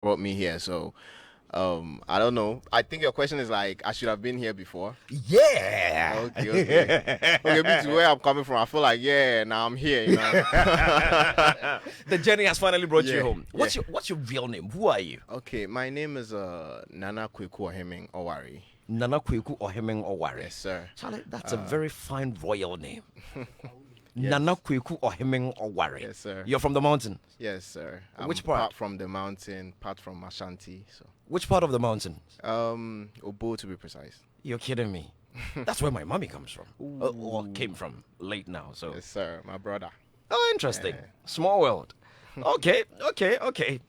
brought me here. So I don't know. I think your question is like I should have been here before. Yeah. Okay, me to where I'm coming from. I feel like yeah, now I'm here. The journey has finally brought you Yeah, home. What's your real name? Who are you? Okay, my name is Nana Kweku Oheming Owari. Nana Kweku Ohemeng Oware. Yes, sir. Charlie, that's a very fine royal name. Yes. Nana Kweku Ohemeng Oware. Yes, sir. You're from the mountain. Yes, sir. Which part? Part from the mountain, part from Ashanti. So Which part of the mountain? Obo to be precise. You're kidding me. That's where my mommy comes from. Or came from late now. So Yes, sir. My brother. oh, interesting. Small world. Okay.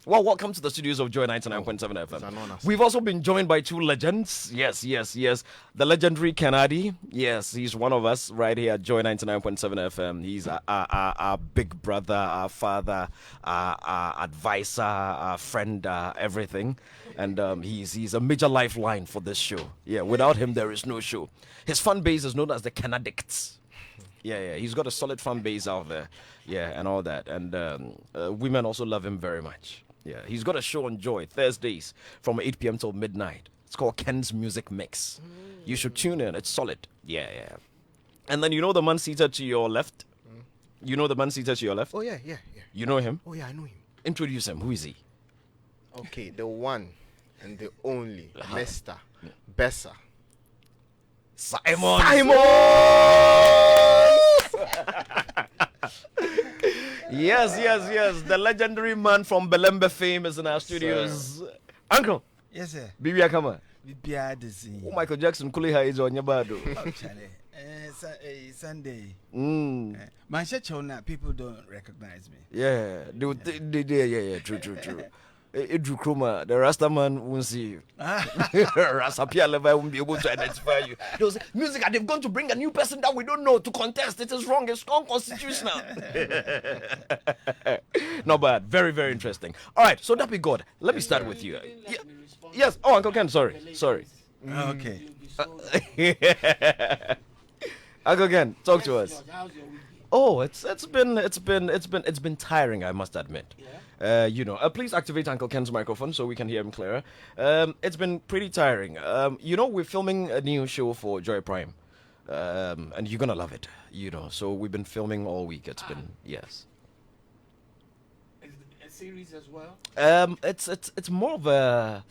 Well, welcome to the studios of Joy 99.7 It's an honor, FM. sir. We've also been joined by two legends. Yes. The legendary Kennedy. Yes, he's one of us right here at Joy 99.7 FM. He's our big brother, our father, our advisor, our friend, everything. And he's a major lifeline for this show. Yeah, without him, there is no show. His fan base is known as the Kennedicts. Yeah, he's got a solid fan base out there. Yeah, and all that. And women also love him very much. Yeah, he's got a show on Joy Thursdays from 8 p.m. till midnight. It's called Ken's Music Mix. You should tune in. It's solid. Yeah. And then you know the man seated to your left? You know the man seated to your left? Oh yeah. You know him? Oh yeah, I know him. Introduce him. Who is he? Okay, the one and the only Mr. Bessa. Simon! Yes. The legendary man from Belembe fame is in our studios. Uncle, Yes, sir. Bibi Akama. Bibia the scene. Oh, Michael Jackson, Kuliha is on your bado. Sunday. Mm. My church people don't recognize me. Yeah, yeah, true. Edru Kroma, the Rasta man won't see you. Rasta Pia Levi won't be able to identify you. They'll say, music, and they've gone to bring a new person that we don't know to contest. It is wrong. It's unconstitutional. Not bad. Very, very interesting. All right, so that be good. Let me start with you. Yes. Oh, Uncle Ken, sorry. Okay. Uncle Ken, talk to us. Oh, it's been tiring, I must admit. Please activate Uncle Ken's microphone so we can hear him clearer. It's been pretty tiring. We're filming a new show for Joy Prime, and you're gonna love it. So we've been filming all week. It's been yes. Is it a series as well? It's more of a,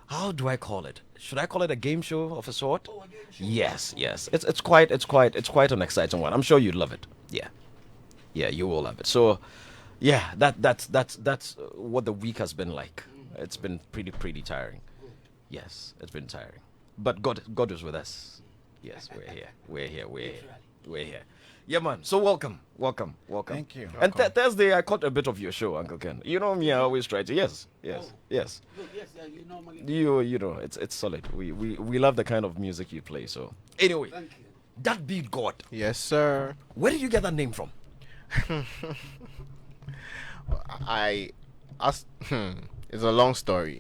how do I call it? Should I call it a game show of a sort? Oh, a game show. Yes. It's quite an exciting one. I'm sure you'd love it. Yeah, you will love it. So, yeah, that's what the week has been like. It's been pretty tiring. Yes, it's been tiring. But God is with us. Yes, we're here. Yeah, man. So welcome. Thank you. And Thursday, I caught a bit of your show, Uncle Ken. You know me, I always try to. Yes. Good, yes, you normally. You know, it's solid. We love the kind of music you play. So anyway, Thank you. that beat God. Yes, sir. Where did you get that name from? It's a long story.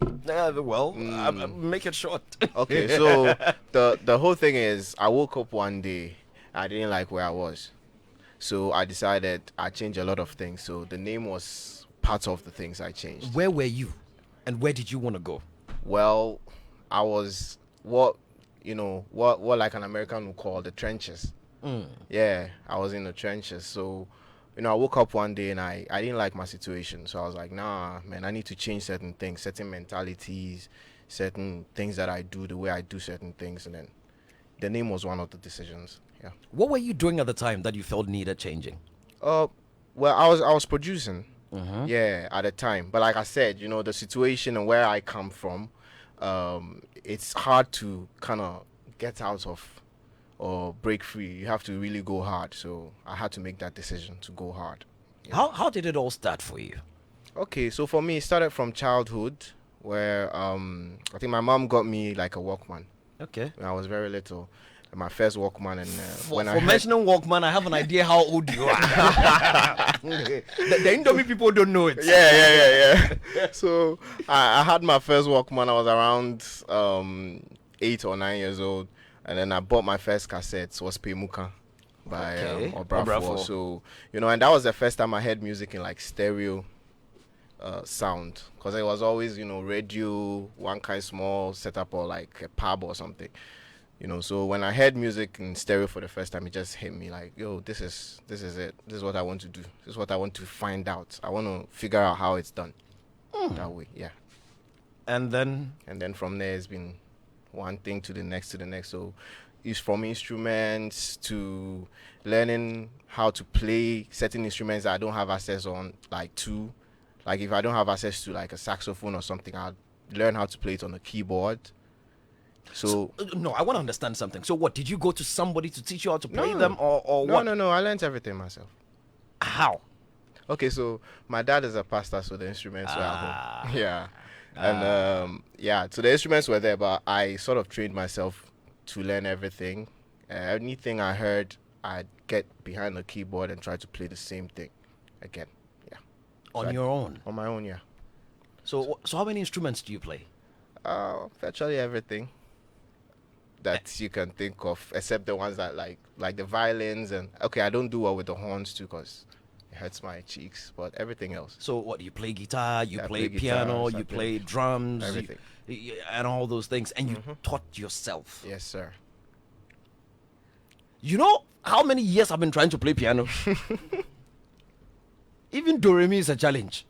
Make it short. Okay, so the whole thing is I woke up one day, I didn't like where I was. So I decided I changed a lot of things. So the name was part of the things I changed. Where were you, and where did you want to go? Well, I was what like an American would call the trenches. Yeah, I was in the trenches. So, I woke up one day and I didn't like my situation. So I was like, nah, man, I need to change certain things, certain mentalities, certain things that I do, the way I do certain things. And then the name was one of the decisions. Yeah. What were you doing at the time that you felt needed changing? Well, I was producing. Yeah, at the time. But like I said, the situation and where I come from, it's hard to kind of get out of or break free. You have to really go hard. So I had to make that decision to go hard. Yeah. How did it all start for you? Okay, so for me, it started from childhood, where I think my mom got me like a Walkman Okay. when I was very little. My first Walkman, and For when I heard, mentioning Walkman, I have an idea how old you are. the Indomie people don't know it. yeah. So I had my first Walkman. I was around 8 or 9 years old, and then I bought my first cassette. Was Pemuka by Okay. Obrafour. Obrafour. So and that was the first time I heard music in like stereo. sound, because it was always, radio, one kind small setup or like a pub or something. So when I heard music in stereo for the first time, it just hit me like, yo, this is it. This is what I want to do. This is what I want to find out. I want to figure out how it's done that way. Yeah. And then From there, it's been one thing to the next to the next. So it's from instruments to learning how to play certain instruments that I don't have access on, like if I don't have access to like a saxophone or something, I'll learn how to play it on a keyboard. So no, I want to understand something. So what, did you go to somebody to teach you how to play No. them, or what? No, I learned everything myself. How? Okay, so my dad is a pastor, so the instruments were at home. Yeah. And so the instruments were there, but I sort of trained myself to learn everything. Anything I heard, I'd get behind the keyboard and try to play the same thing again. Yeah. On your own? On my own, yeah. So how many instruments do you play? Virtually everything that you can think of, except the ones that like the violins, and okay, I don't do well with the horns too because it hurts my cheeks, but everything else. So what, you play guitar, you Yeah, I play play guitar, piano, you something. play drums, Everything. and all those things, and you taught yourself. Yes, sir. You know how many years I've been trying to play piano? Even do re mi is a challenge.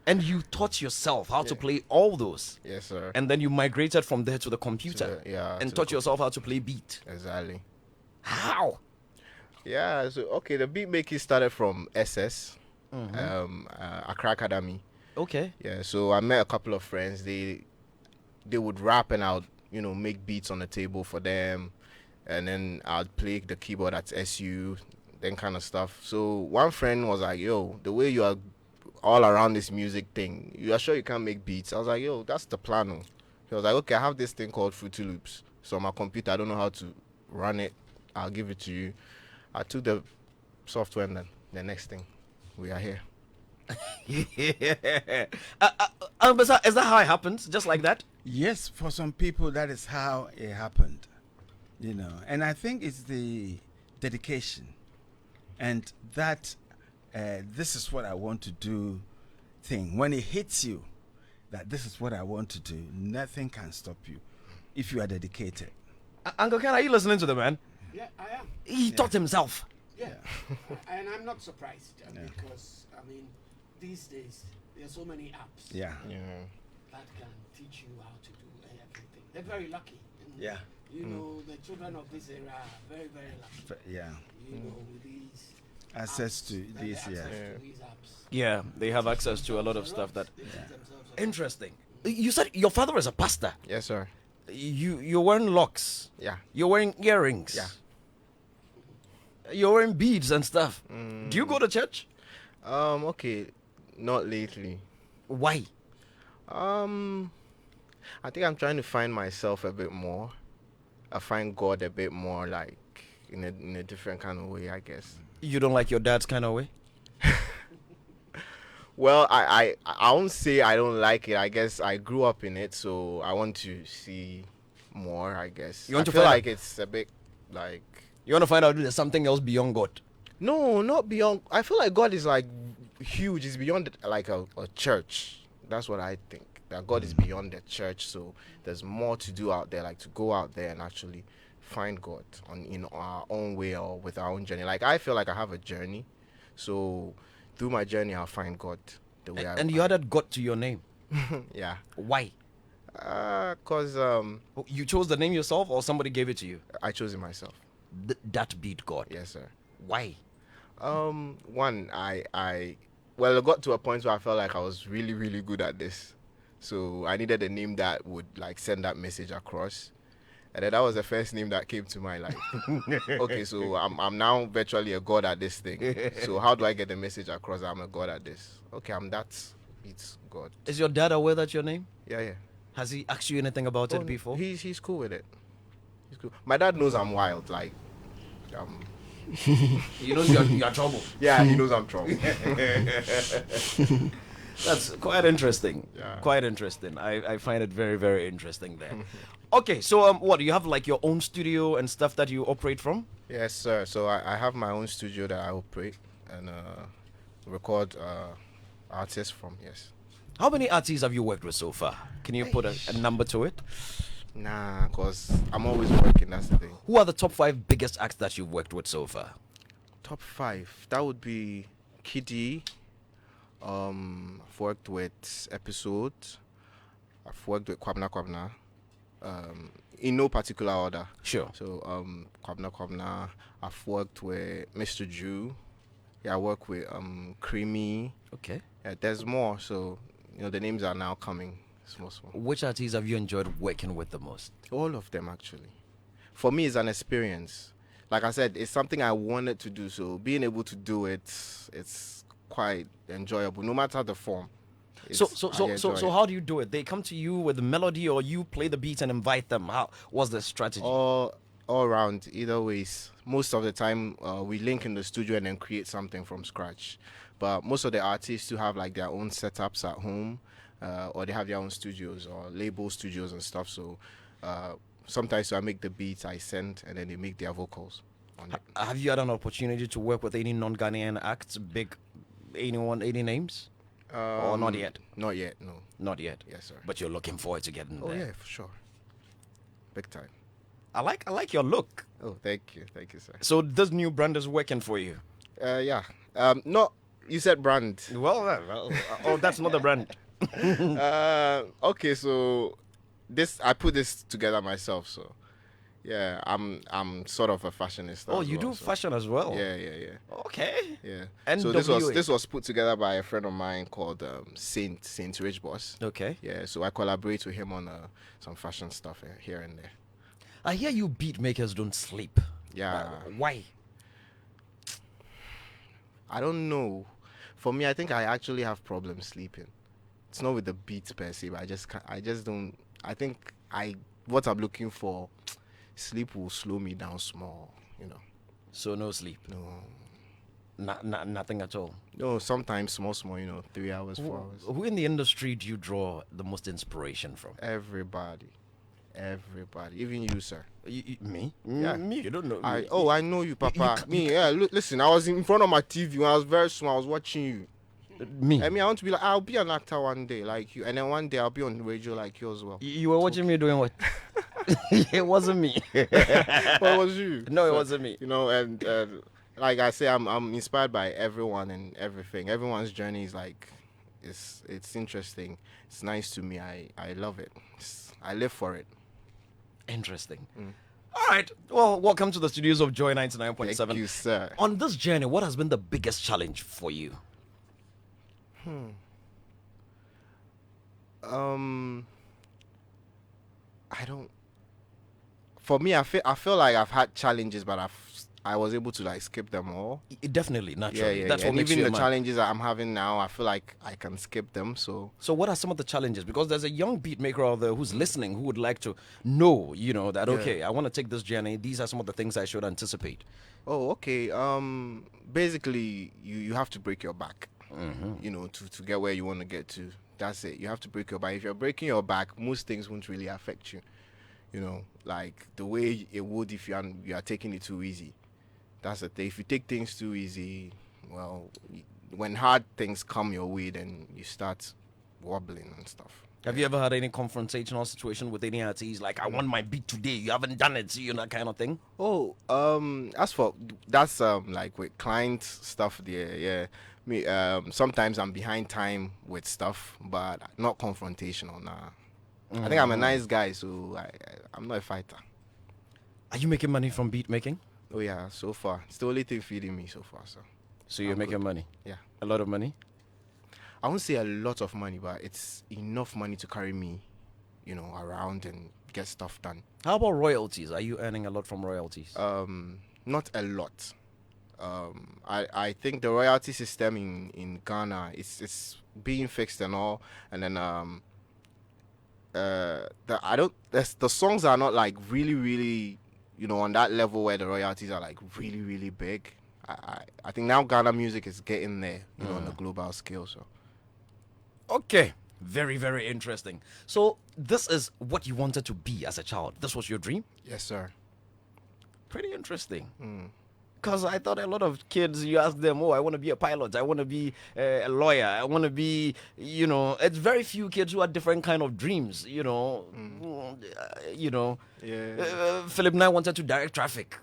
And you taught yourself how to play all those. Yes, sir. And then you migrated from there to the computer. And to taught the yourself how to play beat. Exactly. How? Yeah, so okay, the beat making started from SS, Accra Academy. Okay. Yeah, so I met a couple of friends. They would rap and I'll make beats on the table for them, and then I'd play the keyboard at SU, then kind of stuff. So one friend was like, "Yo, the way you are all around this music thing, you are sure you can't make beats?" I was like, "Yo, that's the plan." Oh." He was like, "Okay, I have this thing called Fruity Loops. So on my computer, I don't know how to run it. I'll give it to you." I took the software, and then the next thing, we are here. Yeah. Is that how it happens? Just like that? Yes, for some people, that is how it happened. And I think it's the dedication and that this is what I want to do thing. When it hits you, that this is what I want to do, nothing can stop you if you are dedicated. Uncle Ken, are you listening to the man? Yeah, I am. He taught himself. Yeah. And I'm not surprised because, I mean, these days, there are so many apps Yeah. that can teach you how to do everything. They're very lucky. And, Yeah. You know, the children of this era are very, very lucky. Yeah. You know, with these Access apps, to that these, they yeah. have access to these apps. Yeah, they have access to a lot of stuff that. They teach themselves a lot. Interesting. You said your father is a pastor. Yes, sir. You're wearing locks. Yeah. You're wearing earrings. Yeah. You're wearing beads and stuff. Do you go to church? Okay, not lately. Why? I think I'm trying to find myself a bit more. I find God a bit more, like in a different kind of way, I guess. You don't like your dad's kind of way? Well, I won't say I don't like it. I guess I grew up in it, so I want to see more, I guess. You want I to feel find like it's a bit like You want to find out there's something else beyond God? no, not beyond. I feel like God is like huge. It's beyond like a church. That's what I think. That God is beyond the church, so there's more to do out there. Like to go out there and actually find God in our own way or with our own journey. Like I feel like I have a journey, so through my journey I'll find God the way I. And you added God to your name. Yeah. Why? Cause You chose the name yourself, or somebody gave it to you? I chose it myself. That beat God. Yes, sir. Why? One, I well, it got to a point where I felt like I was really, really good at this. So I needed a name that would like send that message across. And then that was the first name that came to mind. Like, okay, so I'm now virtually a god at this thing. So how do I get the message across that I'm a god at this? Okay, I'm that. It's God. Is your dad aware that's your name? Yeah. Has he asked you anything about it before? He's cool with it. He's cool. My dad knows I'm wild. Like, He knows you're trouble. yeah, he knows I'm trouble. That's quite interesting. Yeah. Quite interesting. I find it very, very interesting there. Okay, so what, do you have like your own studio and stuff that you operate from? Yes, sir. So I have my own studio that I operate, and record artists from. Yes. How many artists have you worked with so far? Can you put a number to it? Nah, cause I'm always working. That's the thing. Who are the top 5 biggest acts that you've worked with so far? Top 5. That would be Kiddy. I've worked with Episode. I've worked with Kwabna Kwabna. In no particular order. Sure. So Kwabna Kwabna. I've worked with Mr. Jew. Yeah, I work with Creamy. Okay. Yeah, there's more. So the names are now coming. Small. Which artists have you enjoyed working with the most? All of them actually. For me, it's an experience. Like I said, it's something I wanted to do. So being able to do it, it's quite enjoyable, no matter the form. So I enjoy it. how do you do it? They come to you with the melody, or you play the beats and invite them? What's the strategy? all around, either ways. Most of the time, we link in the studio and then create something from scratch. But most of the artists do have like their own setups at home, or they have their own studios or label studios and stuff. So sometimes I make the beats, I send, and then they make their vocals on it. Have you had an opportunity to work with any non-Ghanaian acts, any names? Or not yet? Not yet, no. Not yet. Yes, sir. But you're looking forward to getting Oh there. yeah, for sure. Big time. I like your look. Oh, thank you, sir. So this new brand is working for you. Yeah. No, you said brand. Well, oh, that's not the brand. Okay, so I put this together myself. So yeah, I'm sort of a fashionista. Oh, as you well, do so. fashion as well. Yeah. Okay. Yeah. NWA. So this was put together by a friend of mine called Saint Rich Boss. Okay. Yeah. So I collaborate with him on some fashion stuff here and there. I hear you beat makers don't sleep. Yeah. Why? I don't know. For me, I think I actually have problems sleeping. It's not with the beats per se, but I just don't. I think what I'm looking for, sleep will slow me down small. So no sleep. No. Nothing at all. No, sometimes small. 3 hours, 4 hours. Who in the industry do you draw the most inspiration from? Everybody, even you, sir. Me? Yeah. Me? You don't know me. I know you, Papa. Me, yeah. Listen, I was in front of my TV when I was very small. I was watching you. Me? I mean, I want to be like, I'll be an actor one day, like you, and then one day I'll be on the radio like you as well. You were watching me doing what? It wasn't me. Well, it was you. No, it wasn't me. And like I say, I'm inspired by everyone and everything. Everyone's journey is like, it's interesting. It's nice to me. I love it. I live for it. Interesting. All right. Well, welcome to the studios of Joy 99.7. Thank you, sir. On this journey, what has been the biggest challenge for you? I don't. For me, I feel like I've had challenges, but I was able to like skip them all. Definitely, naturally. Yeah. That's what And makes even you the a man. challenges that I'm having now, I feel like I can skip them. So So what are some of the challenges? Because there's a young beat maker out there who's listening who would like to know, that, okay, I want to take this journey. These are some of the things I should anticipate. oh, okay. Basically, you have to break your back. To get where you want to get to. That's it. You have to break your back. If you're breaking your back, most things won't really affect you. Like the way it would if you are taking it too easy. That's the thing. If you take things too easy, well, when hard things come your way, then you start wobbling and stuff. Have you ever had any confrontational situation with any artist? Like, I want my beat today. You haven't done it. That kind of thing? Oh, that's like with client stuff there, yeah. Me, sometimes I'm behind time with stuff, but not confrontational, nah. I think I'm a nice guy, so I'm not a fighter. Are you making money from beat making? Oh yeah, so far. It's the only thing feeding me so far, so. So you're I'm making good. money? Yeah. A lot of money? I won't say a lot of money, but it's enough money to carry me, around and get stuff done. How about royalties? Are you earning a lot from royalties? Not a lot. I think the royalty system in Ghana it's being fixed and all, and then the songs are not like really on that level where the royalties are like really big. I think now Ghana music is getting there, on the global scale. So Okay. Very, very interesting. So this is what you wanted to be as a child. This was your dream? yes, sir. Pretty interesting. Because I thought a lot of kids, you ask them, oh, I want to be a pilot, I want to be a lawyer, I want to be, it's very few kids who have different kind of dreams, Yeah. Philip Nye wanted to direct traffic.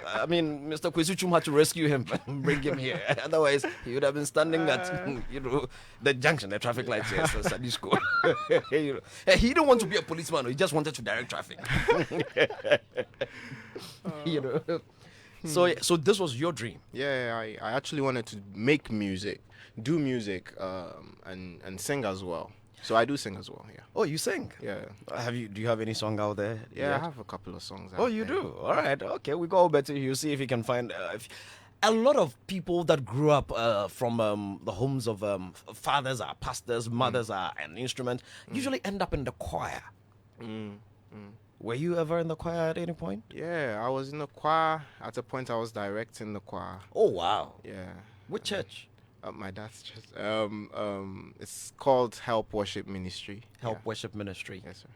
I mean, Mr. Kwesichum had to rescue him and bring him here. Otherwise, he would have been standing at, the junction, the traffic lights here, so Sunday school. He didn't want to be a policeman. He just wanted to direct traffic. So this was your dream. Yeah, I actually wanted to make music, do music, and sing as well. So I do sing as well. Yeah. Oh, you sing? Yeah. Do you have any song out there? Yeah, yet? I have a couple of songs. Oh, out you there. do? All right. Okay, we go over to you, see if you can find. A lot of people that grew up from the homes of fathers are pastors, mothers are an instrument, usually end up in the choir. Were you ever in the choir at any point? Yeah, I was in the choir. At a point, I was directing the choir. Oh, wow. Yeah. Which church? My dad's church. It's called Help Worship Ministry. Help Yeah. Worship Ministry. Yes, sir.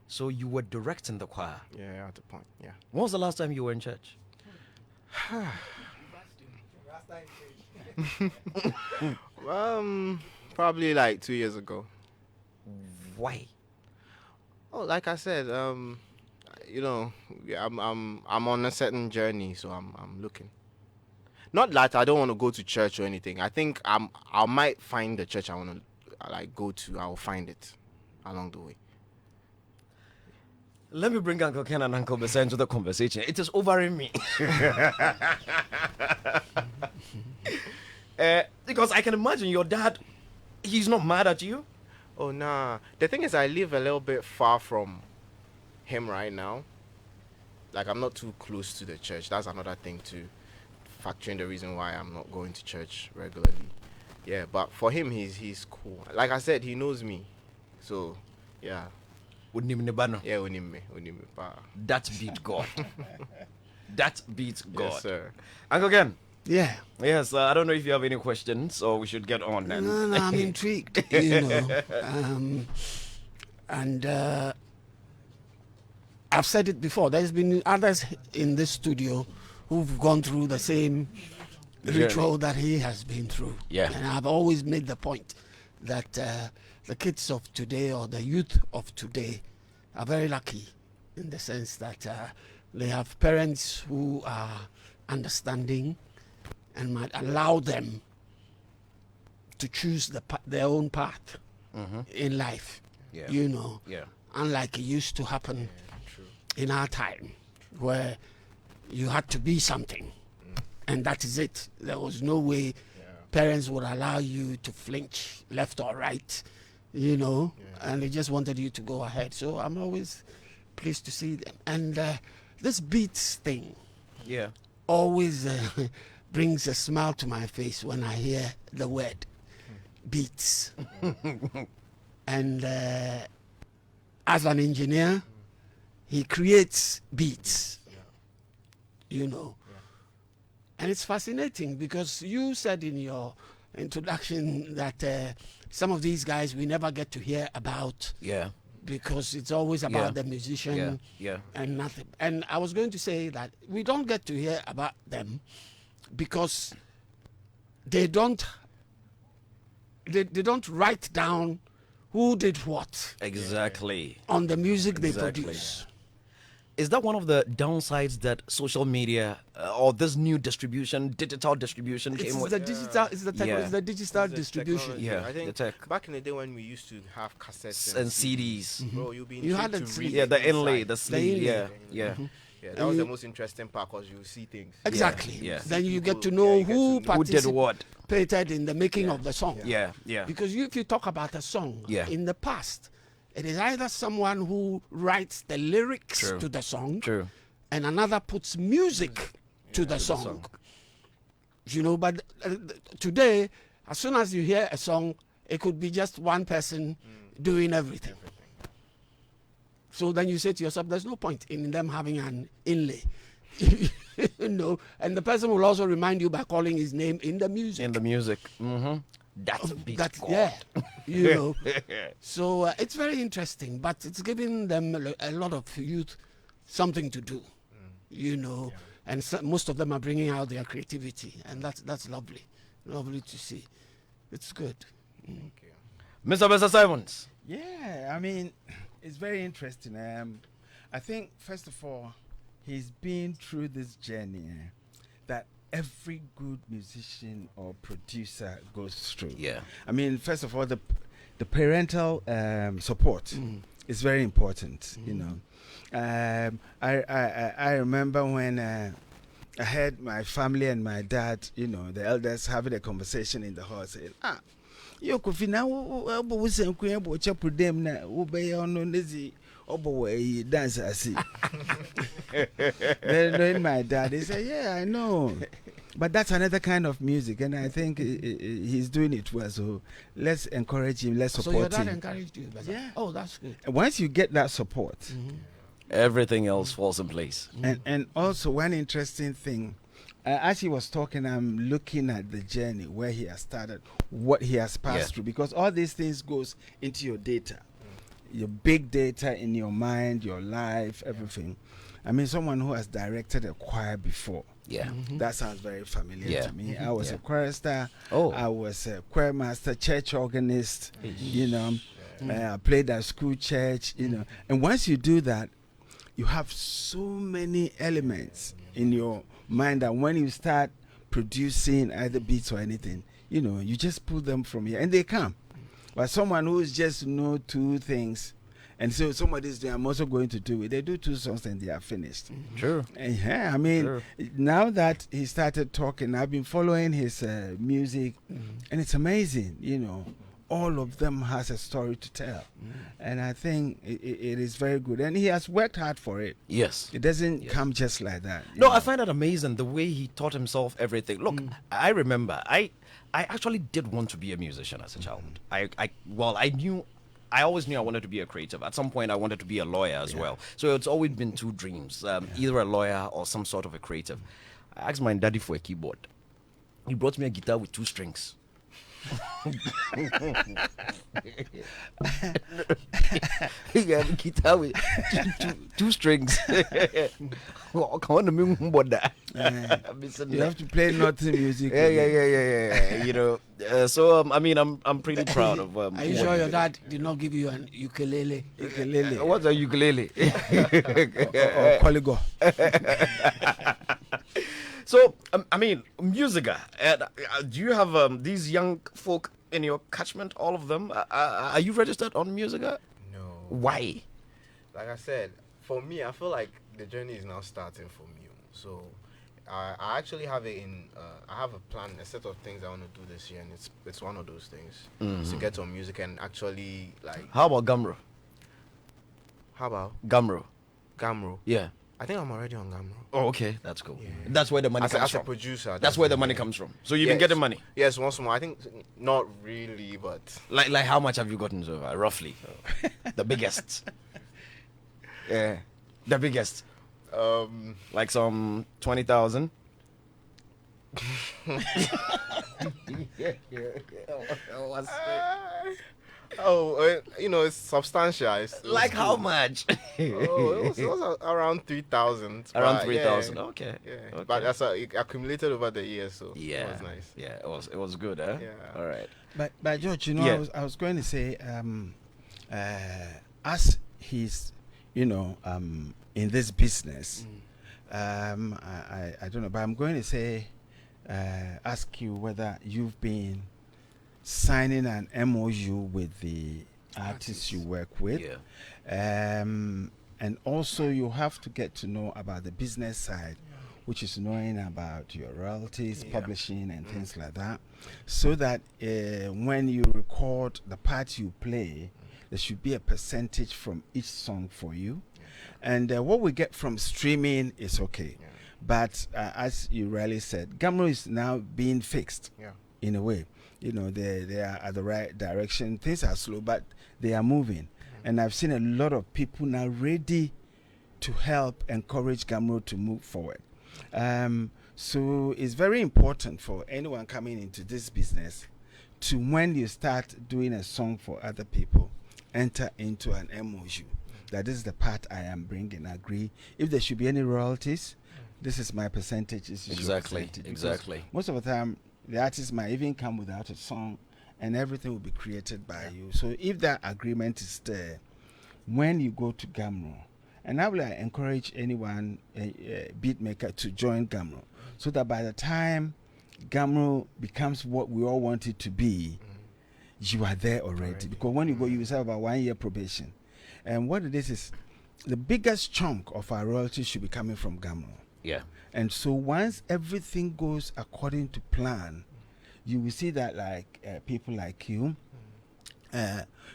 So you were directing the choir. Yeah, at a point. Yeah. When was the last time you were in church? Probably like 2 years ago. Why? Oh, like I said, yeah, I'm on a certain journey, so I'm looking. Not that I don't want to go to church or anything. I think I might find the church I want to go to. I'll find it along the way. Let me bring Uncle Ken and Uncle Besa into the conversation. It is overing me. Because I can imagine your dad, he's not mad at you. Oh, nah. The thing is, I live a little bit far from him right now. Like, I'm not too close to the church. That's another thing to factor in the reason why I'm not going to church regularly. Yeah, but for him, he's cool. Like I said, he knows me. So, yeah. Yeah, unime. That beat God. That beats God. Yes, sir. Uncle Ken. Yeah. Yes, I don't know if you have any questions, or we should get on then. No, I'm intrigued, and I've said it before. There's been others in this studio who've gone through the same ritual that he has been through. Yeah. And I've always made the point that the kids of today or the youth of today are very lucky in the sense that they have parents who are understanding and might allow them to choose their own path in life. Yeah. Yeah. Unlike it used to happen in our time, where you had to be something, and that is it. There was no way parents would allow you to flinch left or right, and they just wanted you to go ahead. So I'm always pleased to see them. And this beats thing always brings a smile to my face when I hear the word beats. And as an engineer, he creates beats, And it's fascinating because you said in your introduction that some of these guys we never get to hear about. Yeah. Because it's always about the musician and nothing. And I was going to say that we don't get to hear about them because they don't write down who did what Exactly. on the music they produce. Is that one of the downsides that social media or this new digital distribution It's came with? the digital. It's the digital distribution. Technology. Yeah, I think the tech. back in the day when we used to have cassettes And CDs. bro, you'll be You had intrigued a to read Yeah, the inside. inlay, the sleeve. inlay. Yeah. Yeah, that was the most interesting part because you see things. Exactly. Yeah. Then you get to People- know yeah, you get who to know Who did what? participated in the making of the song. Yeah. Because if you talk about a song Yeah. in the past, it is either someone who writes the lyrics True. to the song, True. and another puts music to the song. But today, as soon as you hear a song, it could be just one person doing everything. So then you say to yourself, there's no point in them having an inlay. And the person will also remind you by calling his name in the music. In the music. Mm-hmm. That's God. So it's very interesting, but it's giving them a lot of youth something to do. and most of them are bringing out their creativity, and that's lovely to see. It's good. Mr. Simons. Yeah, I mean, it's very interesting. I think, first of all, he's been through this journey that every good musician or producer goes through. Yeah. I mean, first of all, the parental support is very important. You know, I remember when I heard my family and my dad, you know, the elders having a conversation in the hall saying, you could fi now obo sen ku ebo chepu dem na wo be ono nezi obo we dance asi. Then my dad, he said, yeah, I know, but that's another kind of music, and I think he's doing it well. So let's encourage him, let's support him. So your dad encouraged you? Yeah. Oh, that's good. Once you get that support, Everything else falls in place. and also one interesting thing, as he was talking, I'm looking at the journey where he has started, what he has passed through, because all these things goes into your data, your big data in your mind, your life, everything. I mean, someone who has directed a choir before. Yeah. That sounds very familiar to me. I was a chorister. Oh. I was a choir master, church organist. You know, I played at school church. You know, and once you do that, you have so many elements in your mind that when you start producing either beats or anything, you know, you just pull them from here and they come. But someone who's just know two things, and so somebody's doing, I'm also going to do it. They do two songs and they are finished. True. Yeah, I mean, now that he started talking, I've been following his music, and it's amazing. You know, all of them has a story to tell, and I think it is very good. And he has worked hard for it. Yes. It doesn't come just like that. No, I find that amazing, the way he taught himself everything. Look, I remember, I actually did want to be a musician as a child. I always knew I wanted to be a creative. At some point, I wanted to be a lawyer as well. So it's always been two dreams, either a lawyer or some sort of a creative. I asked my daddy for a keyboard. He brought me a guitar with two strings. He got a guitar with two strings. You have to play nothing music. Yeah. You know, so I mean, I'm pretty proud of. Are you sure your dad did not give you an ukulele? What's a ukulele? Or Coligo. So, I mean, Musica. Do you have these young folk in your catchment? All of them? Are you registered on Musica? No. Why? Like I said, for me, I feel like the journey is now starting for me. So, I actually have it in. I have a plan, a set of things I want to do this year, and it's one of those things to get on music and actually like. How about Gamro? How about Gamro? Gamro? Yeah. I think I'm already on Gamro. Oh, okay, that's cool. Yeah. That's where the money comes As from. a producer, That's where the money comes from. So you've been getting money. Yes, once more. I think not really, but Like how much have you gotten so far, roughly? The biggest. Yeah, the biggest. Like some 20,000. you know, it's substantial. It's Like good. how much? It was around 3,000. Around but 3,000. Yeah, Okay. yeah. Okay. But that's it accumulated over the years, so Yeah, it was nice. Yeah, it was good, huh? Yeah. All right. But George, you know, Yeah. I was going to say, as he's, you know, in this business, I don't know, but I'm going to say, ask you whether you've been signing an MOU with the artists you work with. Yeah. And also you have to get to know about the business side, which is knowing about your royalties, publishing and things like that, so that when you record the part you play, there should be a percentage from each song for you. And what we get from streaming is okay. But as you rightly said, Gamro is now being fixed in a way. You know, they are at the right direction. Things are slow, but they are moving. And I've seen a lot of people now ready to help encourage Gamro to move forward. So it's very important for anyone coming into this business to, when you start doing a song for other people, enter into an MOU. That is the part I am bringing. Agree. If there should be any royalties, this is my percentage. This is your Exactly, percentage. Because exactly. most of the time, the artist might even come without a song, and everything will be created by you. So if that agreement is there, when you go to Gamro, and I will encourage anyone, beat maker, to join Gamro, so that by the time Gamro becomes what we all want it to be, you are there already. Because when you go, you will have about 1 year probation. And what it is the biggest chunk of our royalties should be coming from Gamro. Yeah. And so once everything goes according to plan, you will see that like people like you,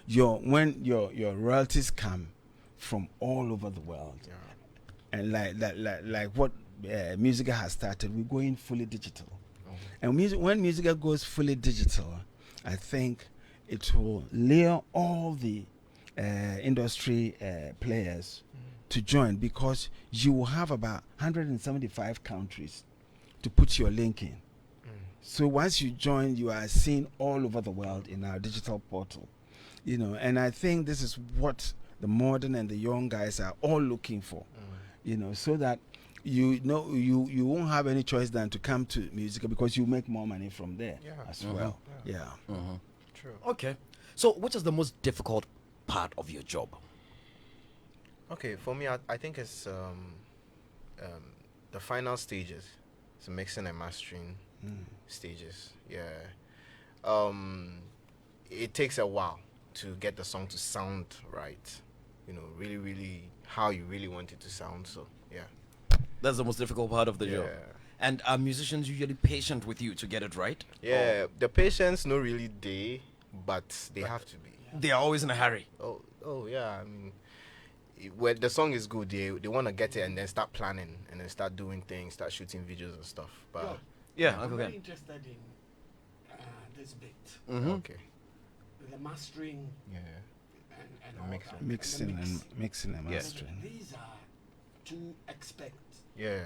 when your royalties come from all over the world, and like what Musica has started, we're going fully digital. And when Musica goes fully digital, I think it will lure all the industry players to join, because you will have about 175 countries to put your link in. So once you join, you are seen all over the world in our digital portal. And I think this is what the modern and the young guys are all looking for. So that you won't have any choice than to come to Musica, because you make more money from there as well. Yeah. True. Okay. So, which is the most difficult part of your job? Okay, for me, I think it's the final stages. It's mixing and mastering stages. Yeah. It takes a while to get the song to sound right. Really, really how you really want it to sound. So, yeah. That's the most difficult part of the job. And are musicians usually patient with you to get it right? Yeah, the patients not really they, but they have to be. They are always in a hurry. Oh yeah. I mean, when the song is good, they want to get it and then start planning and then start doing things, start shooting videos and stuff. But Yeah, I'm okay. very interested in this bit, okay. the mastering Yeah. and The all mixing. that. Mixing The mix. and mixing and Yeah. mastering. These are two expert, Yeah.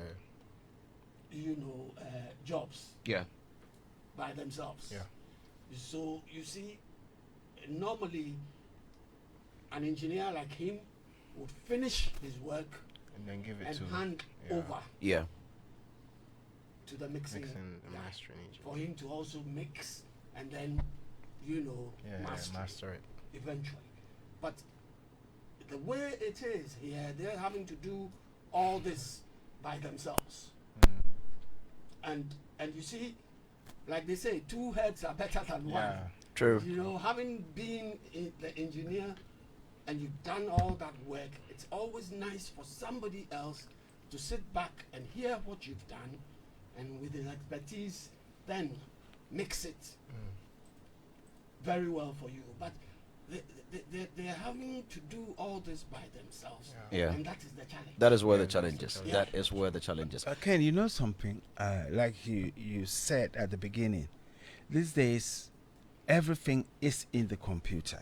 jobs Yeah. by themselves. Yeah. So you see, normally an engineer like him would finish his work And then give it and to hand yeah. over Yeah. to the mixing Mixing and guy mastering agent. for him to also mix and then master Master it. eventually. But the way it is here, they're having to do all this by themselves. And you see, like they say, two heads are better than one. Yeah. True. Having been the engineer and you've done all that work, it's always nice for somebody else to sit back and hear what you've done, and with his expertise, then mix it very well for you. But they're having to do all this by themselves. Yeah. And that is the challenge. That is where the that's challenge the is. challenge. That is where the challenge is. Ken, you know something? Like you said at the beginning, these days everything is in the computer.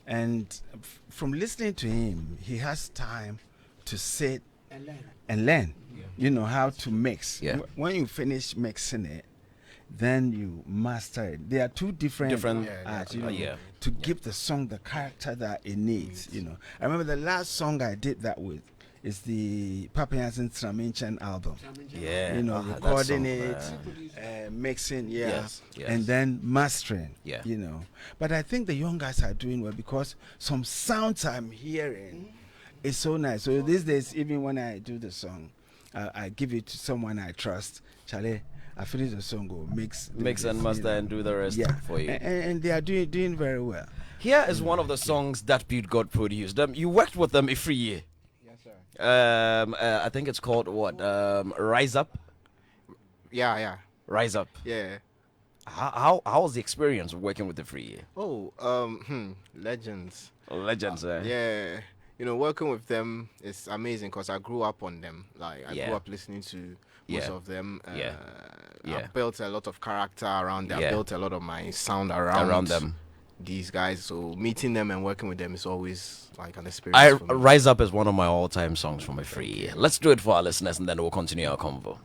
And from listening to him, he has time to sit And learn. and learn, how to mix. Yeah. When you finish mixing it, then you master it. There are two different arts, to give the song the character that it needs. I remember the last song I did that with is the Papa Yasin Traminchan album. Yeah. That Recording song, it, mixing, Yes. and then mastering. Yeah. But I think the young guys are doing well, because some sounds I'm hearing is so nice. So these days, even when I do the song, I give it to someone I trust. Charlie, I finish the song, go mix and master and do the rest for you. And they are doing very well. Here is one of the songs that Beat God produced. You worked with them every year. Yes, sir. I think it's called what? Rise Up. Yeah. Rise Up. Yeah. How was the experience of working with the free year? Legends. Legends. Yeah. Working with them is amazing because I grew up on them. Like I grew up listening to most of them. I built a lot of character around them. I built a lot of my sound around them. These guys. So meeting them and working with them is always like an experience for me. Rise Up is one of my all-time songs from a free year. Let's do it for our listeners and then we'll continue our convo.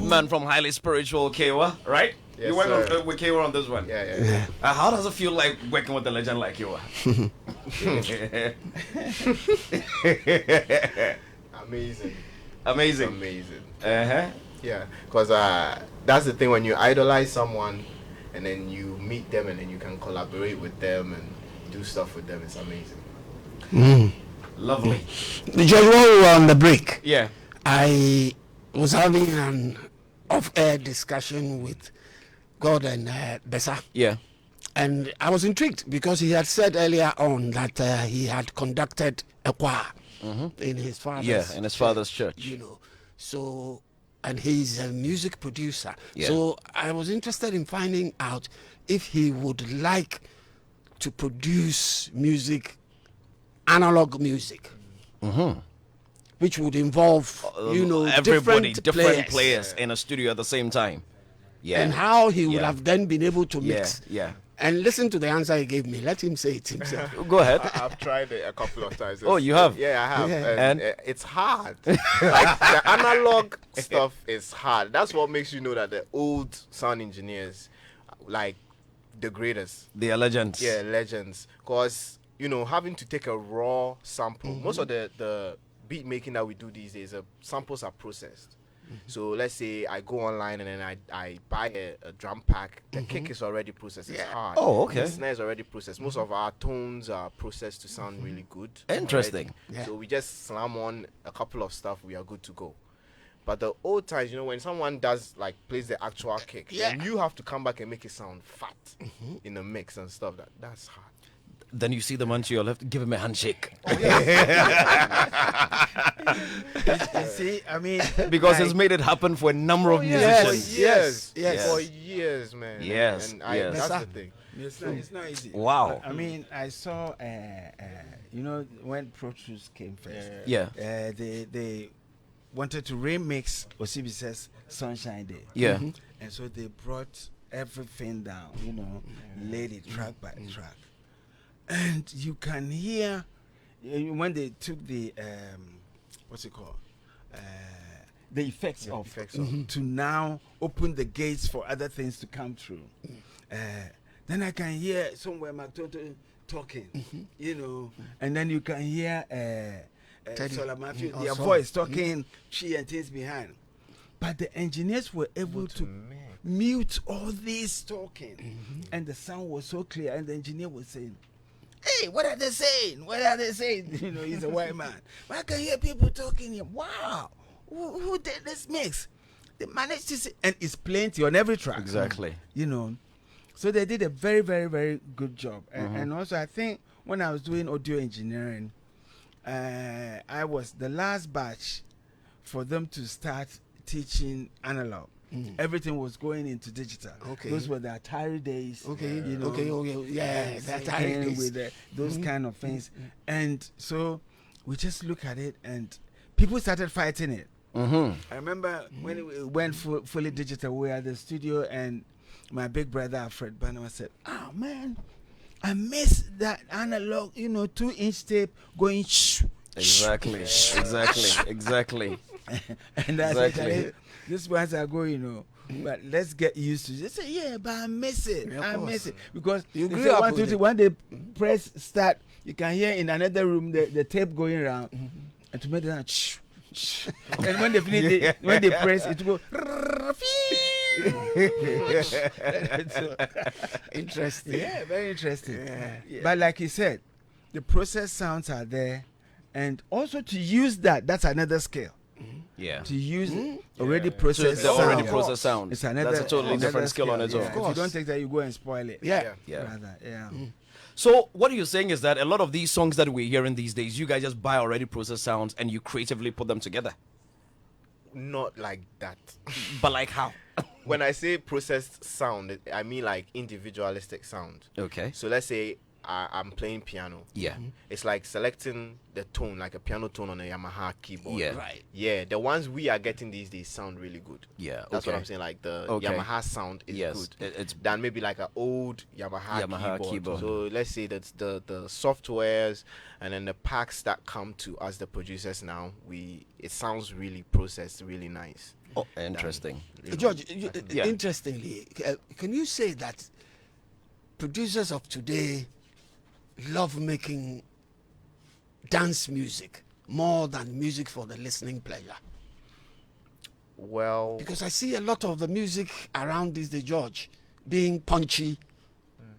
Man from highly spiritual Kewa, right? Yes, You work sir. with Kewa on this one. Yeah. How does it feel like working with a legend like you? Amazing. Amazing. Amazing. Uh-huh. Yeah, because that's the thing, when you idolize someone and then you meet them and then you can collaborate with them and do stuff with them, it's amazing. Lovely. George, while we were on the break, Yeah. I was having an off-air discussion with God and Bessa. Yeah. And I was intrigued because he had said earlier on that he had conducted a choir in his father's In his father's church. You know, so, and he's a music producer. Yeah. So I was interested in finding out if he would like to produce music, analog music, which would involve, Everybody, different players. players in a studio at the same time. Yeah. And how he would Yeah. have then been able to mix. Yeah. And listen to the answer he gave me. Let him say it himself. Go ahead. I've tried it a couple of times. Oh, you have? Yeah, I have. Yeah. And it's hard. Like, the analog stuff is hard. That's what makes you know that the old sound engineers, like the greatest, They are legends. yeah, legends. Because, having to take a raw sample, most of the beat making that we do these days, samples are processed. So let's say I go online and then I buy a drum pack. The kick is already processed. It's hard. Oh, okay. The snare is already processed. Most of our tones are processed to sound really good. Interesting. already. Yeah. So we just slam on a couple of stuff. We are good to go. But the old times, when someone plays the actual kick, and you have to come back and make it sound fat in the mix and stuff. That's hard. Then you see the man to your left, give him a handshake. You see, I mean, Because it's made it happen for a number of musicians. Yes. Yes. For years, man. Yes, And yes. that's the thing. it's not easy. Wow. I mean, I saw, when Pro Tools came first, Yeah. they wanted to remix Osibise's Sunshine Day. Yeah. And so they brought everything down, laid it track by track. And you can hear when they took the what's it called, the effects of to now open the gates for other things to come through. Then I can hear somewhere McTonto talking, and then you can hear Sola Matthew, their voice talking, she and things behind. But the engineers were able to mute all this talking, and the sound was so clear. And the engineer was saying, "Hey, what are they saying? What are they saying?" He's a white man. But I can hear people talking here. Wow, who did this mix? They managed to see, and it's plenty on every track. Exactly. So they did a very, very, very good job. And also, I think when I was doing audio engineering, I was the last batch for them to start teaching analog. Everything was going into digital. Okay. Those were the Atari days. Okay. Yeah, the Atari days. With those kind of things. And so we just look at it, and people started fighting it. I remember when it went fully digital, we were at the studio, and my big brother Alfred Bannerman said, "Oh man, I miss that analog, 2-inch tape going shh." Exactly. And that's Exactly. this ones are going, but let's get used to it. They say, "Yeah, but I miss it. Yeah, of I course. miss it." Because You they grew say up one, with two, three, it. when they press start, you can hear in another room the tape going around, and to make it shh. And when they finish, when they press, it will go. So, Interesting. yeah, very interesting. Yeah. But like you said, the process sounds are there, and also to use that's another skill. Yeah. To use already processed the already sound. processed sound. It's another, That's a totally another different skill on its own. yeah. If you don't take that, you go and spoil it. Yeah. Yeah. Rather, yeah. So what you're saying is that a lot of these songs that we're hearing these days, you guys just buy already processed sounds and you creatively put them together. Not like that. But like how? When I say processed sound, I mean like individualistic sound. Okay. So let's say I'm playing piano. Yeah. It's like selecting the tone, like a piano tone on a Yamaha keyboard. Yeah. Right. Yeah, the ones we are getting these days sound really good. Yeah. That's what okay. I'm saying. Like the Okay. Yamaha sound is Yes, good it's than maybe like an old Yamaha keyboard. So let's say that's the softwares and then the packs that come to us, the producers now. It sounds really processed, really nice. oh, interesting. George, Yeah. interestingly, can you say that producers of today love making dance music more than music for the listening pleasure? Well, Because I see a lot of the music around these days, George, being punchy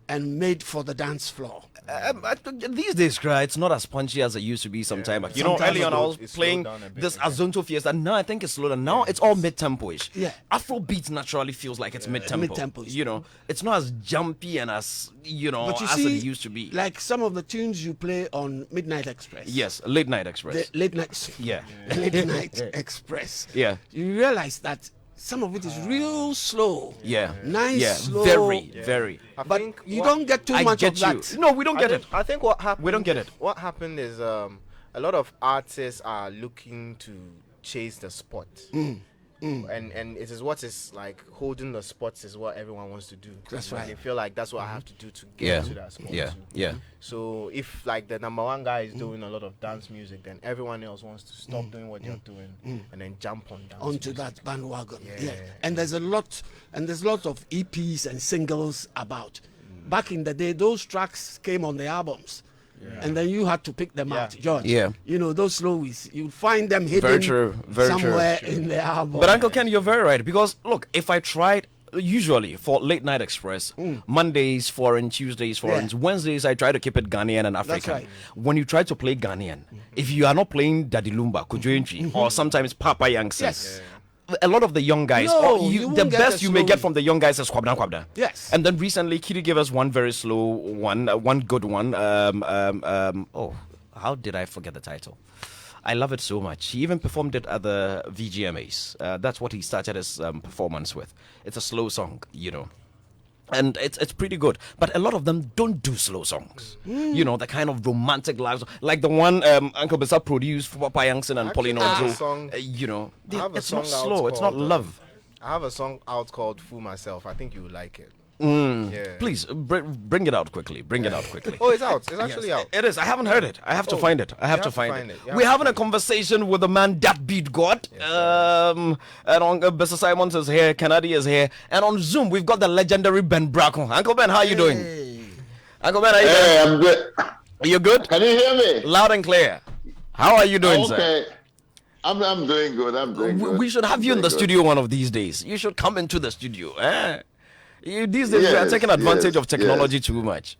and made for the dance floor. These days, it's not as punchy as it used to be some time back. You know, Sometimes early on I was it's playing slowed down a bit, this yeah. Azonto Fiesta. Now I think it's slower. Now it's all mid-tempo-ish. Yeah. Afro beats naturally feels like it's mid-tempo. Mid-tempo. You know, it's not as jumpy and as, you know, But you as see, it used to be. like some of the tunes you play on Midnight Express. Yes, Late Night Express. The late night. Yeah. Late night express. Yeah. You realize that some of it is real slow. Yeah. Nice, Yeah. slow. Very. I But think you what- don't get too I much get of you. that. No, we don't get it. I think what happened. We don't get it. What happened is a lot of artists are looking to chase the spot. And it is what is like holding the spots is what everyone wants to do. That's Like, right. They feel like that's what I have to do to get Yeah. into that spot. Yeah. too. Yeah. So if like the number one guy is doing a lot of dance music, then everyone else wants to stop doing what they're doing and then jump on dance Onto music. that bandwagon. Yeah. Yeah. And there's a lot of EPs and singles about. Back in the day, those tracks came on the albums. And then you had to pick them out, George. Yeah. You know, those slowies, you find them hidden Very true. Very true. somewhere in the album. But Uncle Ken, you're very right. Because look, if I tried usually for Late Night Express, Mondays foreign, Tuesdays foreign, Yeah. Wednesdays I try to keep it Ghanaian and African. right. When you try to play Ghanaian, if you are not playing Daddy Lumba, Kujoinchi, or sometimes Papa Yankson, Yes. a lot of the young guys, No, or you the won't get best a you may slow get one. from the young guys is Kwabda Kwabda. Yes. And then recently, Kitty gave us one very slow one, one good one. Oh, how did I forget the title? I love it so much. He even performed it at the VGMAs. That's what he started his performance with. It's a slow song, you know. And it's pretty good, but a lot of them don't do slow songs. You know, the kind of romantic lives, like the one Uncle Bessa produced for Papa Youngson and Actually, Pauline I have a Ojo. song- You know, I have a it's not song out slow. It's not called, love. I have a song out called "Fool Myself." I think you would like it. Yeah. Please bring it out quickly. Bring it out quickly. Oh, it's out. It's actually out. It is. I haven't heard it. I have to Oh, find it. I have you to have to find find it. it. You have We're to having a find it. conversation with the man that beat God. And on Mr. Simons is here. Kennedy is here. And on Zoom, we've got the legendary Ben Braco. Uncle Ben, how are you doing? Uncle Ben, how you doing? Hey, I'm good. Are you good? Can you hear me? Loud and clear. How are you doing, sir? Okay. I'm doing good. I'm doing good. We should have I'm you in doing the good. studio one of these days. You should come into the studio. These days we are Yes, taking advantage yes, of technology too much.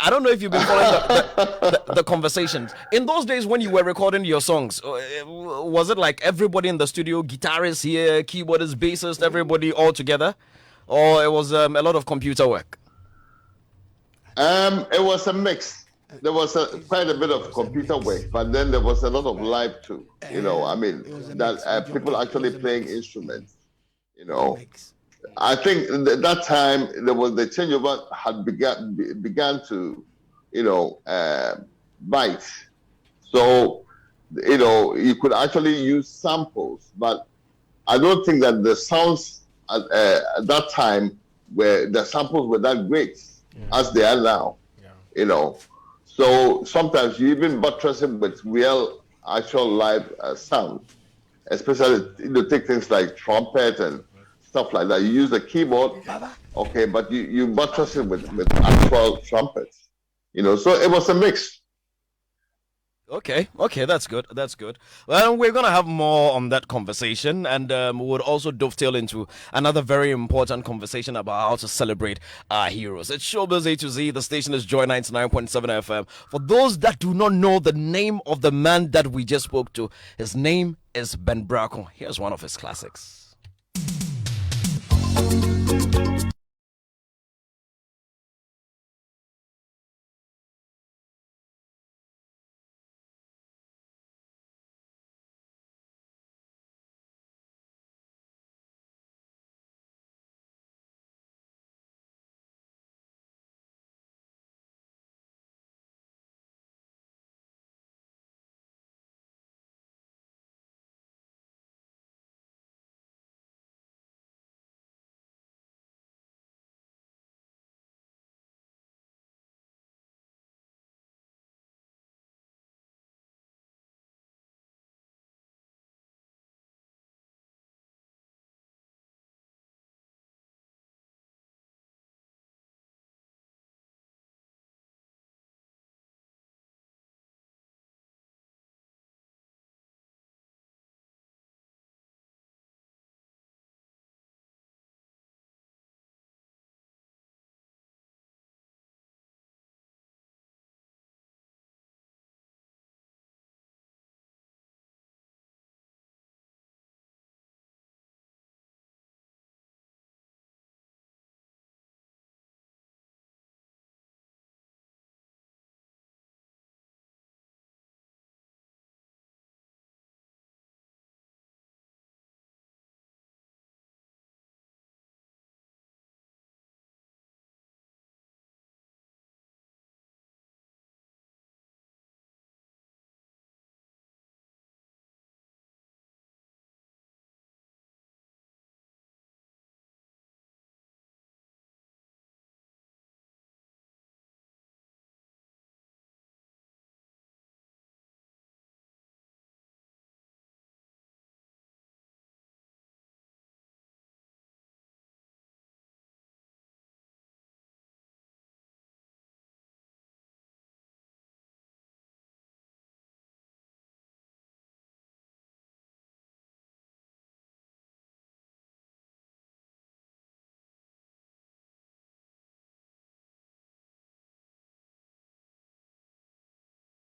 I don't know if you've been following the conversations. In those days when you were recording your songs, was it like everybody in the studio, guitarists here, keyboardists, bassists, everybody all together? Or it was a lot of computer work? It was a mix. There was quite a bit of computer work, but then there was a lot of live too. You know, I mean, that people actually playing instruments. You know, I think that time there was the changeover had began to, you know, bite. So, you know, you could actually use samples, but I don't think that the sounds at that time the samples were that great as they are now. You know, so sometimes you even buttress it with real, actual live sound, especially take things like trumpet and stuff like that. You use the keyboard, okay, but you buttress it with actual trumpets. You know, so it was a mix. Okay, that's good. That's good. Well, we're going to have more on that conversation, and we would also dovetail into another very important conversation about how to celebrate our heroes. It's Showbiz A to Z. The station is Joy 99.7 FM. For those that do not know the name of the man that we just spoke to, his name is Ben Braco. Here's one of his classics.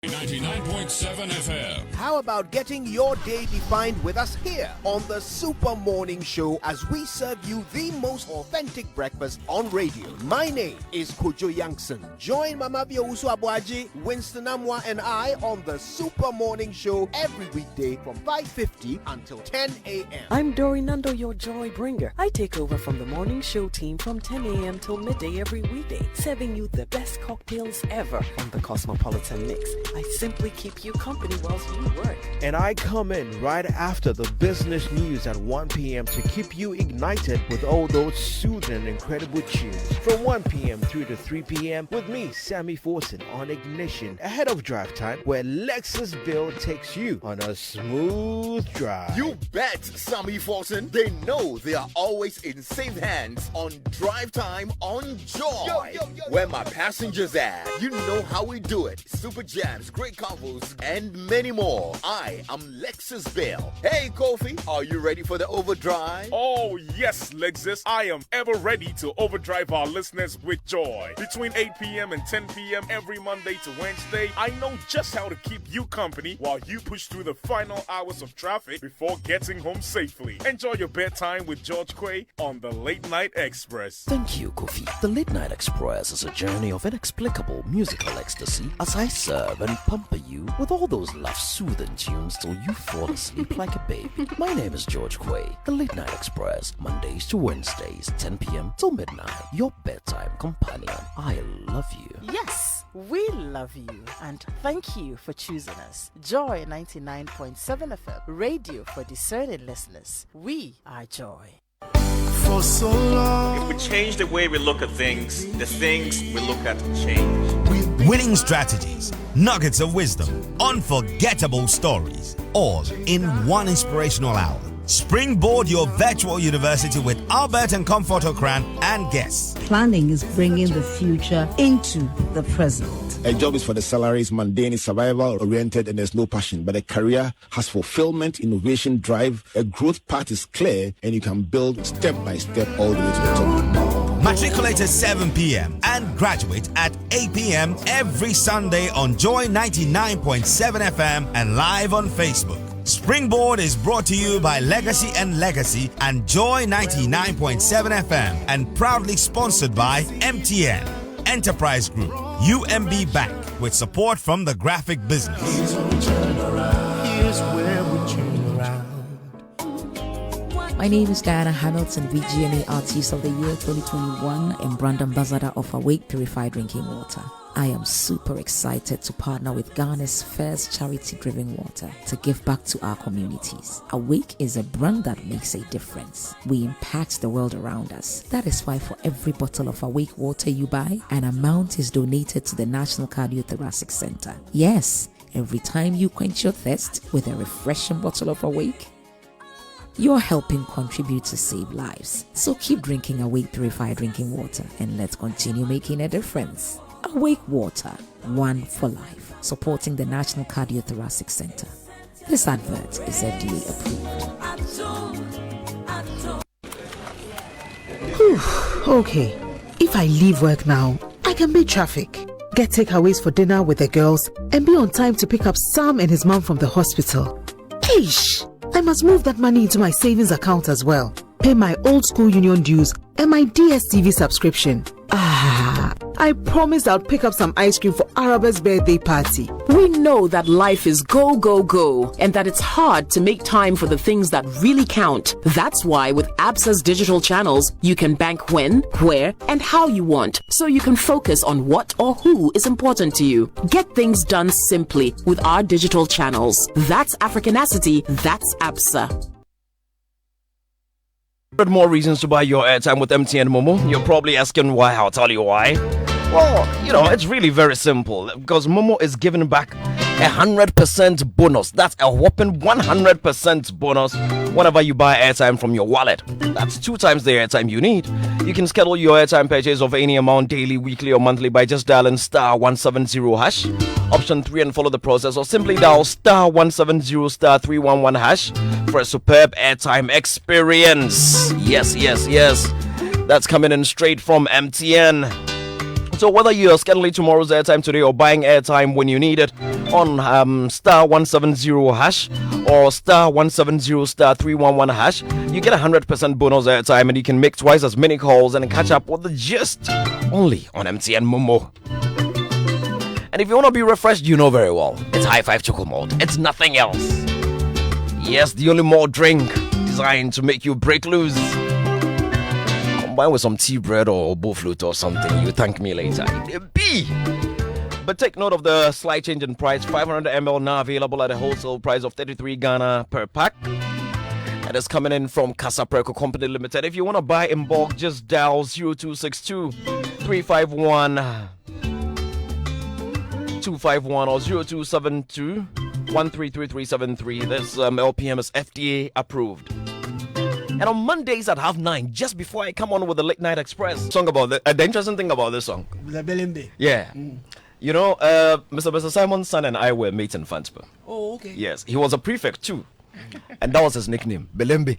99.7 FM. How about getting your day defined with us here on the Super Morning Show as we serve you the most authentic breakfast on radio? My name is Kojo Yankson. Join Mama Biousu Abuaji, Winston Amwa and I on the Super Morning Show every weekday from 5:50 until 10 a.m. I'm Dory Nando, your joy bringer. I take over from the morning show team from 10 a.m. till midday every weekday, serving you the best cocktails ever on the Cosmopolitan Mix. I simply keep you company whilst you work. And I come in right after the business news at 1 p.m. to keep you ignited with all those soothing and incredible tunes. From 1 p.m. through to 3 p.m. with me, Sammy Forson, on Ignition, ahead of drive time, where Lexus Bill takes you on a smooth drive. You bet, Sammy Forson. They know they are always in safe hands on drive time on Joy. Where my passengers at, you know how we do it. Super jams, great combos, and many more. I am Lexus Bill. Hey, Kofi, are you ready for the overdrive? Oh, yes, Lexus. I am ever ready to overdrive our listeners with joy. Between 8 p.m. and 10 p.m. every Monday to Wednesday, I know just how to keep you company while you push through the final hours of traffic before getting home safely. Enjoy your bedtime with George Quay on the Late Night Express. Thank you, Kofi. The Late Night Express is a journey of inexplicable musical ecstasy as I serve and pamper you with all those love-soothing tunes till you fall asleep like a baby. My name is George Quay. The Late Night Express, Mondays to Wednesdays, 10 p.m. till midnight. Your bedtime companion. I love you. Yes, we love you. And thank you for choosing us. Joy 99.7 FM, radio for discerning listeners. We are Joy. For so long. If we change the way we look at things, the things we look at change. Winning strategies, nuggets of wisdom, unforgettable stories, all in one inspirational hour. Springboard your virtual university with Albert and Comfort Okran and guests. Planning is bringing the future into the present. A job is for the salaries, mundane, is survival oriented, and there's no passion. But a career has fulfillment, innovation, drive. A growth path is clear, and you can build step by step all the way to the top. Matriculate at 7 p.m. and graduate at 8 p.m. every Sunday on Joy 99.7 FM and live on Facebook. Springboard is brought to you by Legacy and Legacy and Joy 99.7 FM and proudly sponsored by MTN, Enterprise Group, UMB Bank with support from the graphic business. Here's where we turn around. My name is Diana Hamilton, VGMA Artist of the Year 2021 and brand ambassador of Awake Purified Drinking Water. I am super excited to partner with Ghana's first charity-driven water to give back to our communities. Awake is a brand that makes a difference. We impact the world around us. That is why for every bottle of Awake water you buy, an amount is donated to the National Cardiothoracic Center. Yes, every time you quench your thirst with a refreshing bottle of Awake, you're helping contribute to save lives. So keep drinking Awake Purified Drinking Water and let's continue making a difference. Awake Water, one for life, supporting the National Cardiothoracic Center. This advert is FDA approved. Okay, if I leave work now, I can beat traffic, get takeaways for dinner with the girls, and be on time to pick up Sam and his mom from the hospital. Eesh! I must move that money into my savings account as well, pay my old school union dues and my DSTV subscription. I promised I'll pick up some ice cream for Araba's birthday party. We know that life is go, go, go, and that it's hard to make time for the things that really count. That's why with ABSA's digital channels, you can bank when, where, and how you want, so you can focus on what or who is important to you. Get things done simply with our digital channels. That's Africanacity, that's ABSA. More reasons to buy your airtime with MTN Momo. You're probably asking why. I'll tell you why. Well, it's really very simple because Momo is giving back 100% bonus. That's a whopping 100% bonus whenever you buy airtime from your wallet. That's 2 times the airtime you need. You can schedule your airtime purchase of any amount daily, weekly, or monthly by just dialing *170# option 3 and follow the process, or simply dial *170*311# for a superb airtime experience. Yes. That's coming in straight from MTN. So whether you're scheduling tomorrow's airtime today or buying airtime when you need it, on star 170 hash or star 170 star 311 hash, you get 100% bonus airtime and you can make twice as many calls and catch up with the gist only on MTN Momo. And if you want to be refreshed, you know very well, it's High Five Choco Malt. It's nothing else. Yes, the only malt drink designed to make you break loose. Combine with some tea bread or flute or something, you thank me later. B. But take note of the slight change in price. 500 ml now available at a wholesale price of 33 Ghana per pack. And it's coming in from Casa Preco Company Limited. If you want to buy in bulk, just dial 0262 351 251 or 0272 133373. This LPM is FDA approved. And on Mondays at 9:30, just before I come on with the Late Night Express song about the interesting thing about this song. The Belimbe. Yeah. You know, Mr. Simon's son and I were mates in Fansper. Oh, okay. Yes, he was a prefect too. And that was his nickname, Belembe.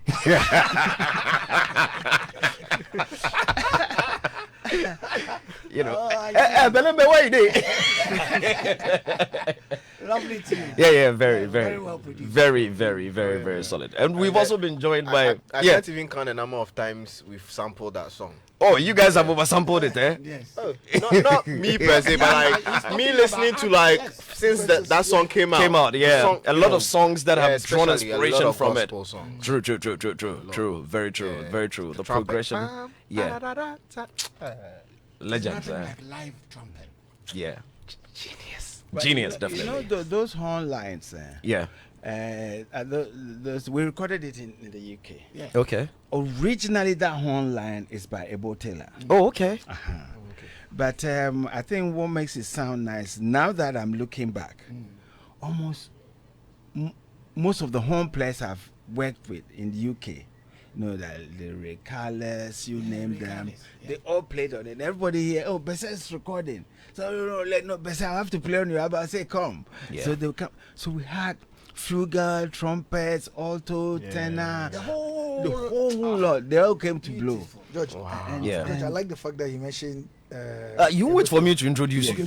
You know, Belembe, why you there? Lovely team. Yeah, very well produced. Very solid. And we've also been joined by. I can't even count the number of times we've sampled that song. Oh, you guys have oversampled it, eh? Yes. Oh, not me per se, but like me listening to since that song came out. Yeah. A lot of songs that have drawn especially inspiration from it. Songs. True. Very true. Very true. The progression. Yeah. Legends. Like live trumpet. Yeah. Genius, definitely. You know those horn lines. Yeah. We recorded it in the UK. Yeah. Okay. Originally, that horn line is by Ebo Taylor. Oh, okay. But I think what makes it sound nice, now that I'm looking back, most of the horn players I've worked with in the UK, you know, the Ray Carlos, you name them, they all played on it. Everybody here, Bessa is recording. So, Bessa, I have to play on your album. I say, come. Yeah. So they come. So we had flugel, trumpets, alto, tenor, the whole lot. They all came to blow. George, Yeah. George, I like the fact that you mentioned. You wait for me to introduce you.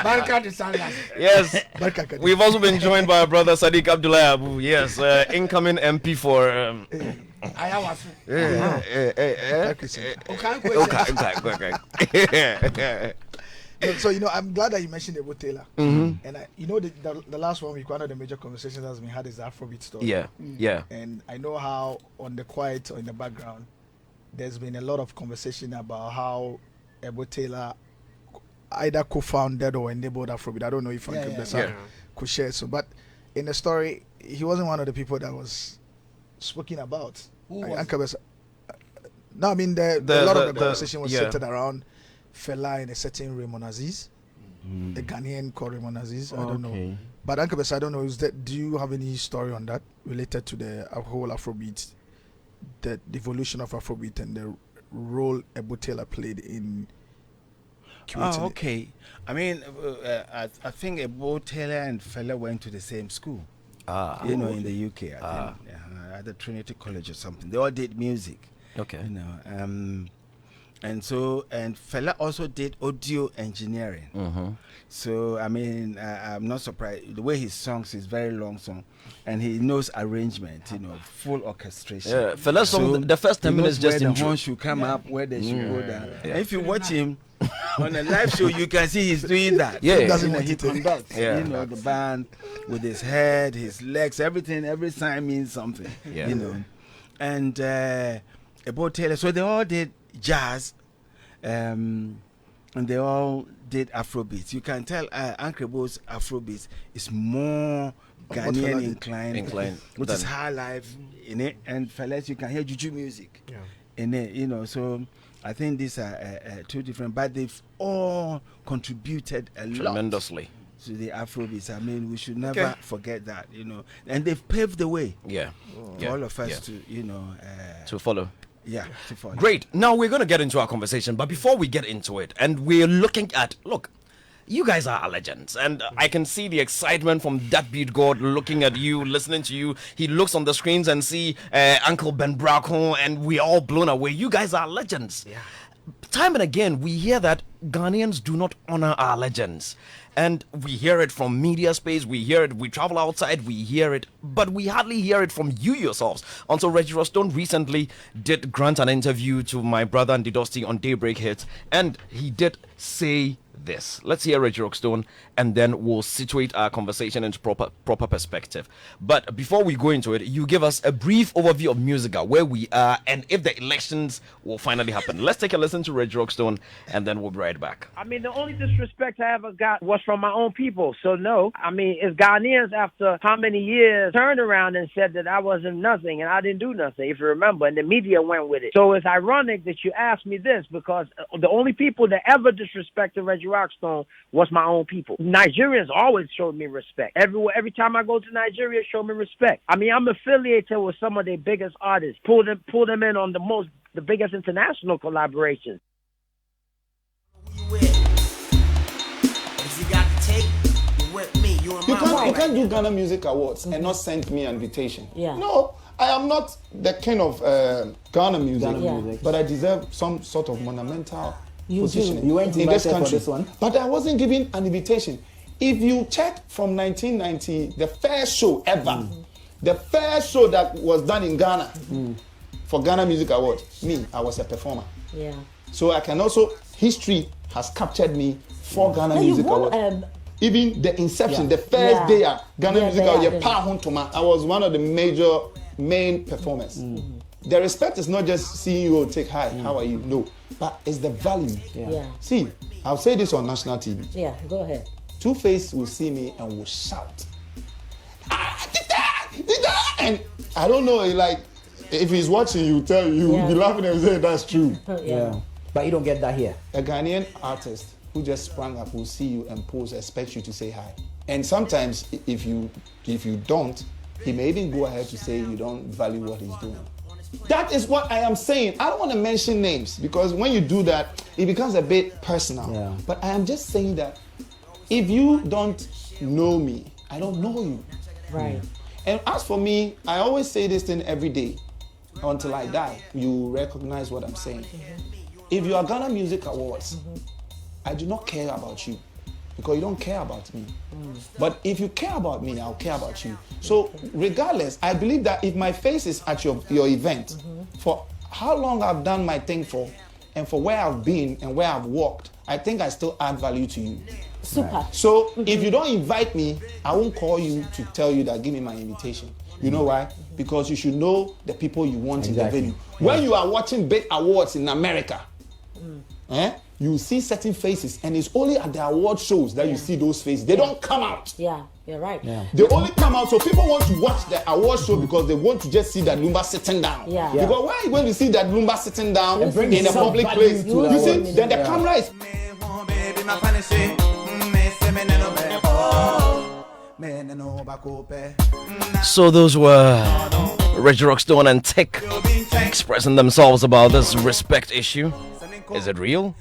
Barka de Sanders. Yes. We've also been joined by our brother Sadiq Abdullah Abu. Yes, incoming MP for. Okay. So I'm glad that you mentioned Ebo Taylor, and the last one one of the major conversations that's been had is the Afrobeat story. Yeah. And I know how on the quiet or in the background, there's been a lot of conversation about how Ebo Taylor either co-founded or enabled Afrobeat. I don't know if Uncle Bessa could share. So, but in the story, he wasn't one of the people that was spoken about. Uncle Bessa. No, I mean a lot of the conversation was centered around Fela in a certain Raymond Aziz, the Ghanaian called Raymond Aziz. I don't know. But Uncle Bessa, I don't know. Do you have any story on that related to the whole Afrobeat, the evolution of Afrobeat and the role Ebo Taylor played in curating it? I mean, I think Ebo Taylor and Fela went to the same school. In the UK, I think, at the Trinity College or something. They all did music. Okay. And Fela also did audio engineering. So I mean, I'm not surprised. The way he songs is very long song, and he knows arrangement. Full orchestration. Yeah, Fela's song, the first 10 minutes just where intro. the horn should come up, where they should go down. And if you watch him on a live show, you can see he's doing that. Yeah, he doesn't want to conduct. The band with his head, his legs, everything. Every sign means something. And Ebo Taylor. So they all did jazz, and they all did Afrobeats. You can tell Uncle Bo's Afrobeats is more Ghanaian inclined, which is high life in it. And Fela, you can hear juju music in it. So I think these are two different, but they've all contributed a lot tremendously to the Afrobeats. I mean, we should never forget that, and they've paved the way. For all of us to follow. Yeah, to follow. Great. Now we're going to get into our conversation, but before we get into it, and we're looking at, look, you guys are legends, and I can see the excitement from that beat god looking at you, listening to you. He looks on the screens and see Uncle Ben Bracco, and we're all blown away. You guys are legends. Time and again, we hear that Ghanaians do not honor our legends. And we hear it from media space, we hear it, we travel outside, we hear it, but we hardly hear it from you yourselves. Until Reggie Rostone recently did grant an interview to my brother Andy Dusty on Daybreak Hits, and he did say this. Let's hear Reggie Rockstone, and then we'll situate our conversation into proper perspective. But before we go into it, you give us a brief overview of Musica, where we are, and if the elections will finally happen. Let's take a listen to Reggie Rockstone, and then we'll be right back. I mean, the only disrespect I ever got was from my own people. So no, I mean, it's Ghanaians after how many years turned around and said that I wasn't nothing and I didn't do nothing, if you remember, and the media went with it. So it's ironic that you asked me this, because the only people that ever disrespected Reggie Rockstone was my own people. Nigerians always showed me respect. Every time I go to Nigeria, show me respect. I mean, I'm affiliated with some of their biggest artists. Pull them in on the biggest international collaborations. You can't do Ghana Music Awards and not send me an invitation. Yeah. No, I am not the king of Ghana music, but I deserve some sort of monumental position You went in this for country. this one? But I wasn't given an invitation. If you check from 1990, the first show ever, the first show that was done in Ghana for Ghana Music Awards, I was a performer. Yeah. So I can also, history has captured me for Ghana Music Awards. Even the inception, the first day at Ghana Music Awards, I was one of the main performers. The respect is not just seeing you take hi, how are you? No, but it's the value. See, I'll say this on national TV. Yeah, go ahead. Two-Face will see me and will shout. And I don't know, like, if he's watching, you'll be laughing and say that's true. Yeah. But you don't get that here. A Ghanaian artist who just sprang up will see you and pose, expect you to say hi. And sometimes, if you don't, he may even go ahead to say you don't value what he's doing. That is what I am saying. I don't want to mention names, because when you do that, it becomes a bit personal. Yeah. But I am just saying that if you don't know me, I don't know you. Right. And as for me, I always say this thing every day. Until I die, you recognize what I'm saying. If you are Ghana Music Awards, I do not care about you, because you don't care about me. But if you care about me, I'll care about you. So regardless, I believe that if my face is at your event, for how long I've done my thing for, and for where I've been and where I've walked, I think I still add value to you. Super. So if you don't invite me, I won't call you to tell you that give me my invitation. You know why? Because you should know the people you want in the venue. When you are watching big awards in America, you see certain faces, and it's only at the award shows that you see those faces. They don't come out. Yeah, you're right. Yeah. They only come out, so people want to watch the award show because they want to just see that Lumba sitting down. Yeah. Because why are you going to see that Lumba sitting down in a public place? You see, then the camera is... So those were Reggie Rockstone and Tech expressing themselves about this respect issue. Is it real?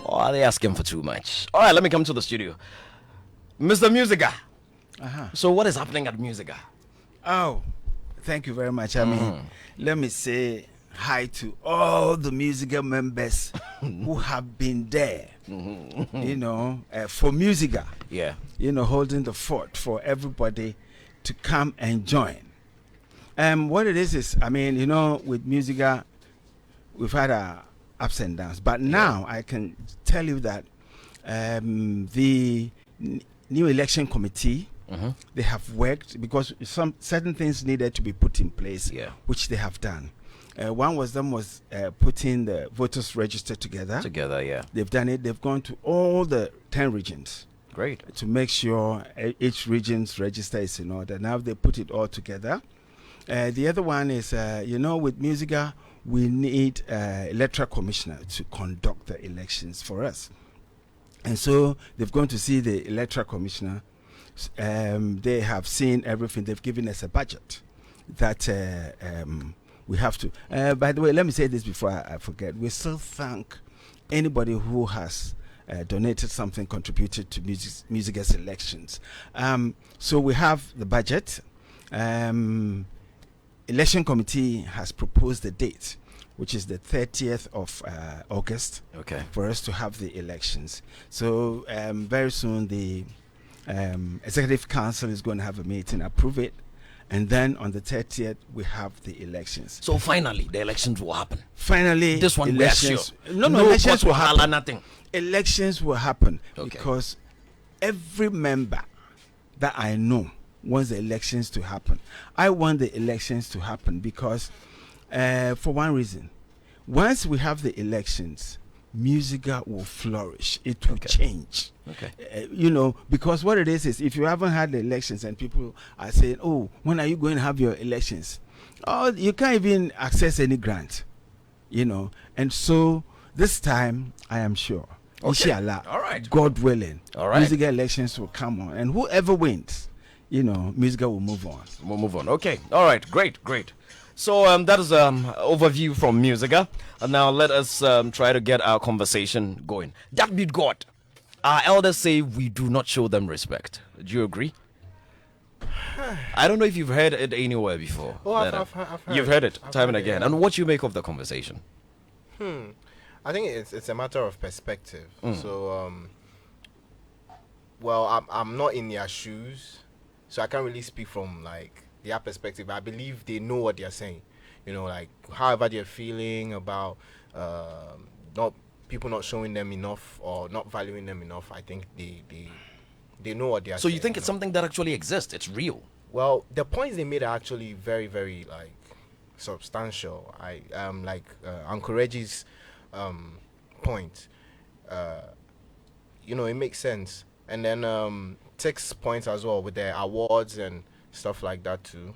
Or are they asking for too much? All right, let me come to the studio. Mr. Musica. So what is happening at Musica? Oh, thank you very much. I mean, let me say hi to all the Musica members who have been there, for Musica. Yeah. Holding the fort for everybody to come and join. What it is, I mean, with Musica, we've had our ups and downs. But now I can tell you that the new election committee, they have worked, because some certain things needed to be put in place, which they have done. One was putting the voters register together. They've done it. They've gone to all the 10 regions. Great. To make sure each region's register is in order. Now they put it all together. The other one is, with Musica, we need electoral commissioner to conduct the elections for us. And so they've gone to see the electoral commissioner. They have seen everything. They've given us a budget that we have to. By the way, let me say this before I forget. We still thank anybody who has donated something, contributed to Musica's elections. So we have the budget. Election committee has proposed the date which is the 30th of August. Okay. For us to have the elections. So very soon the Executive Council is going to have a meeting, approve it, and then on the 30th we have the elections. So finally, the elections will happen. Finally, this one elections. We are sure. No, elections will happen. Nothing. Elections will happen because every member that I know wants the elections to happen. I want the elections to happen because, for one reason, once we have the elections, musica will flourish. It will change. Because what it is if you haven't had the elections and people are saying, oh, when are you going to have your elections? Oh, you can't even access any grant, And so this time, I am sure, inshallah, all right, God willing, all right, musical elections will come on. And whoever wins, musical will move on. We'll move on. Okay. All right. Great. So that is overview from Musica. And now let us try to get our conversation going. That be God. Our elders say we do not show them respect. Do you agree? I don't know if you've heard it anywhere before. Oh, I've heard. You've heard it time and again. And what you make of the conversation? I think it's a matter of perspective. So, well, I'm not in their shoes, so I can't really speak from like their perspective. I believe they know what they're saying. Like however they're feeling about people not showing them enough or not valuing them enough. I think they know what they're saying. So you think it's something that actually exists? It's real? Well, the points they made are actually very, very like substantial. I like Uncle Reggie's point. It makes sense. And then Tick's point as well with their awards and stuff like that too.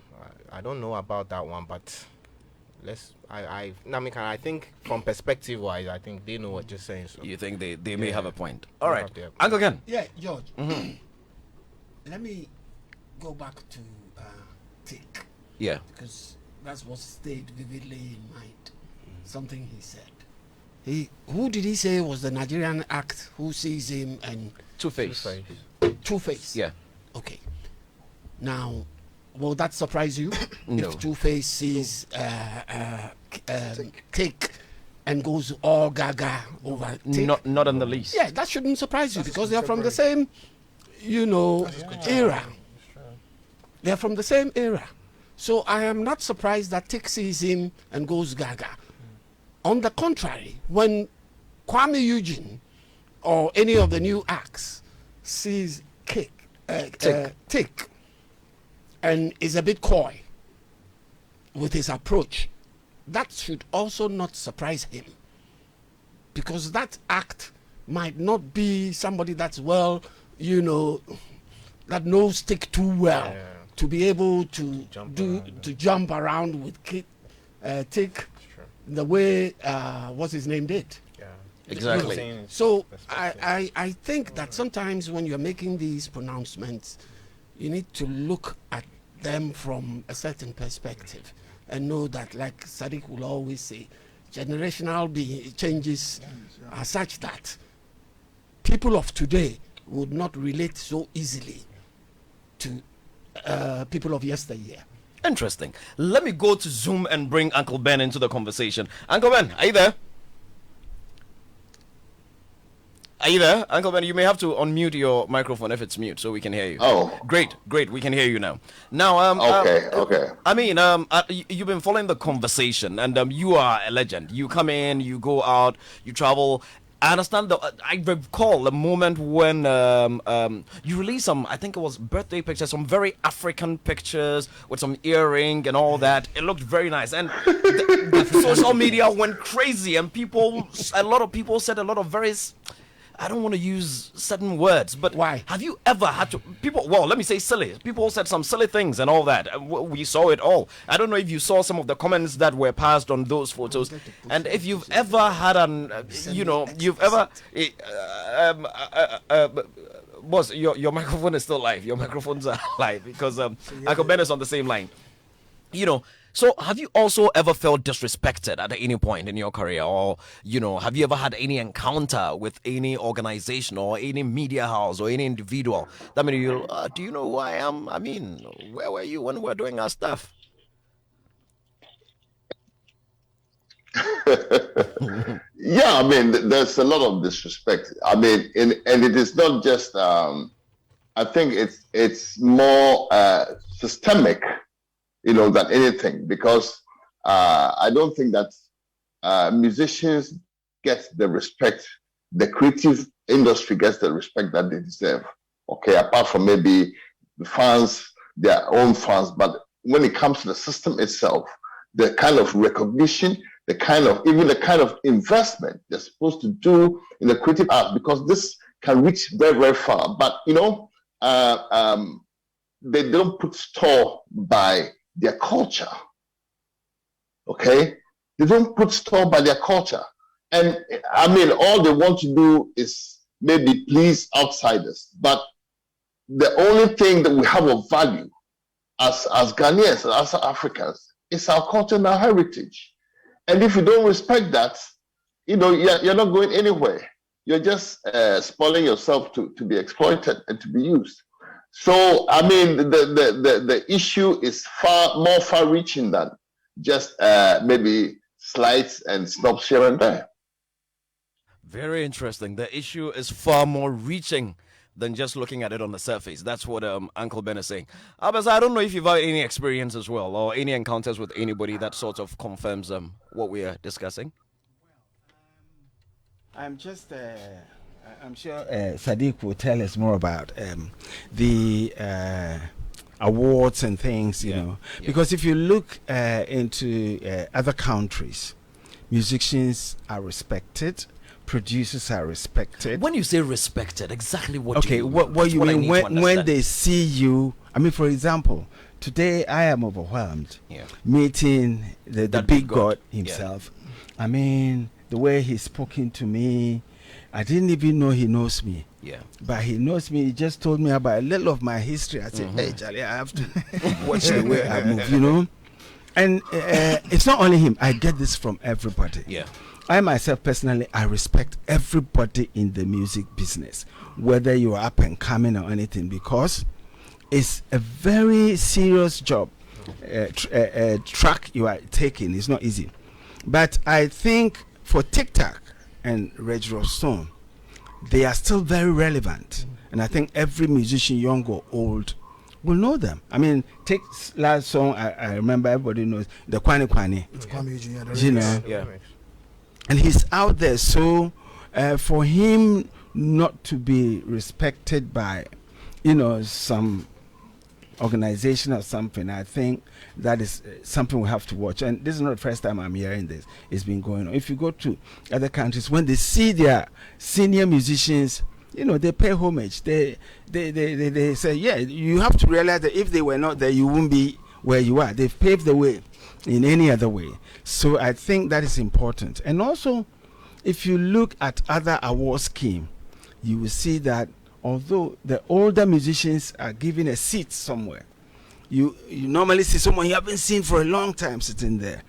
I don't know about that one, but I think from perspective wise, I think they know what you're saying. So you think they may have a point? All right, Uncle Ken. Yeah, George. Let me go back to Tick. Yeah. Because that's what stayed vividly in mind. Something he said. Who did he say was the Nigerian act who sees him and Two-Face? Two-Face. Yeah. Okay. Now, will that surprise you? No. If Two-Face sees Tick and goes all gaga over Tick? Not in the least. Yeah, that shouldn't surprise you because they are from the same, era. They are from the same era. So I am not surprised that Tick sees him and goes gaga. On the contrary, when Kwame Eugene or any of the new acts sees Tick and is a bit coy with his approach, that should also not surprise him. Because that act might not be somebody that's that knows Tick too well to be able to jump around with Tick the way what's his name did. Exactly. So I think that sometimes when you're making these pronouncements, you need to look at them from a certain perspective and know that, like Sadiq will always say, generational changes are such that people of today would not relate so easily to people of yesteryear. Interesting. Let me go to Zoom and bring Uncle Ben into the conversation. Uncle Ben, are you there? Are you there? Uncle Ben, you may have to unmute your microphone if it's mute so we can hear you. Oh. Great. We can hear you now. Now, okay. I mean, you've been following the conversation and you are a legend. You come in, you go out, you travel. I understand. I recall the moment when you released some, I think it was birthday pictures, some very African pictures with some earring and all that. It looked very nice. And the social media went crazy and a lot of people said a lot of very... I don't want to use certain words, but why? Have you ever had to... let me say silly. People said some silly things and all that. We saw it all. I don't know if you saw some of the comments that were passed on those photos. And if you've ever had boss, your microphone is still live. Your microphones are live because Uncle Ben is on the same line. So have you also ever felt disrespected at any point in your career? Or, have you ever had any encounter with any organization or any media house or any individual? That means do you know who I am? I mean, where were you when we were doing our stuff? Yeah, I mean, there's a lot of disrespect. I mean, and it is not just. I think it's more systemic, than anything, because I don't think that musicians get the respect, the creative industry gets the respect that they deserve. Okay, apart from maybe the fans, their own fans, but when it comes to the system itself, the kind of recognition, the kind of investment they're supposed to do in the creative art, because this can reach very, very far. But they don't put store by their culture. Okay, they don't put store by their culture, and I mean, all they want to do is maybe please outsiders. But the only thing that we have of value as Ghanaians and as Africans is our culture and our heritage. And if you don't respect that, you're not going anywhere. You're just spoiling yourself to be exploited and to be used. So, I mean, the issue is more far-reaching than just maybe slides and snobs here and there. Very interesting. The issue is far more reaching than just looking at it on the surface. That's what Uncle Ben is saying. Abbas, I don't know if you've had any experience as well, or any encounters with anybody that sort of confirms what we are discussing. I'm just, I'm sure Sadiq will tell us more about the awards and things, you know. Yeah. Because if you look into other countries, musicians are respected, producers are respected. When you say respected, exactly what do you mean? What you mean when they see you? I mean, for example, today I am overwhelmed meeting the big God himself. Yeah. I mean, the way he's spoken to me, I didn't even know he knows me. Yeah. But he knows me. He just told me about a little of my history. I said, hey, Charlie, I have to watch the way I move, you know? And it's not only him. I get this from everybody. Yeah. I myself, personally, I respect everybody in the music business, whether you're up and coming or anything, because it's a very serious job. Track you are taking is not easy. But I think for TikTok and Reggie Stone, they are still very relevant. And I think every musician, young or old, will know them. I mean, take last song, I remember everybody knows, the Kwani Kwani. It's Kwame Eugene, you know? Yeah. And he's out there, so for him not to be respected by, some organization or something, I think that is something we have to watch. And this is not the first time I'm hearing this. It's been going on. If you go to other countries, when they see their senior musicians, they pay homage. They say, yeah, you have to realize that if they were not there, you wouldn't be where you are. They've paved the way in any other way. So I think that is important. And also, if you look at other award schemes, you will see that although the older musicians are given a seat somewhere, you normally see someone you haven't seen for a long time sitting there.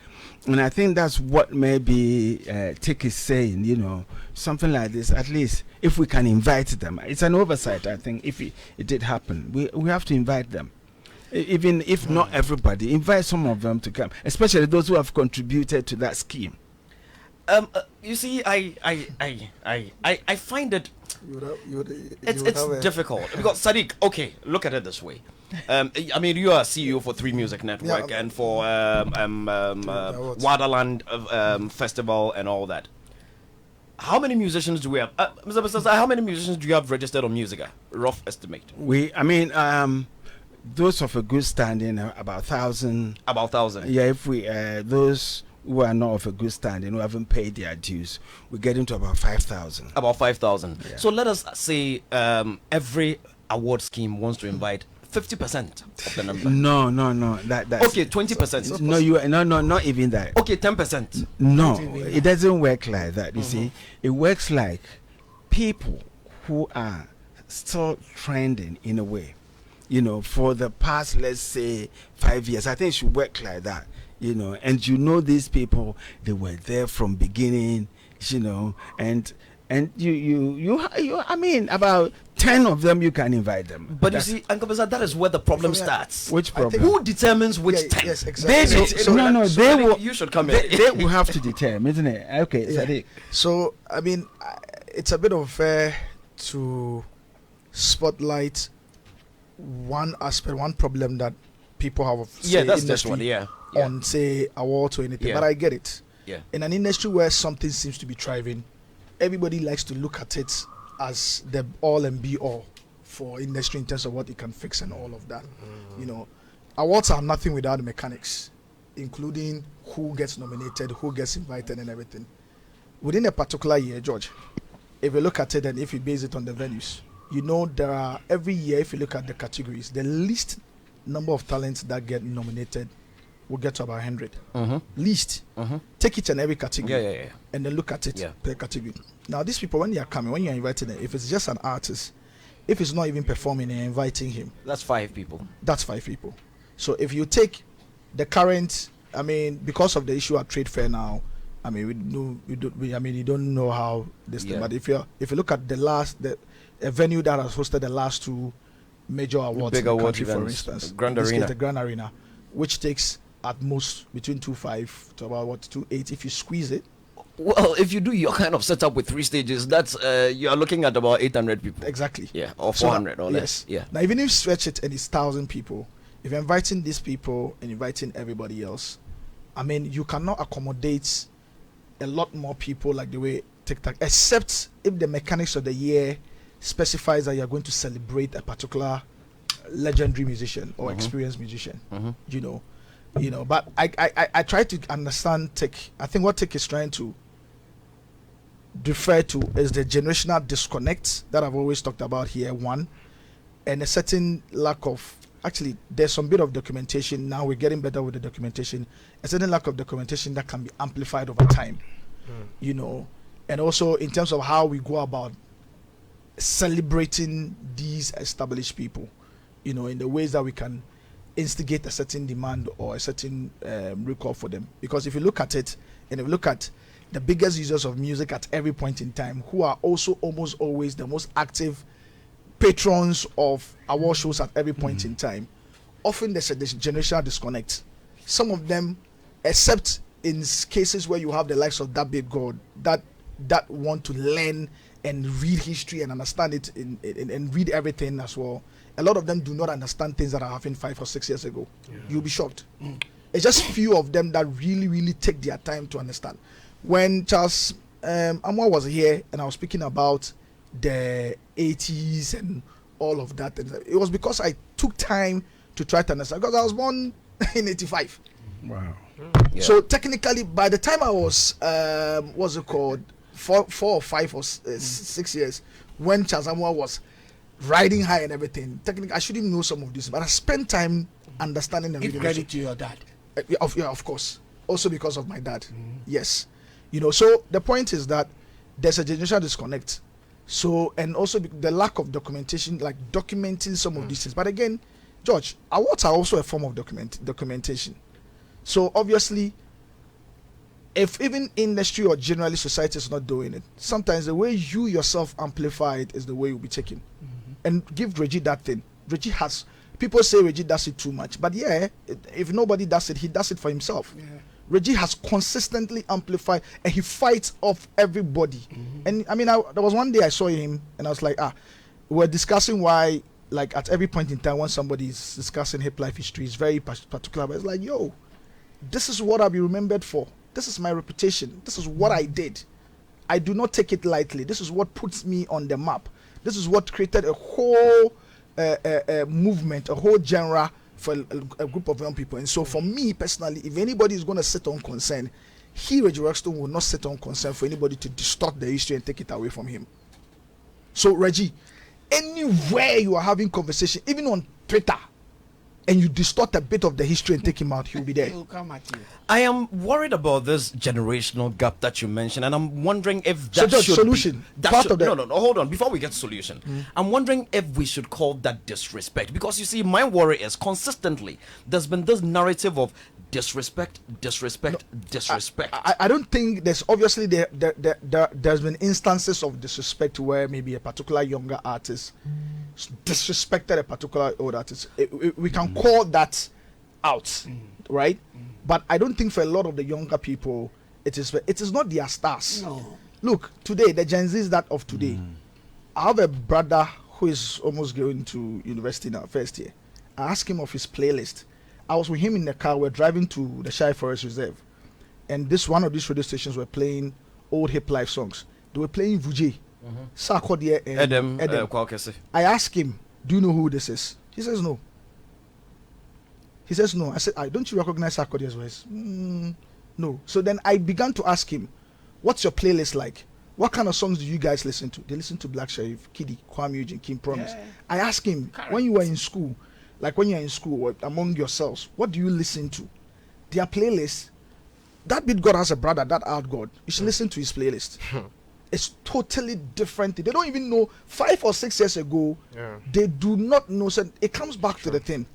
And I think that's what maybe Tick is saying, something like this. At least if we can invite them, it's an oversight, I think. If it did happen, we have to invite them. Even if not everybody, invite some of them to come, especially those who have contributed to that scheme. You see, I find it it's difficult because Sadiq. Okay, look at it this way. I mean, you are CEO for 3 Music Network and for Waterland Festival and all that. How many musicians do we have? Mr. Bassasa, how many musicians do you have registered on Musica? Rough estimate. Those of a good standing, about 1,000. About 1,000. Yeah, if we those who are not of a good standing, who haven't paid their dues, we get into about 5,000. About 5,000. Yeah. So let us say every award scheme wants to invite 50% of the number. No. That's okay. 20%. No, not even that. Okay, 10%. No, it doesn't work like that. You see, it works like people who are still trending in a way. For the past, let's say, 5 years, I think it should work like that. And these people, they were there from beginning, and And you I mean, about 10 of them you can invite them. But you see, Uncle Bazar, that is where the problem starts. Which problem? Who determines which 10? Yes, exactly. They will. You should come in. They will have to determine, isn't it? Okay, Sadiq. So I mean, it's a bit unfair to spotlight one aspect, one problem that people have. That's this one. On say awards or anything, but I get it. Yeah. In an industry where something seems to be thriving, everybody likes to look at it as the all and be all for industry in terms of what it can fix and all of that. You know, awards are nothing without the mechanics, including who gets nominated, who gets invited, and everything. Within a particular year, George, if you look at it and if you base it on the venues, you know there are every year, if you look at the categories, the least number of talents that get nominated will get to about 100. Least. Take each and every category and then look at it per category. Now, these people, when they are coming, when you're inviting them, if it's just an artist, if it's not even performing and inviting him, that's 5 people. That's 5 people. So if you take the current, I mean, because of the issue at Trade Fair now, I mean, you don't know how this thing, but if you look at the venue that has hosted the last 2 major awards in the country, for instance, Grand Arena. The Grand Arena, which takes at most between 2.5 to about 2.8 if you squeeze it. Well, if you do your kind of setup with 3 stages, that's you are looking at about 800 people. Exactly. Yeah, or 400 or less. Yeah. Now, even if you stretch it and it's 1,000 people, if you're inviting these people and inviting everybody else, I mean, you cannot accommodate a lot more people like the way TikTok, except if the mechanics of the year specifies that you're going to celebrate a particular legendary musician or experienced musician. You know, but I try to understand Tech. I think what Tech is trying to refer to is the generational disconnect that I've always talked about here, one, and a certain lack of, actually there's some bit of documentation, now we're getting better with the documentation, a certain lack of documentation that can be amplified over time, you know, and also in terms of how we go about celebrating these established people, you know, in the ways that we can instigate a certain demand or a certain recall for them. Because if you look at it, and if you look at the biggest users of music at every point in time, who are also almost always the most active patrons of award shows at every point in time, often there's a generational disconnect. Some of them, except in cases where you have the likes of that big God that want to learn and read history and understand it and read everything as well, a lot of them do not understand things that are happening 5 or 6 years ago. You'll be shocked. It's just few of them that really take their time to understand. When Charles Amwa was here and I was speaking about the 80s and all of that, it was because I took time to try to understand, because I was born in 85. Wow. So technically, by the time I was what's it called, 4 or 5 or 6 years, when Charles Amwa was riding high and everything, technically I shouldn't know some of this, but I spent time understanding and give credit to your dad. Of course. Also because of my dad. Yes. You know, so the point is that there's a generational disconnect. So, and also the lack of documentation, like documenting some of these things. But again, George, awards are also a form of documentation. So obviously, if even industry or generally society is not doing it, sometimes the way you yourself amplify it is the way you'll be taken. And give Reggie that thing. Reggie has, people say Reggie does it too much, but if nobody does it, he does it for himself. Reggie has consistently amplified and he fights off everybody. And I mean, there was one day I saw him and I was like, we're discussing why, like at every point in time when somebody is discussing hip life history, is very particular, but it's like, yo, this is what I'll be remembered for. This is my reputation. This is what I did. I do not take it lightly. This is what puts me on the map. This is what created a whole movement, a whole genre for a group of young people. And so for me personally, if anybody is going to sit on concern, Reggie Rockstone will not sit on concern for anybody to distort the history and take it away from him. So Reggie, anywhere you are having conversation, even on Twitter, and you distort a bit of the history and take him out, he'll be there. He'll come at you. I am worried about this generational gap that you mentioned, and I'm wondering if that so should solution. Be, that should, no, hold on. Before we get to solution, I'm wondering if we should call that disrespect, because you see, my worry is consistently there's been this narrative of disrespect. I don't think there's obviously there's been instances of disrespect where maybe a particular younger artist disrespected a particular old artist. We can call that out, right? But I don't think for a lot of the younger people, it is not their stars. No. Look, today, the Gen Zs that of today, I have a brother who is almost going to university now, first year. I asked him of his playlist. I was with him in the car. We're driving to the Shire Forest Reserve, and one of these radio stations were playing old hip life songs. They were playing Vujay, Sarkodie, and Edem. I asked him, "Do you know who this is?" He says no. He says no. I said, "Don't you recognize Sarkodie's voice?" No. So then I began to ask him, "What's your playlist like? What kind of songs do you guys listen to?" They listen to Black Sherif, Kiddy, Kwame Eugene, King Promise. Yeah. I asked him, when you were in school, like when you're in school or among yourselves, what do you listen to? Their playlist, that Beat God has a brother, that Art God. You should listen to his playlist. It's totally different. They don't even know 5 or 6 years ago, they do not know. So it comes back to the thing.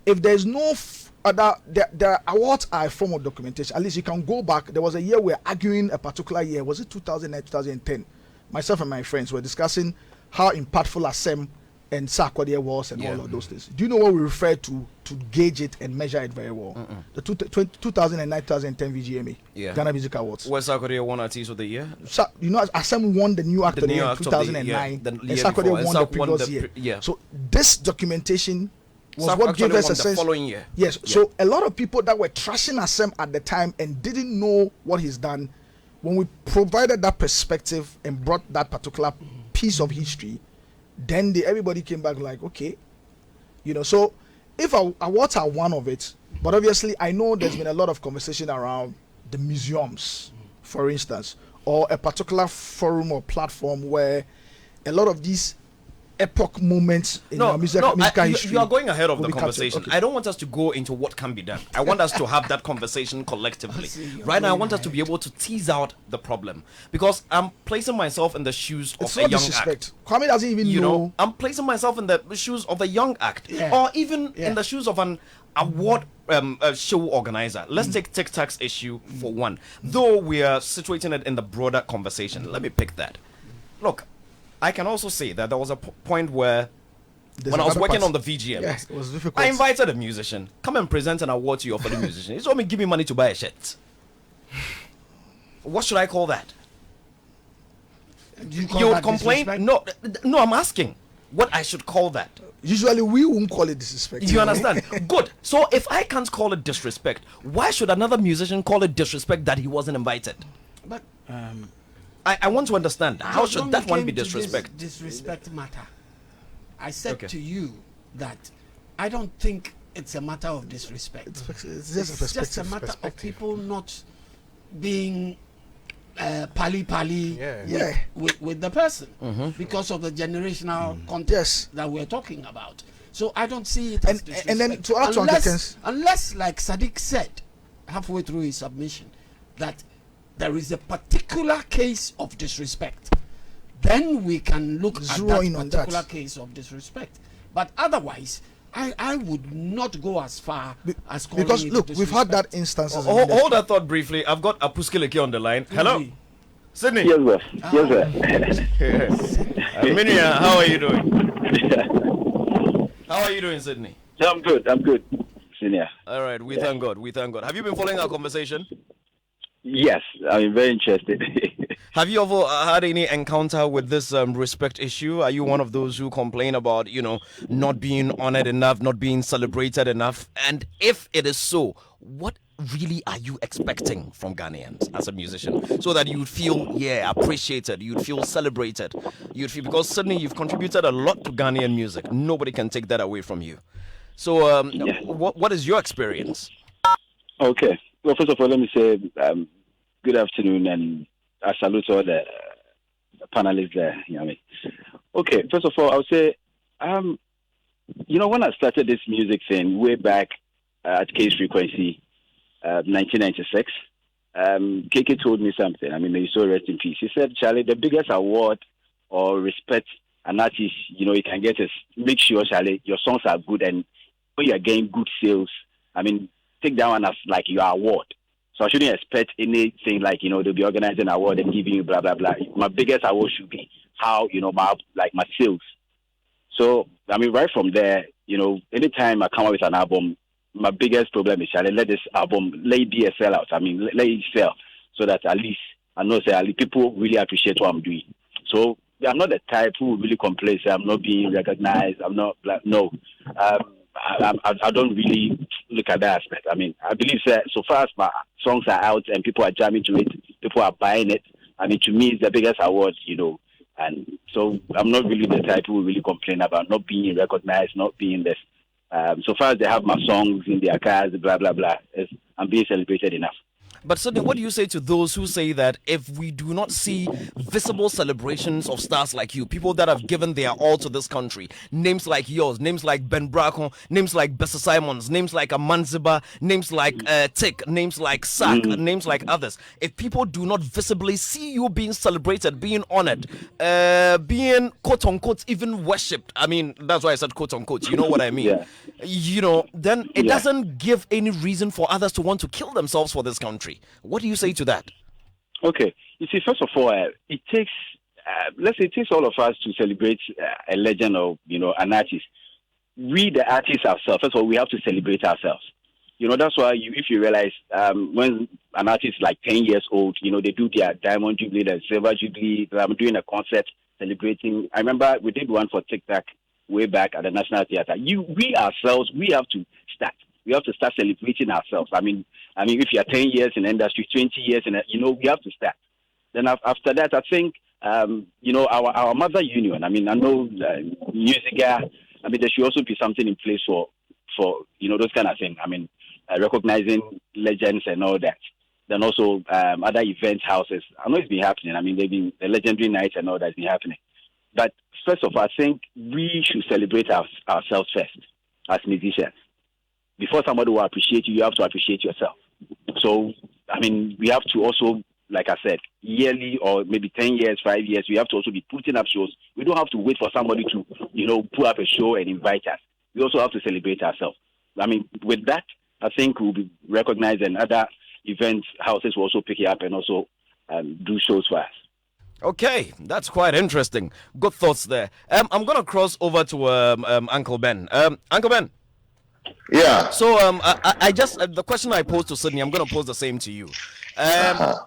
If there's no the awards are a form of documentation. At least you can go back. There was a year we were arguing a particular year. Was it 2009, 2010? Myself and my friends were discussing how impactful Asem and Sarkodie was and all of those things. Do you know what we refer to gauge it and measure it very well? The 2009, 2010 VGMA, Ghana Music Awards. Where Sarkodie won Artist of the Year? You know, Asem won the new act of the year in 2009, and Sarkodie won the previous year. So this documentation was what gave us a sense. Following year. Yes. So a lot of people that were trashing Asem at the time and didn't know what he's done, when we provided that perspective and brought that particular piece of history, then everybody came back like, okay, so if awards are one of it, but obviously I know there's been a lot of conversation around the museums, for instance, or a particular forum or platform where a lot of these epoch moments in our musical history. You are going ahead of the conversation. I don't want us to go into what can be done. I want us to have that conversation collectively. Right now, I want us to be able to tease out the problem, because I'm placing myself in the shoes of a young act. Kwame doesn't even know. I'm placing myself in the shoes of a young act, or even in the shoes of an award show organizer. Let's take TikTok's issue for one. Though we are situating it in the broader conversation, let me pick that. Look, I can also say that there was a point where when I was working on the VGM, it was difficult. I invited a musician, come and present an award to you for the musician. He told me, give me money to buy a shirt. What should I call that? You would complain? No, I'm asking what I should call that. Usually we won't call it disrespect. You understand? Good. So if I can't call it disrespect, why should another musician call it disrespect that he wasn't invited? But I want to understand. How should that one be disrespect? Disrespect matter. I said to you that I don't think it's a matter of disrespect. It's just a matter of people not being pali with the person because of the generational context that we're talking about. So I don't see it as disrespect. And then to add to unless, like Sadiq said halfway through his submission, that there is a particular case of disrespect, then we can look at that particular case of disrespect. But otherwise, I would not go as far as calling because it look, disrespect. we've had that instance. Hold that thought briefly. I've got Apuskileke on the line. Hello, Sydney. Yes, sir. Yes, sir. Minia, how are you doing? How are you doing, Sydney? I'm good. Senior. All right, we thank God. Have you been following our conversation? Yes, I'm very interested. Have you ever had any encounter with this respect issue? Are you one of those who complain about, not being honored enough, not being celebrated enough? And if it is so, what really are you expecting from Ghanaians as a musician, so that you would feel appreciated, you'd feel celebrated, because suddenly you've contributed a lot to Ghanaian music. Nobody can take that away from you. So what is your experience? Okay. Well, first of all, let me say good afternoon, and I salute all the panelists there. Okay, first of all, I'll say, when I started this music thing way back at Case Frequency, 1996, KK told me something. May so rest in peace. He said, Charlie, the biggest award or respect an artist, you can get is make sure, Charlie, your songs are good, and when you are getting good sales, take that one as like your award. So I shouldn't expect anything like, they'll be organizing an award and giving you blah, blah, blah. My biggest award should be how, my sales. So, I mean, right from there, anytime I come up with an album, my biggest problem is, let this album, let it be a sellout. I mean, let it sell so that at least I know people really appreciate what I'm doing. So I'm not the type who will really complain, say I'm not being recognized. I'm not like, no. I don't really look at that aspect. I mean, I believe that so far as my songs are out and people are jamming to it, people are buying it. I mean, to me, it's the biggest award, And so I'm not really the type who will really complain about not being recognized, not being this. So far as they have my songs in their cars, blah, blah, blah, I'm being celebrated enough. But Sydney, what do you say to those who say that if we do not see visible celebrations of stars like you, people that have given their all to this country, names like yours, names like Ben Braco, names like Bessa Simons, names like Amanziba, names like Tick, names like Sak, names like others, if people do not visibly see you being celebrated, being honored, being quote-unquote even worshipped, I mean, that's why I said quote-unquote, you know what I mean? Yeah. Then it doesn't give any reason for others to want to kill themselves for this country. What do you say to that? Okay. You see, first of all, it takes, let's say it takes all of us to celebrate a legend or, an artist. We, the artists ourselves, first of all, we have to celebrate ourselves. That's why if you realize when an artist is like 10 years old, they do their Diamond Jubilee, their Silver Jubilee. I'm doing a concert celebrating. I remember we did one for TikTok way back at the National Theatre. We ourselves, we have to start. We have to start celebrating ourselves. I mean, if you are 10 years in the industry, 20 years, we have to start. Then after that, I think, our mother union. I mean, I know Musica. I mean, there should also be something in place for those kind of things. I mean, recognizing legends and all that. Then also other event houses. I know it's been happening. I mean, they've been the legendary nights and all that's been happening. But first of all, I think we should celebrate ourselves first as musicians. Before somebody will appreciate you, you have to appreciate yourself. So, I mean, we have to also, like I said, yearly or maybe 10 years, 5 years, we have to also be putting up shows. We don't have to wait for somebody to, put up a show and invite us. We also have to celebrate ourselves. I mean, with that, I think we'll be recognized and other event houses will also pick it up and also do shows for us. Okay, that's quite interesting. Good thoughts there. I'm going to cross over to Uncle Ben. Uncle Ben. Yeah. So I just the question I posed to Sydney, I'm going to pose the same to you.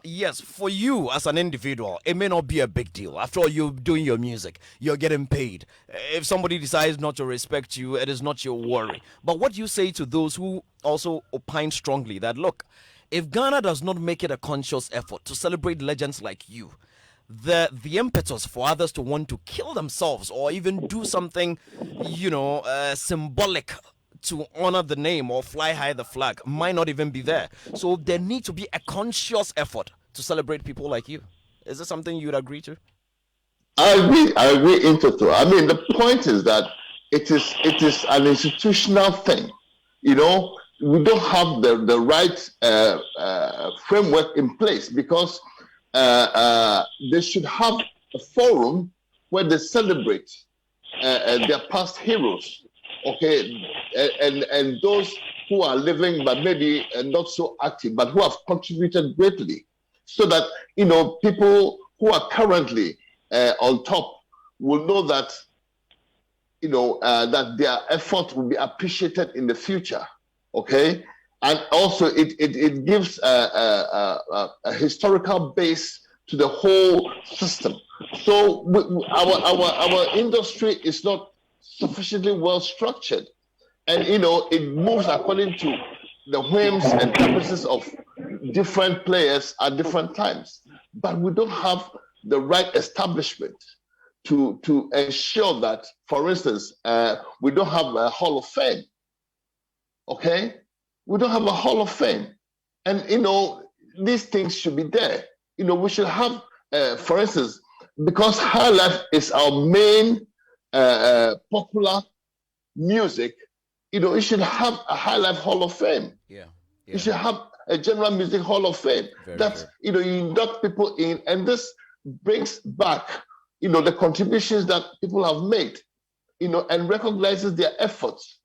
Yes, for you as an individual, it may not be a big deal. After all, you're doing your music, you're getting paid. If somebody decides not to respect you, it is not your worry. But what do you say to those who also opine strongly that, look, if Ghana does not make it a conscious effort to celebrate legends like you, the impetus for others to want to kill themselves or even do something, symbolic to honor the name or fly high the flag might not even be there. So there needs to be a conscious effort to celebrate people like you. Is this something you would agree to? I agree in total. I mean, the point is that it is an institutional thing. We don't have the right framework in place because they should have a forum where they celebrate their past heroes. Okay, and those who are living but maybe not so active, but who have contributed greatly, so that people who are currently on top will know that that their effort will be appreciated in the future. Okay, and also it gives a historical base to the whole system. So our industry is not sufficiently well structured, and it moves according to the whims and caprices of different players at different times. But we don't have the right establishment to ensure that, for instance, we don't have a Hall of Fame. Okay, we don't have a Hall of Fame, and these things should be there. We should have, for instance, because High Life is our main popular music, it should have a High Life Hall of Fame. Yeah. You should have a General Music Hall of Fame. That's you induct people in, and this brings back the contributions that people have made, and recognizes their efforts.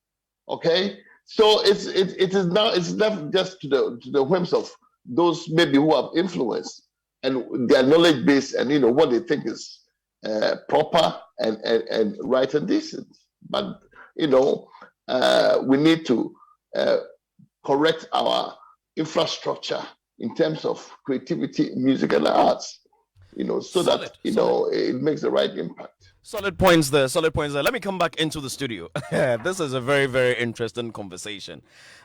Okay, So it is now, it's left just to the whims of those maybe who have influence and their knowledge base and what they think is proper and right and decent. But we need to correct our infrastructure in terms of creativity, music, and arts. So that it makes the right impact. Solid points there. Let me come back into the studio. This is a very, very interesting conversation.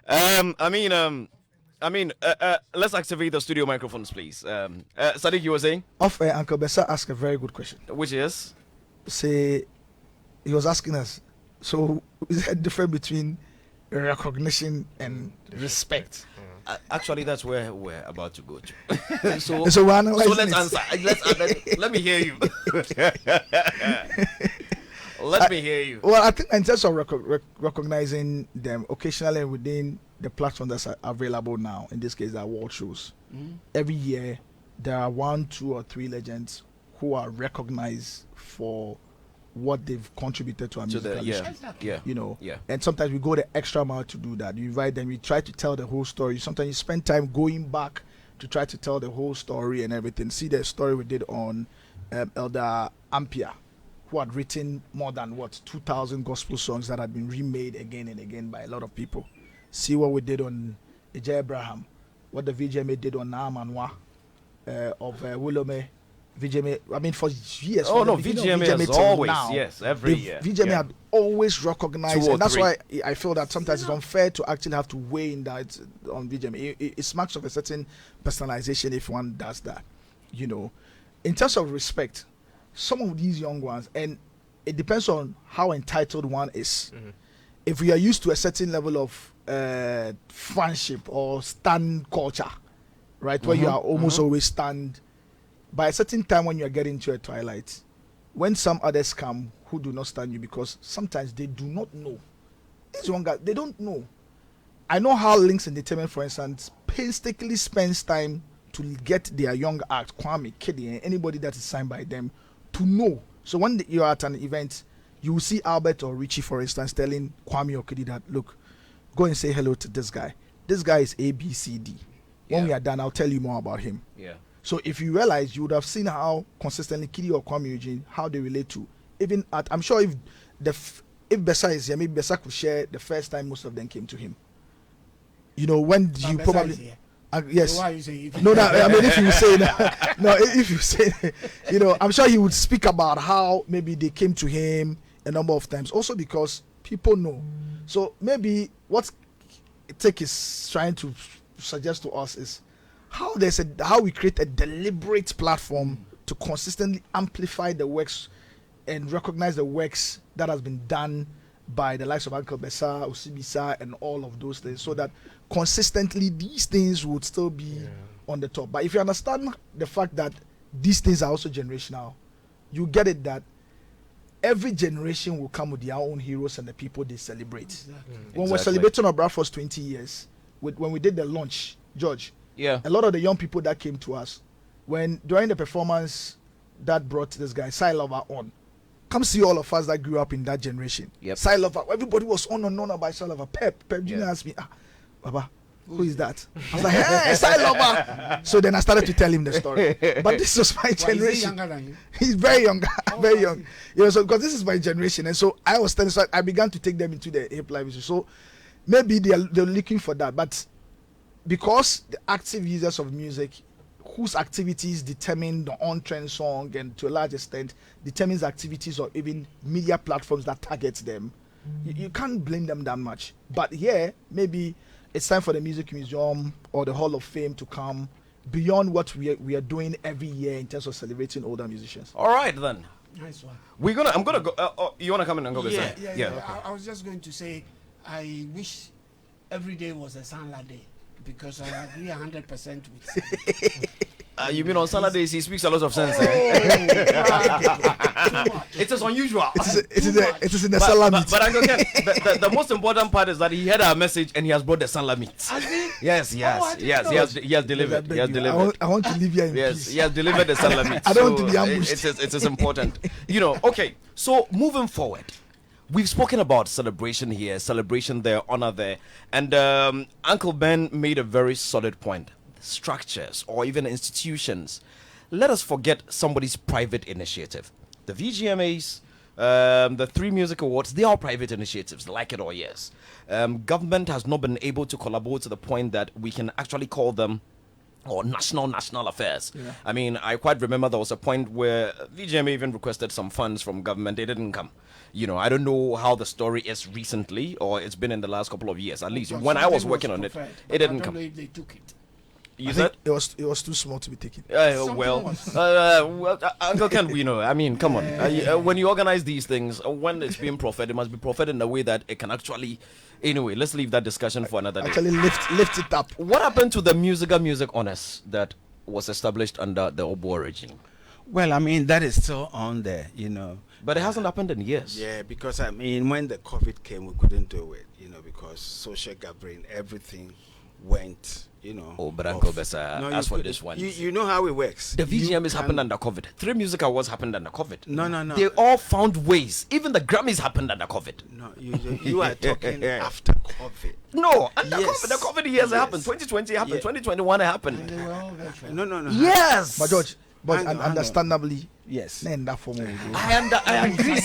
Let's activate the studio microphones, please. Sadiq, you were saying? Uncle Bessa asked a very good question. Which is? He was asking us, so is there a difference between recognition and respect? Actually, that's where we're about to go to. so let's answer. Let me hear you. Let me hear you. Well, I think in terms of recognizing them occasionally within the platform that's available now, in this case, the award shows. Every year, there are 1, 2, or 3 legends who are recognized for what they've contributed to our musical industry. And sometimes we go the extra mile to do that. You invite them, we try to tell the whole story. Sometimes you spend time going back to try to tell the whole story and everything. See the story we did on Elder Ampia, who had written more than 2,000 gospel songs that had been remade again and again by a lot of people. See what we did on Ejay Abraham, what the VJMA did on Naamanwa of Willome. VJMA, for years. VJMA is always, yes, every year. VJMA had always recognized, and that's why I feel that sometimes it's unfair to actually have to weigh in that on VJMA. It smacks of a certain personalization if one does that, In terms of respect, some of these young ones, and it depends on how entitled one is. If we are used to a certain level of friendship or stand culture, right, where you are almost always stand. By a certain time when you are getting to a twilight, when some others come who do not stand you because sometimes they do not know. These young guys, they don't know. I know how Links Entertainment, for instance, painstakingly spends time to get their young act, Kwame, Kedi, and anybody that is signed by them to know. So when you are at an event, you will see Albert or Richie, for instance, telling Kwame or Kedi that, look, go and say hello to this guy. This guy is ABCD. When we are done, I'll tell you more about him. So if you realize, you would have seen how consistently Kidi or Kwame Eugene, how they relate to, even at, I'm sure if Bessa is here, maybe Bessa could share the first time most of them came to him. When you Bessa probably, yes. So why you say No, if you say that, if you say, I'm sure he would speak about how maybe they came to him a number of times. Also because people know. So maybe what Tech is trying to suggest to us is how we create a deliberate platform to consistently amplify the works and recognize the works that has been done by the likes of Uncle Bessa, Osibisa, and all of those things, so that consistently these things would still be on the top. But if you understand the fact that these things are also generational, you get it that every generation will come with their own heroes and the people they celebrate. When we're celebrating our Bradford's 20 years, when we did the launch, George, a lot of the young people that came to us, during the performance that brought this guy, Sai Lover, on, come see all of us that grew up in that generation. Sai Lover, everybody was on and on about Sai Lover. Pep Junior asked me, Baba, who is that? I was like, hey, Sai Lover. So then I started to tell him the story. But this was my generation. Is he younger than you? He's very young, very young. So because this is my generation, and so I was telling, so I began to take them into the hip life. So maybe they're looking for that, but because the active users of music, whose activities determine the on-trend song and to a large extent determines activities or even media platforms that targets them, you can't blame them that much. But maybe it's time for the Music Museum or the Hall of Fame to come beyond what we are doing every year in terms of celebrating older musicians. All right, then. Nice one. I'm gonna go. You wanna come in and go? Yeah. Okay. I was just going to say, I wish every day was a Sanla day, because I agree 100% with. You mean on Saturdays he speaks a lot of sense? It is unusual. It is in the Sanla meet. But again, the most important part is that he heard our message and he has brought the Sanla meet. Yes. He has delivered. I want to leave here in peace. He has delivered the Sanla meet. I don't want to be ambushed. It is important. Okay. So moving forward, We've spoken about celebration here, celebration there, honor there. And Uncle Ben made a very solid point. Structures or even institutions. Let us forget somebody's private initiative. The VGMAs, the 3 Music Awards, they are private initiatives, like it or yes. Government has not been able to collaborate to the point that we can actually call them or national affairs. Yeah. I mean, I quite remember there was a point where VGMA even requested some funds from government. They didn't come. You know, I don't know how the story is recently, or it's been in the last couple of years. At least when I was working on it, it didn't come. I don't know if they took it. You said it was too small to be taken. well, Uncle Ken, we know. I mean, come on. When you organize these things, when it's being proffered, it must be proffered in a way that it can actually. Anyway, let's leave that discussion for another day. Actually, lift it up. What happened to the music honors that was established under the Obo regime? Well, I mean, that is still on there, you know. But it hasn't happened in years. Yeah, because I mean, when the COVID came, we couldn't do it, you know, because social gathering, everything went, you know. Oh, but Uncle Bessa, as for this one. You know how it works. The VGMs happened under COVID. 3 Music Awards happened under COVID. No. They all found ways. Even the Grammys happened under COVID. No, you are talking after COVID. No, under COVID. The COVID years happened. 2020 happened. 2021 happened. No. Yes. But George, understandably, yes. I agree,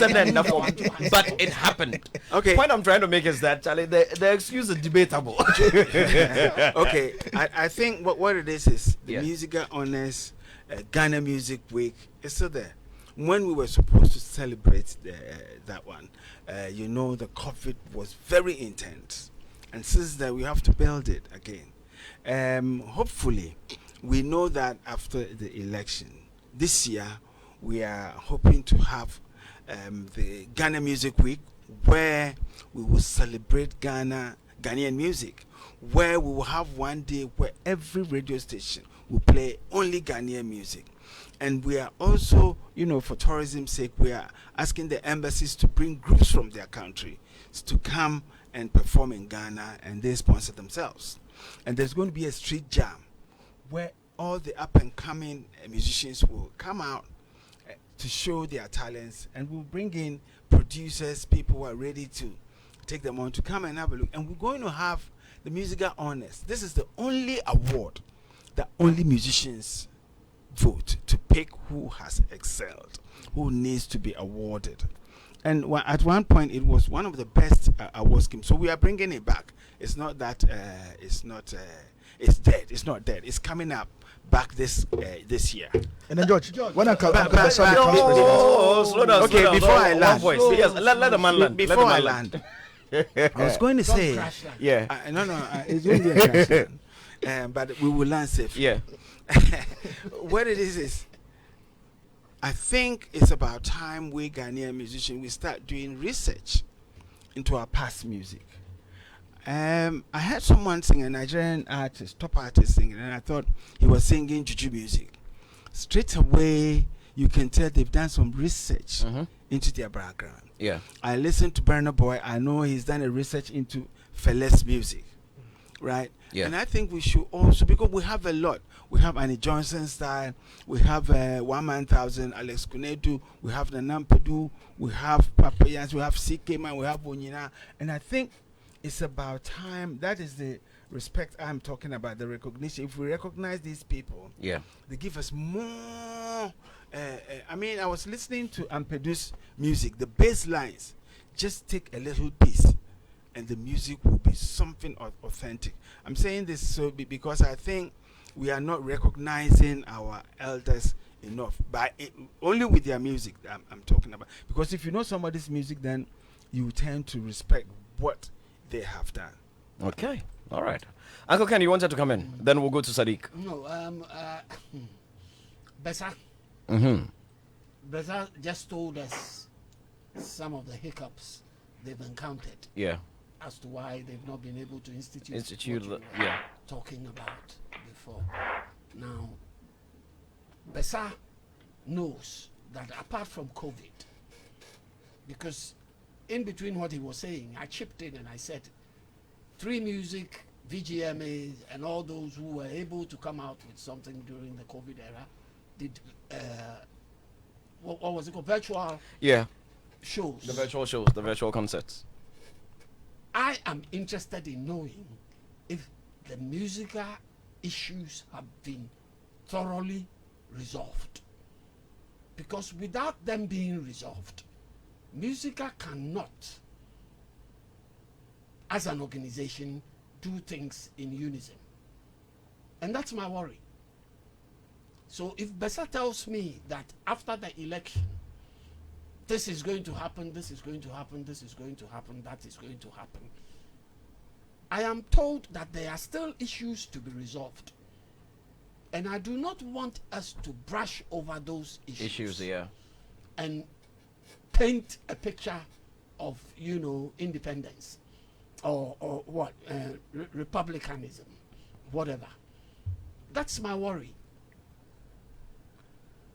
but it happened. Okay. The point I'm trying to make is that, Charlie, the excuse is debatable. Okay, I think what it is the Musical Honors, Ghana Music Week is still there. When we were supposed to celebrate that one, you know, the COVID was very intense, and since then we have to build it again. Hopefully, we know that after the election this year, we are hoping to have the Ghana Music Week, where we will celebrate Ghanaian music, where we will have one day where every radio station will play only Ghanaian music. And we are also, you know, for tourism's sake, we are asking the embassies to bring groups from their country to come and perform in Ghana, and they sponsor themselves. And there's going to be a street jam where all the up-and-coming musicians will come out to show their talents, and we'll bring in producers, people who are ready to take them on to come and have a look. And we're going to have the Musical Honors. This is the only award that only musicians vote to pick who has excelled, who needs to be awarded. And at one point, it was one of the best award schemes. So we are bringing it back. It's not that it's dead. It's not dead. It's coming up back this year. And then George, when I come, slow down. Okay, before I land, yes, let the man land. Before I land, I was going to say, yeah, it's going to be a crash land, but we will land safe. Yeah. What it is I think it's about time we Ghanaian musicians we start doing research into our past music. I heard someone sing, a Nigerian artist, top artist singing, and I thought he was singing juju music. Straight away, you can tell they've done some research into their background. Yeah. I listened to Burna Boy. I know he's done a research into Fela's music, right? Yeah. And I think we should also, because we have a lot. We have Annie Johnson style. We have 1,000 Alex Kunedu. We have the Nampedu. We have Papayans. We have CK Man. We have Onyina. And I think it's about time. That is the respect I'm talking about, the recognition. If we recognize these people, yeah, they give us more. I mean, I was listening to Ampedu's music, the bass lines. Just take a little piece, and the music will be something authentic. I'm saying this so because I think we are not recognizing our elders enough, only with their music I'm talking about. Because if you know somebody's music, then you tend to respect what they have done. Okay, all right. Uncle Ken, you wanted to come in? Then we'll go to Sadiq. No, Bessa. Bessa just told us some of the hiccups they've encountered. Yeah. As to why they've not been able to institute yeah, talking about before. Now, Bessa knows that apart from COVID, because in between what he was saying, I chipped in and I said, 3 Music, VGMAs, and all those who were able to come out with something during the COVID era did, what was it called, virtual? Yeah. shows. The virtual shows, the virtual concerts. I am interested in knowing if the musical issues have been thoroughly resolved. Because without them being resolved, Musica cannot, as an organization, do things in unison. And that's my worry. So if Besa tells me that after the election, this is going to happen, this is going to happen, this is going to happen, that is going to happen, I am told that there are still issues to be resolved. And I do not want us to brush over those issues. And paint a picture of, independence or what, republicanism, whatever. That's my worry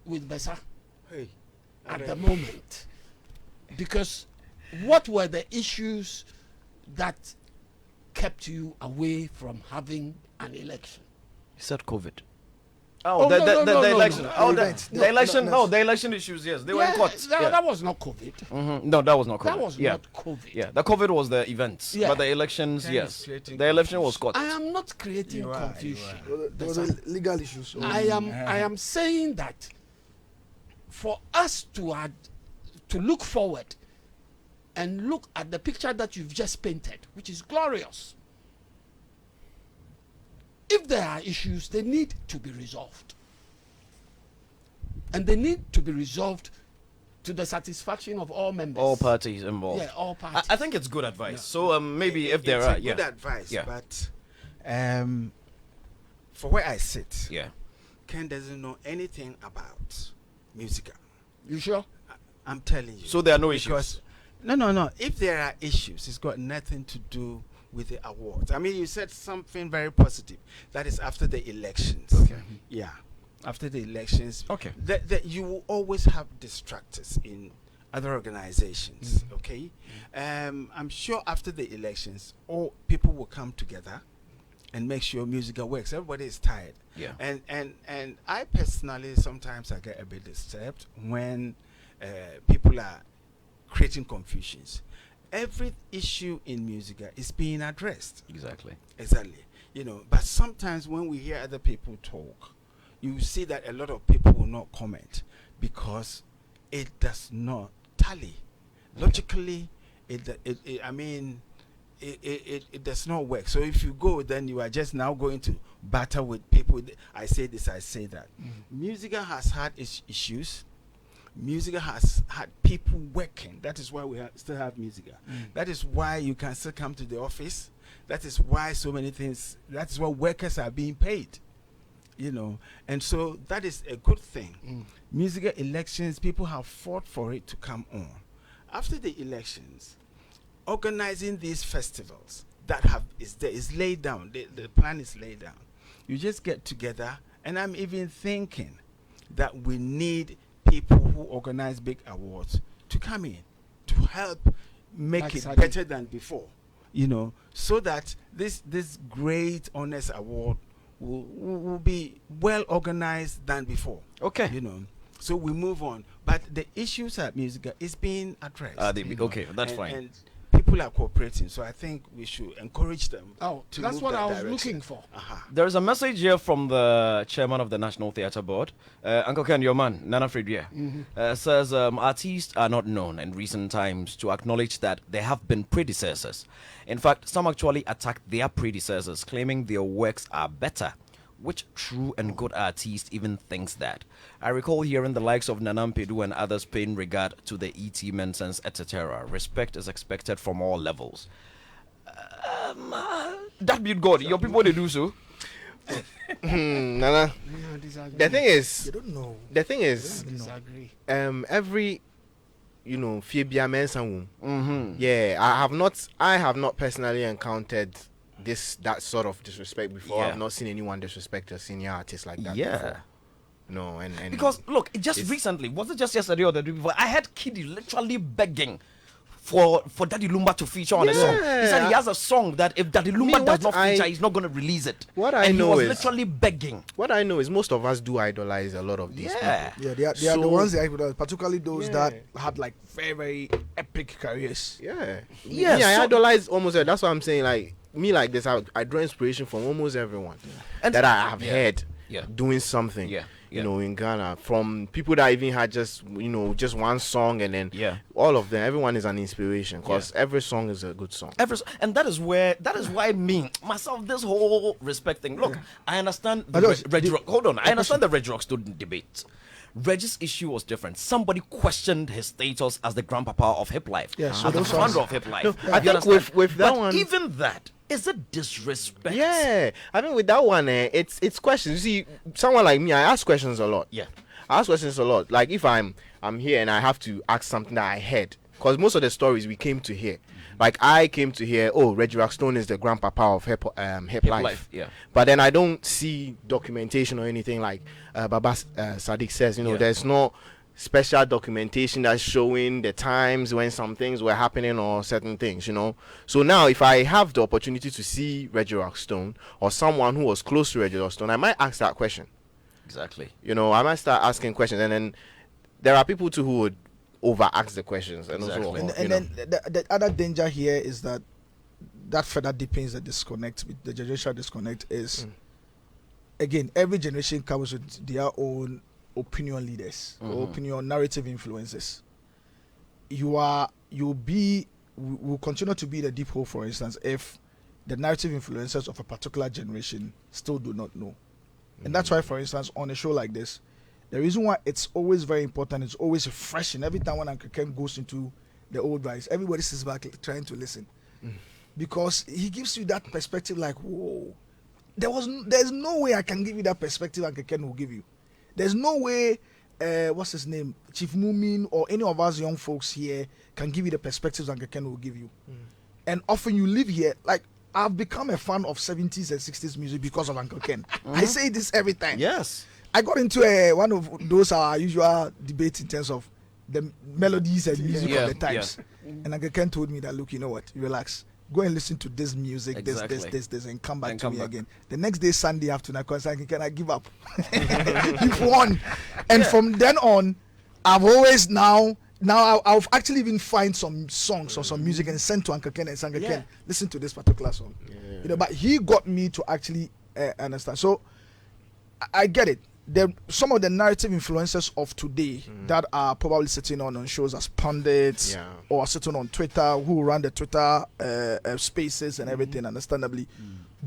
with Besa at the moment. Because what were the issues that kept you away from having an election? He said COVID. The election. The election issues, yes. They were in court. That was not COVID. No, that was not COVID. That was not COVID. Yeah, the COVID was the events. But the elections, yes. The election was court. I am not creating confusion. There was a legal issue. So I am saying that for us to look forward and look at the picture that you've just painted, which is glorious. If there are issues, they need to be resolved. And they need to be resolved to the satisfaction of all members. All parties involved. Yeah, all parties. I think it's good advice. So maybe if there are... It's good advice, but for where I sit, Ken doesn't know anything about music. You sure? I'm telling you. So there are no issues? No. If there are issues, it's got nothing to do with the awards. I mean, you said something very positive. That is after the elections. Okay. Yeah. After the elections. Okay. That you will always have distractors in other organizations. Okay. I'm sure after the elections, all people will come together and make sure music works. Everybody is tired. Yeah. And I personally sometimes I get a bit disturbed when people are creating confusions. Every issue in music is being addressed. Exactly. But sometimes when we hear other people talk, you see that a lot of people will not comment because it does not tally. Logically, it does not work. So if you go, then you are just now going to battle with people. I say this, I say that. Music has had its issues. Music has had people working. That is why we still have music. That is why you can still come to the office. That is why so many things. That is why workers are being paid. And so that is a good thing. Music elections, people have fought for it to come on. After the elections, organizing these festivals is laid down. The plan is laid down. You just get together, and I'm even thinking that we need people who organize big awards to come in to help make it better than before, so that this great honors award will be well organized than before. Okay. So we move on, but the issues at music is being addressed. Okay, that's fine. And people are cooperating, so I think we should encourage them. To that's what I was looking for. There is a message here from the chairman of the National Theatre Board, Uncle Ken, your man, Nana Fredria, says artists are not known in recent times to acknowledge that there have been predecessors. In fact, some actually attack their predecessors, claiming their works are better. Which true and good artist even thinks that? I recall hearing the likes of Nanam Pedu and others paying regard to the E.T. Mensons, etc. Respect is expected from all levels. That be God. Your people, they do so. Nana, the thing is, you don't know. The thing is, every Fibia Mensan. Yeah, I have not personally encountered that sort of disrespect before. I've not seen anyone disrespect a senior artist like that before. No, and because look, just recently, was it just yesterday or the day before, I had Kiddy literally begging for Daddy Lumba to feature on a song. He said he has a song that if Daddy Lumba does not feature, he's not going to release it. What I know he is was literally begging. What I know is most of us do idolize a lot of these people. Yeah, they are the ones that idolize, particularly those that had like very, very epic careers. Yeah. I idolize almost. That's what I'm saying. Like me, like this, I draw inspiration from almost everyone that I have heard doing something. You know, in Ghana, from people that even had just one song, and then all of them, everyone is an inspiration because every song is a good song. And that is why myself, this whole respect thing. Look, I understand the I understand the Reg Rock student debate. Reg's issue was different. Somebody questioned his status as the grandpapa of hip life, as the founder of hip life. No, I think with that one, even that. Is it disrespect? Yeah, I mean with that one, it's questions. You see, someone like me, I ask questions a lot. Yeah, I ask questions a lot. Like if I'm here and I have to ask something that I heard, because most of the stories we came to hear. Like I came to hear, Reggie Rockstone is the grandpapa of hip life. Yeah. But then I don't see documentation or anything like Baba Sadiq says. There's no special documentation that's showing the times when some things were happening or certain things, So now if I have the opportunity to see Reggie Rockstone or someone who was close to Reggie Rockstone, I might ask that question. Exactly. I might start asking questions, and then there are people too who would over ask the questions. And exactly. also, and then the other danger here is that further deepens the disconnect, the generational disconnect is, again, every generation comes with their own opinion leaders, or opinion narrative influences. Will continue to be the deep hole, for instance, if the narrative influencers of a particular generation still do not know. And that's why, for instance, on a show like this, the reason why it's always very important, it's always refreshing. Every time when Uncle Ken goes into the old vibes, everybody sits back trying to listen. Because he gives you that perspective like, whoa, there's no way I can give you that perspective Uncle Ken will give you. There's no way, what's his name, Chief Mumin or any of us young folks here can give you the perspectives Uncle Ken will give you. And often you live here, like, I've become a fan of 70s and 60s music because of Uncle Ken. I say this every time. Yes. I got into one of those our usual debates in terms of the melodies and music of the times. And Uncle Ken told me that, look, you know what, relax. Go and listen to this music, this, and come back to me again. The next day, Sunday afternoon, I said, can I give up? You've won. And from then on, I've always now I've actually even find some songs or some music and send to Uncle Ken and say, Uncle Ken, listen to this particular song. But he got me to actually understand. So I get it. Some of the narrative influencers of today that are probably sitting on shows as pundits or sitting on Twitter, who run the Twitter spaces and everything, understandably,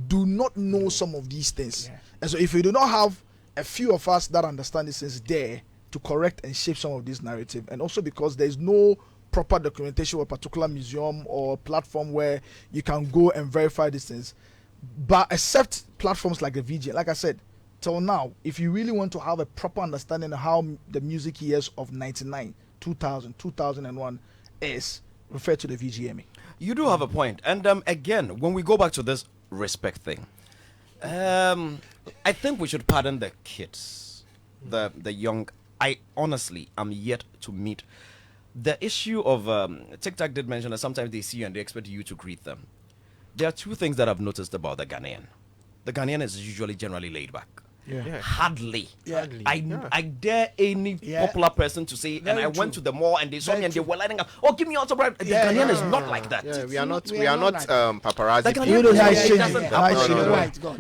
do not know some of these things. And so if you do not have a few of us that understand these things there to correct and shape some of this narrative, and also because there's no proper documentation of a particular museum or platform where you can go and verify these things, but except platforms like the VG, like I said, till now, if you really want to have a proper understanding of how the music years of 99, 2000, 2001 is, refer to the VGMA. You do have a point. And again, when we go back to this respect thing, I think we should pardon the kids, the young. I honestly am yet to meet the issue of TikTok did mention that sometimes they see you and they expect you to greet them. There are two things that I've noticed about the Ghanaian. The Ghanaian is usually generally laid back. Hardly. I dare any popular person to say, and I went to the mall and they saw me and they were lighting up. Oh, give me autograph. The Ghanaian is not like that. We are not paparazzi.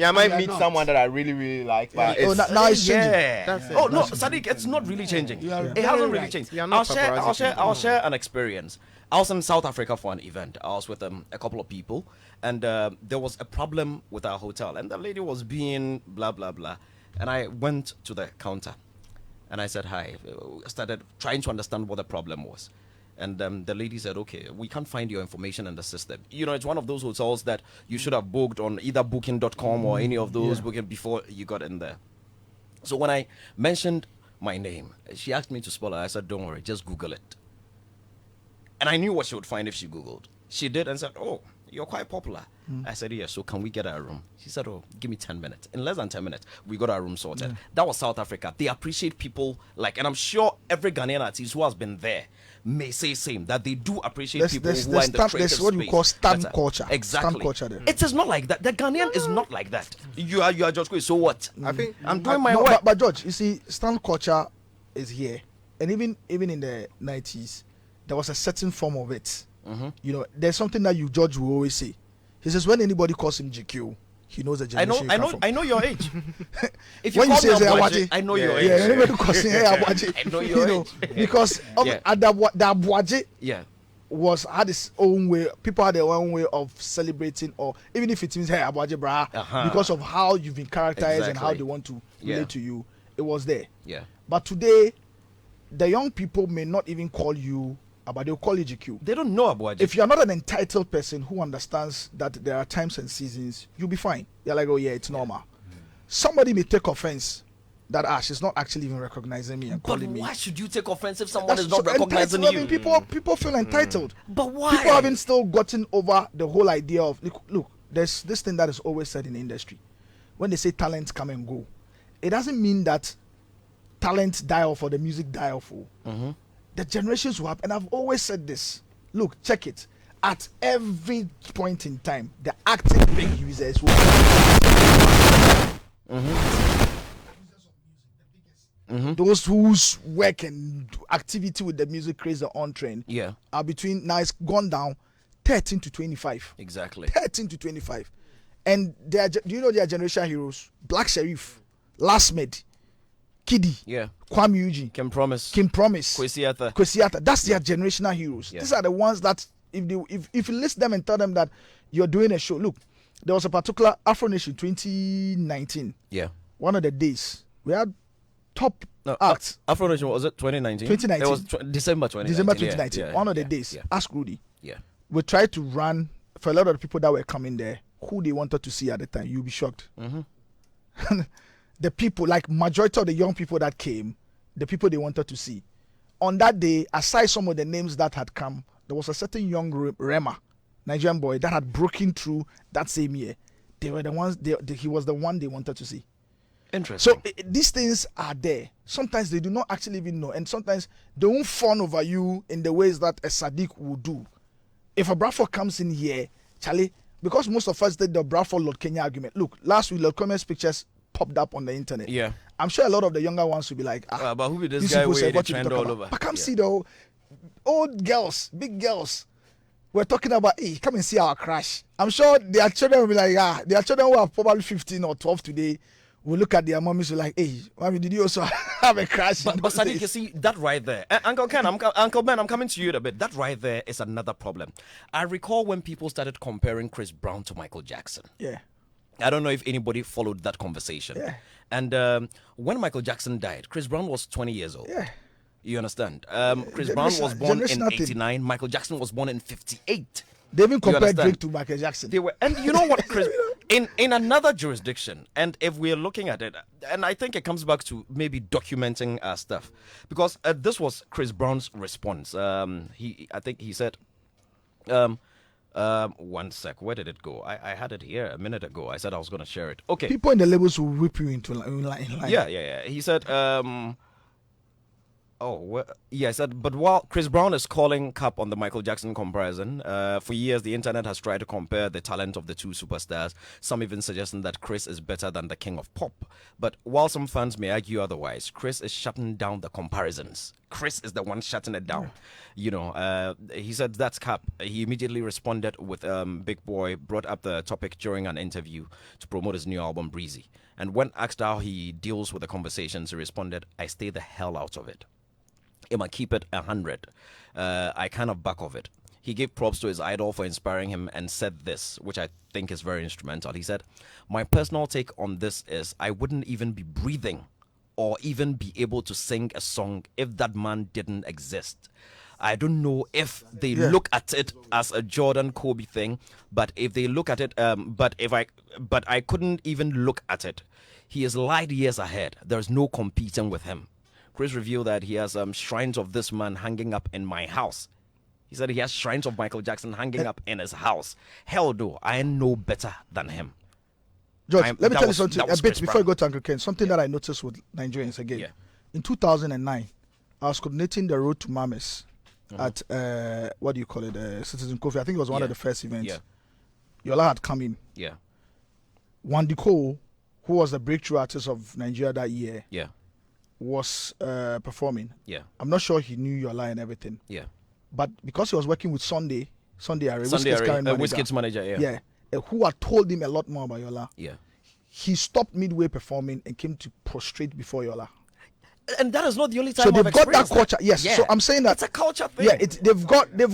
I might meet someone that I really, really like. But now it's changing. Oh no, Sadiq, it's not really changing. It hasn't really changed. I'll share an experience. I was in South Africa for an event. I was with a couple of people, and there was a problem with our hotel, and the lady was being blah blah blah. And I went to the counter, and I said hi. I started trying to understand what the problem was, and the lady said, "Okay, we can't find your information in the system. It's one of those hotels that you should have booked on either Booking.com or any of those booking before you got in there." So when I mentioned my name, she asked me to spell it. I said, "Don't worry, just Google it." And I knew what she would find if she Googled. She did and said, "Oh, you're quite popular. I said, yes, so can we get a room? She said, oh, give me 10 minutes. In less than 10 minutes, we got our room sorted. That was South Africa. They appreciate people like, and I'm sure every Ghanaian artist who has been there may say same, that they do appreciate people who are in the creative There's what you call stand culture. Exactly. Stand culture there. It is not like that. The Ghanaian is not like that. You are just going, so what? I think I'm doing my work. But George, you see, stand culture is here. And even in the 90s, there was a certain form of it. You know, there's something that George will always say. He says when anybody calls him GQ, he knows the generation. I know your age. If when you say Abuaje, I know your age. Yeah, anybody calls him Abuaje. I know your age. Because the Abuaje had its own way. People had their own way of celebrating, or even if it means hey Abuaje bra, because of how you've been characterized and how they want to relate to you, it was there. Yeah. But today, the young people may not even call you. But they'll call you GQ. They don't know about it. If you're not an entitled person who understands that there are times and seasons, you'll be fine. You're like, oh yeah, it's normal. Somebody may take offense that she's not actually even recognizing me and calling me. But why should you take offense if someone is not recognizing you? I mean, people feel entitled. But why? People haven't still gotten over the whole idea of look. There's this thing that is always said in the industry. When they say talents come and go, it doesn't mean that talent die off or the music die off. The generations will happen. And I've always said this. Look, check it. At every point in time, the active big users will those whose work and activity with the music craze are on trend are between, now it's gone down 13 to 25. Exactly. 13 to 25. And do you know their generation heroes? Black Sherif, Last Med, Kiddy, Kwame Eugene, Kim Promise, Kwesiata. That's their generational heroes. These are the ones that if you list them and tell them that you're doing a show. Look, there was a particular Afro Nation 2019. One of the days we had top acts. Afro Nation, was it 2019? 2019. It was December 2019. December 2019. One of the days. Ask Rudy. We tried to run for a lot of the people that were coming there who they wanted to see at the time. You'll be shocked. The people, like majority of the young people that came, the people they wanted to see. On that day, aside some of the names that had come, there was a certain young Rema, Nigerian boy, that had broken through that same year. They were the ones, he was the one they wanted to see. Interesting. So these things are there. Sometimes they do not actually even know. And sometimes they won't fawn over you in the ways that a Sadiq would do. If a Bradford comes in here, Charlie, because most of us did the Bradford Lord Kenya argument. Look, last week, Lord Kenya's pictures popped up on the internet. I'm sure a lot of the younger ones will be like, but who be this guy where they trend all over? But come see the old girls, big girls. We're talking about, hey, come and see our crash. I'm sure their children will be like, their children who are probably 15 or 12 today will look at their mommies and like, hey, mommy, did you also have a crash? But Sadiq, you see, that right there, Uncle Ben, I'm coming to you in a bit. That right there is another problem. I recall when people started comparing Chris Brown to Michael Jackson. I don't know if anybody followed that conversation. And when Michael Jackson died, Chris Brown was 20 years old. You understand? Chris Brown was born in 89. Michael Jackson was born in 58. They even compared Drake to Michael Jackson. They were, and you know what, Chris? in another jurisdiction, and if we're looking at it, and I think it comes back to maybe documenting stuff, because this was Chris Brown's response. I think he said, one sec, where did it go? I had it here a minute ago. I said I was going to share it. Okay. People in the labels will whip you into line. Yeah. He said, I said, but while Chris Brown is calling cap on the Michael Jackson comparison, for years the internet has tried to compare the talent of the two superstars, some even suggesting that Chris is better than the king of pop. But while some fans may argue otherwise, Chris is shutting down the comparisons. Chris is the one shutting it down. You know, he said that's cap. He immediately responded with Big Boy brought up the topic during an interview to promote his new album Breezy. And when asked how he deals with the conversations, he responded, I stay the hell out of it. I'ma keep it 100. I kind of back off it. He gave props to his idol for inspiring him and said this, which I think is very instrumental. He said, my personal take on this is I wouldn't even be breathing or even be able to sing a song if that man didn't exist. I don't know if they look at it as a Jordan Kobe thing, but if they look at it, but I couldn't even look at it. He is light years ahead. There's no competing with him. Chris revealed that he has shrines of this man hanging up in my house. He said he has shrines of Michael Jackson hanging up in his house. Hell, though, I know better than him. George, let me tell you something a bit before you go to Uncle Ken. Something that I noticed with Nigerians again. Yeah. In 2009, I was coordinating the Road to Mames at what do you call it? Citizen Coffee. I think it was one of the first events. Yeah. Yola had come in. Yeah. Wandiko, who was the breakthrough artist of Nigeria that year, Yeah. was performing. Yeah. I'm not sure he knew Yola and everything. Yeah. But because he was working with Sunday Array, Wizkid's manager, yeah, who had told him a lot more about Yola. Yeah. He stopped midway performing and came to prostrate before Yola. And that is not the only time. So they've got that culture. Yes. Yeah. So I'm saying that it's a culture thing. Yeah. They've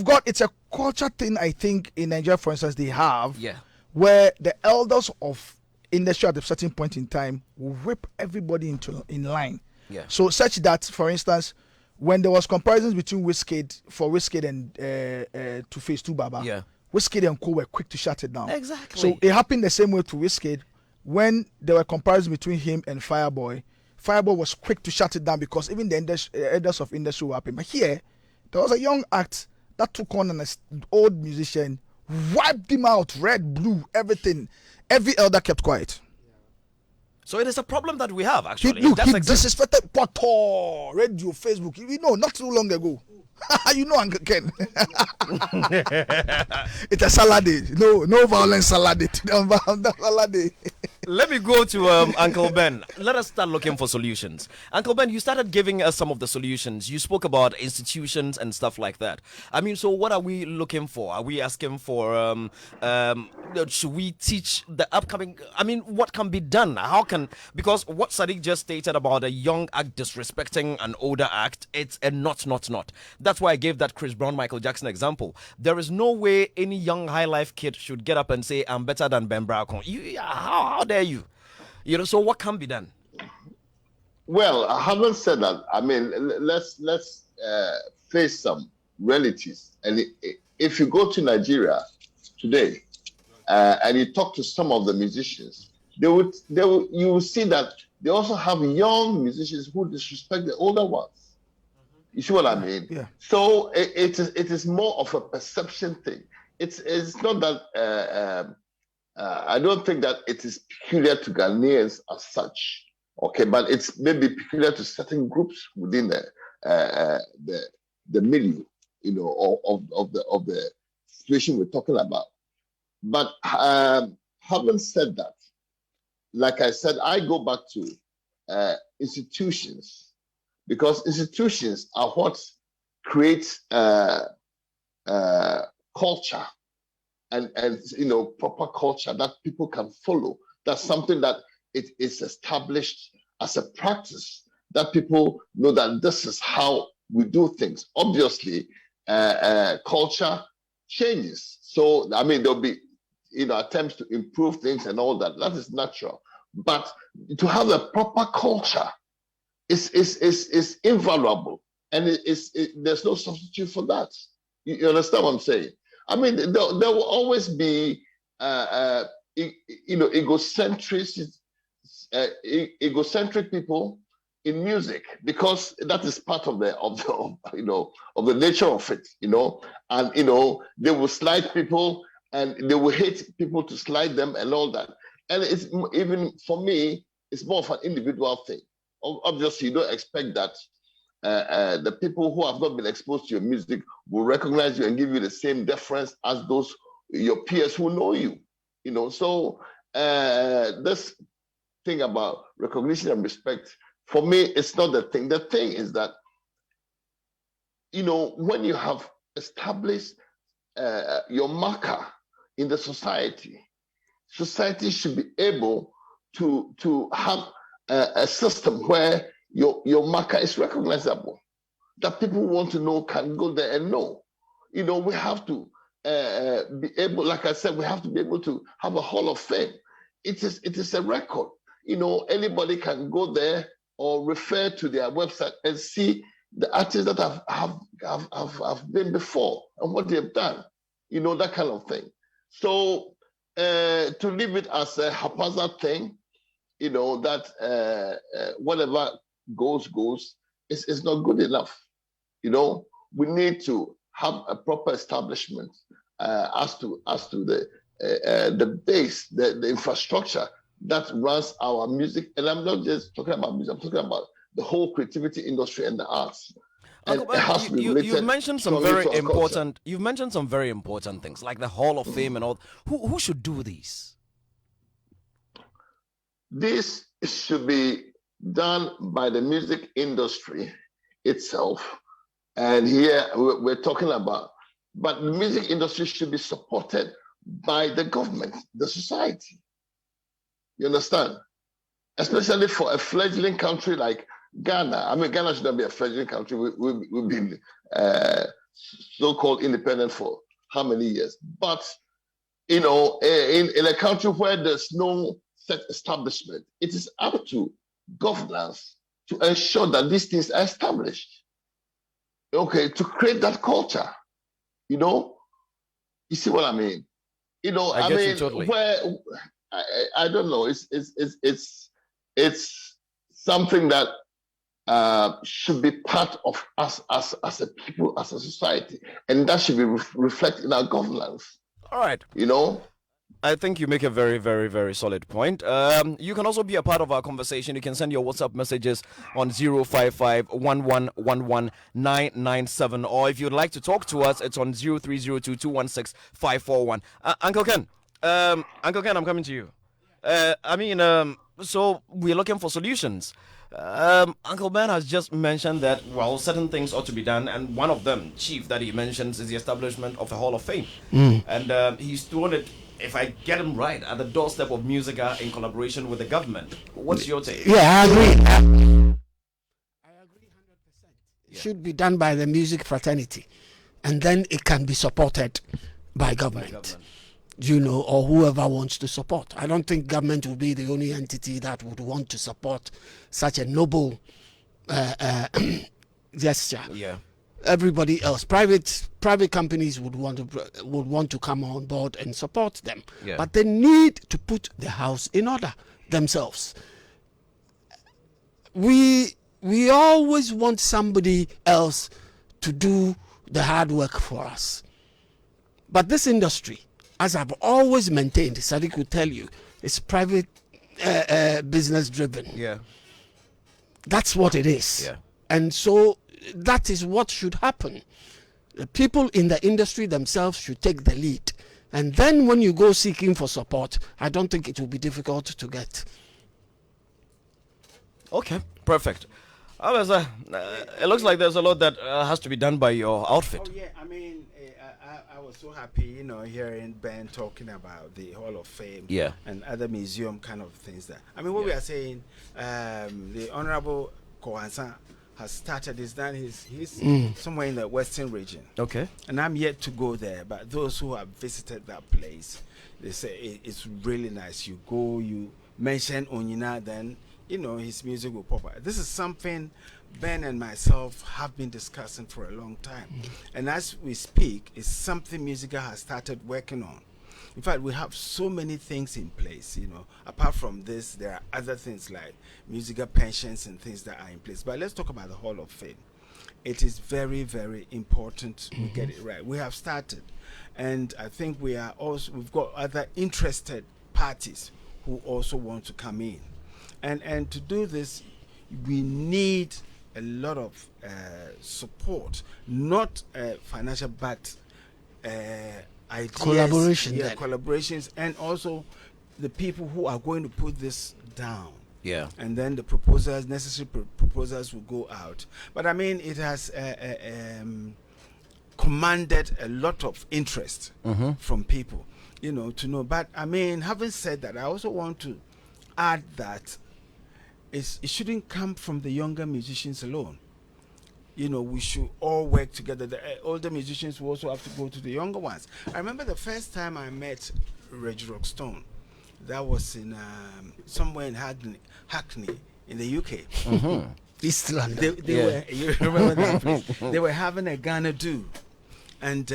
got. It's a culture thing. I think in Nigeria, for instance, they have. Yeah. Where the elders of industry at a certain point in time will whip everybody in line. Yeah. So such that, for instance, when there was comparisons between Wizkid and Two Face Two Baba, yeah, Wizkid and Co were quick to shut it down. Exactly. So it happened the same way to Wizkid when there were comparisons between him and Fireboy. Fireboy was quick to shut it down because even the elders of industry were happy. But here, there was a young act that took on an old musician, wiped him out, red, blue, everything. Every elder kept quiet. So it is a problem that we have, actually. He disrespected Poto, radio, Facebook. You know, not too long ago. You know, Uncle Ken. It's a salad day. No violence salad day. Salad day. Let me go to Uncle Ben. Let us start looking for solutions. Uncle Ben, you started giving us some of the solutions. You spoke about institutions and stuff like that. I mean, so what are we looking for? Are we asking for, should we teach the upcoming, I mean, what can be done? Because what Sadiq just stated about a young act disrespecting an older act, it's a not. That's why I gave that Chris Brown, Michael Jackson example. There is no way any young high life kid should get up and say, I'm better than Ben Brown. How dare you? You know, so what can be done? Well, I haven't said that. I mean, let's face some realities. And if you go to Nigeria today and you talk to some of the musicians, you will see that they also have young musicians who disrespect the older ones. You see what I mean? Yeah. So it is more of a perception thing. It's not that I don't think that it is peculiar to Ghanaians as such. Okay, but it's maybe peculiar to certain groups within the milieu, you know, of the situation we're talking about. But having said that, like I said, I go back to institutions. Because institutions are what creates culture and you know, proper culture that people can follow. That's something that it is established as a practice that people know that this is how we do things. Obviously, culture changes. So I mean, there'll be attempts to improve things and all that. That is natural. But to have a proper culture is invaluable, and there's no substitute for that. You understand what I'm saying? I mean, there will always be egocentric people in music, because that is part of the nature of it, and they will slide people and they will hate people to slide them and all that. And it's even for me, it's more of an individual thing. Obviously, you don't expect that the people who have not been exposed to your music will recognize you and give you the same deference as those your peers who know you. So this thing about recognition and respect, for me, it's not the thing. The thing is that, when you have established your marker in the society should be able to have a system where your marker is recognizable, that people want to know can go there and know. We have to be able, like I said, we have to be able to have a hall of fame. It is a record. Anybody can go there or refer to their website and see the artists that have been before and what they've done. That kind of thing. So to leave it as a haphazard thing, that whatever goes, is not good enough. We need to have a proper establishment as to the base, the infrastructure that runs our music. And I'm not just talking about music, I'm talking about the whole creativity industry and the arts. And Uncle it has to be you've related mentioned some strongly very to our culture. important. You've mentioned some very important things like the Hall of Fame and all. Who should do these? This should be done by the music industry itself. And here we're talking about, but the music industry should be supported by the government, the society. You understand? Especially for a fledgling country like Ghana. I mean, Ghana should not be a fledgling country. We've been so-called independent for how many years? But, you know, in a country where there's no set establishment, it is up to governance to ensure that these things are established. Okay, to create that culture, you know? You see what I mean? You know, I get you totally. Where I don't know. It's something that should be part of us as a people, as a society, and that should be reflected in our governance. All right. You know. I think you make a very, very, very solid point. You can also be a part of our conversation. You can send your WhatsApp messages on 055-1111-997, or if you'd like to talk to us, it's on 0302-216-541. Uncle Ken, I'm coming to you. So we're looking for solutions. Uncle Ben has just mentioned that, well, certain things ought to be done, and one of them, chief, that he mentions is the establishment of a Hall of Fame. And he's thrown it, if I get him right, at the doorstep of Musica in collaboration with the government. What's your take? Yeah, I agree. I agree 100%. It should be done by the music fraternity, and then it can be supported by government. You know, or whoever wants to support. I don't think government will be the only entity that would want to support such a noble gesture. Yeah. Everybody else, private companies would want to come on board and support them. Yeah. But they need to put the house in order themselves. We always want somebody else to do the hard work for us. But this industry, as I've always maintained, Sadiq will tell you, it's private business driven. Yeah. That's what it is. Yeah. And so that is what should happen. The people in the industry themselves should take the lead. And then when you go seeking for support, I don't think it will be difficult to get. Okay, perfect. It looks like there's a lot that has to be done by your outfit. Oh, yeah, I mean, I was so happy, you know, hearing Ben talking about the Hall of Fame and other museum kind of things there. I mean, what we are saying, the Honorable Kohansa has started, he's done he's somewhere in the western region. Okay. And I'm yet to go there, but those who have visited that place, they say it's really nice. You go, you mention Onyina, then, you know, his music will pop up. This is something Ben and myself have been discussing for a long time. And as we speak, it's something Musica has started working on. In fact, we have so many things in place, you know. Apart from this, there are other things like Musica pensions and things that are in place. But let's talk about the Hall of Fame. It is very, very important we get it right. We have started. And I think we've got other interested parties who also want to come in. And to do this, we need a lot of support, not financial, but ideas, collaborations, and also the people who are going to put this down. Yeah. And then the proposals, necessary proposals will go out. But I mean, it has commanded a lot of interest from people, you know, to know. But I mean, having said that, I also want to add that it shouldn't come from the younger musicians alone. You know, we should all work together. The older musicians will also have to go to the younger ones. I remember the first time I met Reggie Rockstone. That was in somewhere in Hackney in the UK. East London. You remember that place? They were having a Ghana do. And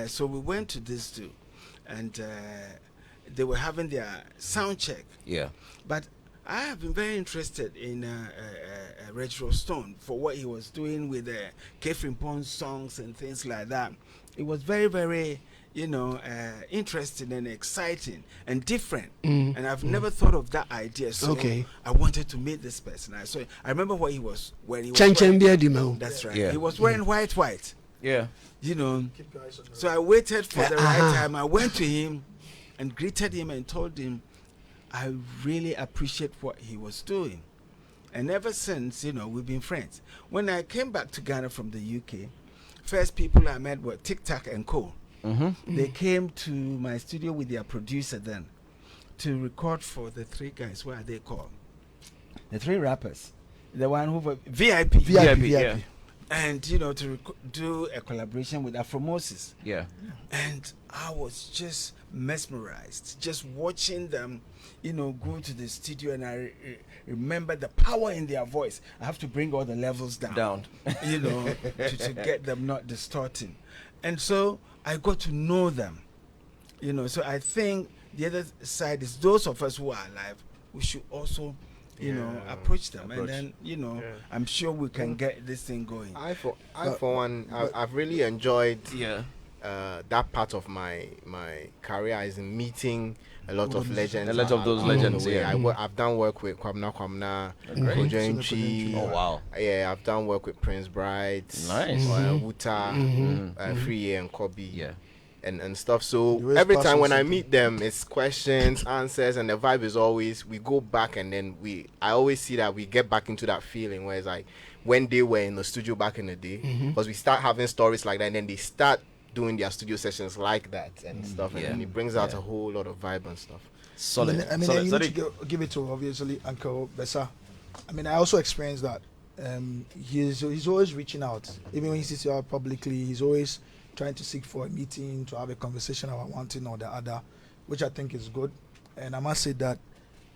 so we went to this do. And they were having their sound check. Yeah. But I have been very interested in Retro Stone for what he was doing with the Kefrin Pond songs and things like that. It was very, very, interesting and exciting and different. And I've never thought of that idea. So I wanted to meet this person. I remember what he was when he was wearing. That's right. Yeah. He was wearing white. Yeah. So I waited for the right time. I went to him and greeted him and told him I really appreciate what he was doing. And ever since, we've been friends. When I came back to Ghana from the UK, first people I met were Tic Tac and Co. They came to my studio with their producer then to record for the three guys. What are they called? The three rappers. The one who were VIP. Yeah. And, to do a collaboration with Afromosis. Yeah. And I was just mesmerized, just watching them, go to the studio, and I remember the power in their voice. I have to bring all the levels down. To get them not distorting. And so I got to know them, so I think the other side is those of us who are alive, we should also approach them, and then I'm sure we can get this thing going. I for one, I've really enjoyed that part of my career is in meeting a lot of legends. A lot of those legends. I've done work with Kwabena, Kojo Ntwi. Oh wow. Yeah, I've done work with Prince Bright. Nice. Wuta, Free and Kobe. Yeah. And stuff. So every time when I meet them, it's questions, answers, and the vibe is always we go back, and then I always see that we get back into that feeling where it's like when they were in the studio back in the day, because we start having stories like that, and then they start doing their studio sessions like that and stuff, and then it brings out a whole lot of vibe and stuff. Solid. I mean, you need to give it to obviously Uncle Bessa. I mean, I also experienced that. He's always reaching out, even when he sits out publicly. He's always trying to seek for a meeting, to have a conversation about one thing or the other, which I think is good. And I must say that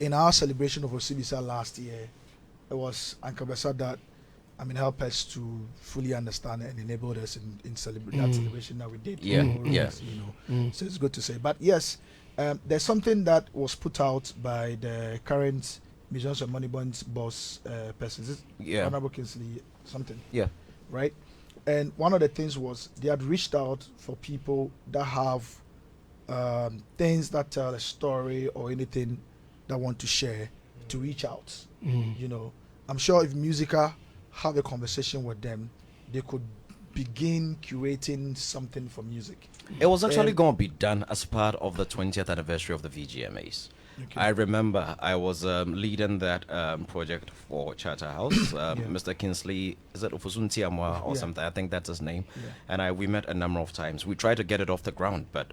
in our celebration of Osibisa last year, it was Uncle Bessa that helped us to fully understand and enabled us in that celebration that we did. So it's good to say. But yes, there's something that was put out by the current Musicians of Moneybond's boss person. Honorable Kingsley something. Yeah. Right? And one of the things was they had reached out for people that have things that tell a story or anything that want to share to reach out. I'm sure if Musica have a conversation with them, they could begin curating something for music. It was actually going to be done as part of the 20th anniversary of the VGMAs. Okay. I remember I was leading that project for Charterhouse. Mr. Kingsley, is it Ofusunti Amwa or something? I think that's his name. And we met a number of times. We tried to get it off the ground, but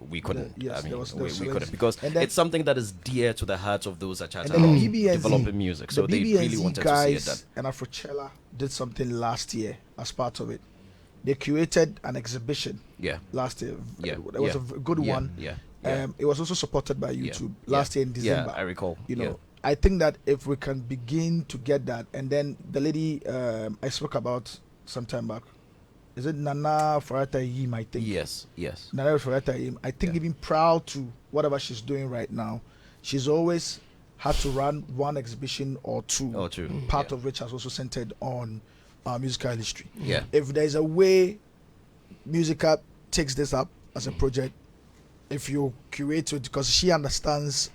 we couldn't. We couldn't, because it's something that is dear to the hearts of those at Charterhouse developing music. So they really wanted to see it done. And Afrochella did something last year as part of it. They curated an exhibition last year. It was a good one. It was also supported by YouTube last year in December. I recall. I think that if we can begin to get that, and then the lady I spoke about some time back, is it Nana Farata Yim, I think? Yes. Nana Farata Yim. I think even proud to whatever she's doing right now, she's always had to run one exhibition or two. Part of which has also centered on musical history. If there's a way Musica takes this up as a project, if you curate it, because she understands,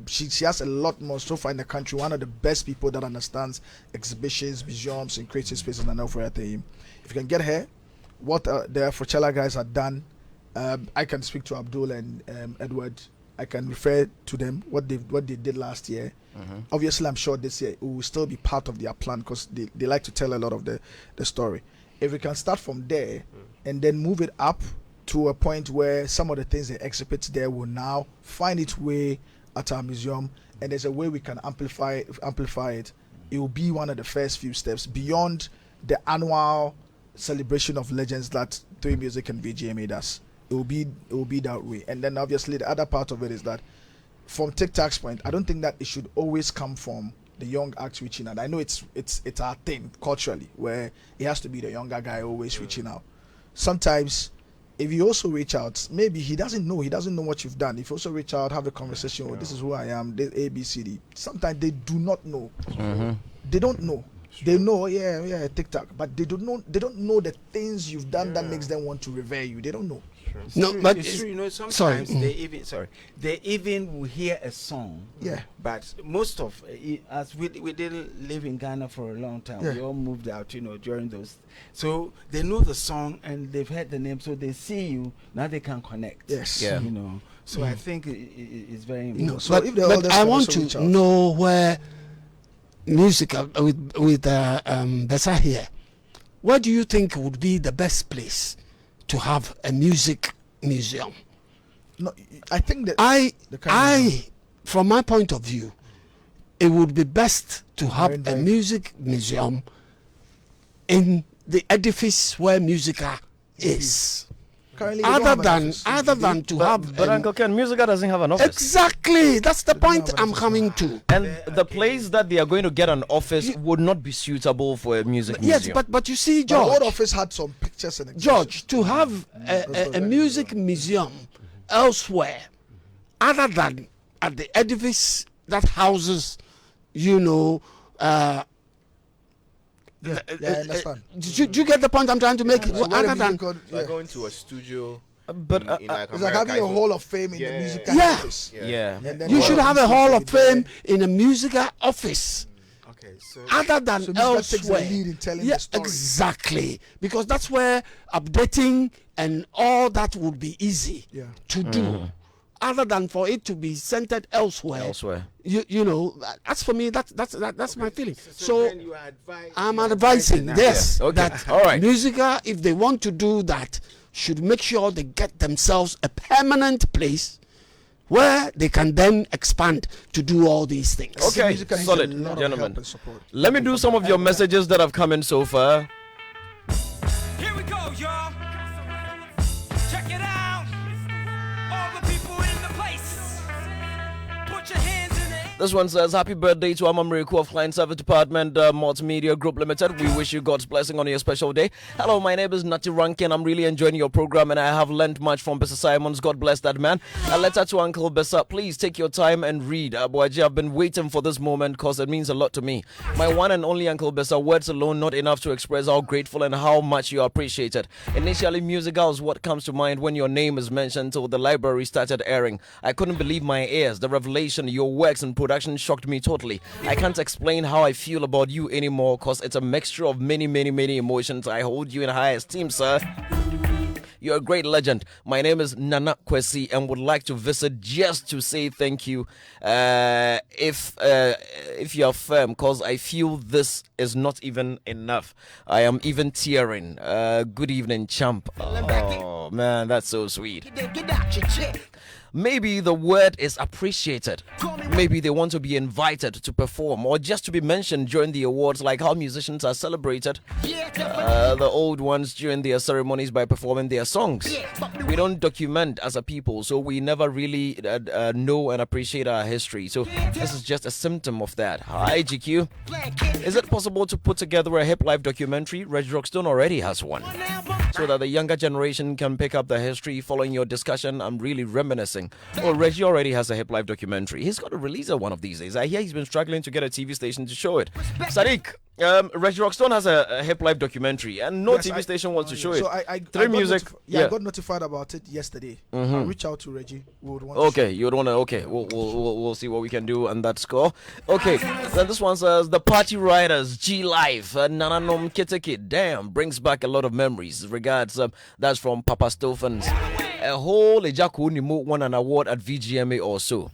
she has a lot more so far in the country, one of the best people that understands exhibitions, museums, and creative spaces. And if you can get her, what the Afrochella guys have done, I can speak to Abdul and Edward. I can refer to them what they did last year. Obviously, I'm sure this year it will still be part of their plan, because they like to tell a lot of the story. If we can start from there and then move it up to a point where some of the things they exhibit there will now find its way at our museum, and there's a way we can amplify it. It will be one of the first few steps beyond the annual celebration of legends that Three Music and VGMA does. It will be that way. And then obviously the other part of it is that from Tic Tac's point, I don't think that it should always come from the young acts reaching out. I know it's our thing culturally, where it has to be the younger guy always reaching out. Sometimes if you also reach out, maybe he doesn't know what you've done. If you also reach out, have a conversation, this is who I am, this ABCD. Sometimes they do not know. they don't know. They know, TikTok, but they don't know the things you've done that makes them want to revere you. They don't know. No, but it's true. You know, sometimes they even will hear a song. Yeah. But most of as we didn't live in Ghana for a long time. Yeah. We all moved out, during those. So they know the song and they've heard the name, so they see you now. They can connect. Yes. Yeah. So I think it's very important. So but I want to know where music with Bessa here. Where do you think would be the best place to have a music museum? No, I think that from my point of view, it would be best to have a music museum in the edifice where Musica is. Other than to have, but Uncle Ken, Musica doesn't have an office. Exactly, that's the point I'm coming to. And the place that they are going to get an office would not be suitable for a music museum. Yes, but you see, George, the old office had some pictures and George, to have a music museum elsewhere, other than at the edifice that houses, I understand. Do you get the point I'm trying to make? Other than going to a studio. But it's like having a Hall of Fame in the musical office. Yeah. You should have a Hall of Fame in a musical office. Okay, so other than elsewhere. Takes the lead in telling the story. Exactly, because that's where updating and all that would be easy to do. Other than for it to be centered elsewhere. That's for me. That's my feeling. So then you I'm advising that all right. Musica, if they want to do that, should make sure they get themselves a permanent place where they can then expand to do all these things. Okay, solid, gentlemen. Let me do some of your messages that have come in so far. Here we go, y'all. Check it out. All the people in the place. Put your hands in the air. This one says, happy birthday to Amamriku of Client Service Department Multimedia Group Limited. We wish you God's blessing on your special day. Hello, my name is Nati Rankin. I'm really enjoying your program and I have learned much from Bessa Simons. God bless that man. A letter to Uncle Bessa. Please take your time and read. Abuaji, I've been waiting for this moment because it means a lot to me. My one and only Uncle Bessa, words alone not enough to express how grateful and how much you appreciate it. Initially, musical is what comes to mind when your name is mentioned till the library started airing. I couldn't believe my ears. The revelation, your works and production shocked me totally. I can't explain how I feel about you anymore because it's a mixture of many, many, many emotions. I hold you in high esteem, sir. You're a great legend. My name is Nana Kwesi and would like to visit just to say thank you. If you're firm, because I feel this is not even enough. I am even tearing. Good evening, champ. Oh, man, that's so sweet. Maybe the word is appreciated. Maybe they want to be invited to perform or just to be mentioned during the awards, like how musicians are celebrated, the old ones during their ceremonies by performing their songs. We don't document as a people, so we never really know and appreciate our history. So this is just a symptom of that. Hi, GQ. Is it possible to put together a hip life documentary? Reg Rockstone already has one, so that the younger generation can pick up the history. Following your discussion, I'm really reminiscing. Oh, Reggie already has a hip life documentary. He's got to release it one of these days. I hear he's been struggling to get a TV station to show it. Sadiq, Reggie Rockstone has a hip life documentary, and no TV station wants to show it. So I got notified about it yesterday. I'll reach out to Reggie. You would want to. Okay, we'll see what we can do on that score. Okay, then this one says the Party Riders G Life Nananom Kiteke. Damn, brings back a lot of memories. Regards, that's from Papa Stoffens. A whole Ejaku Nimu won an award at VGMA or so.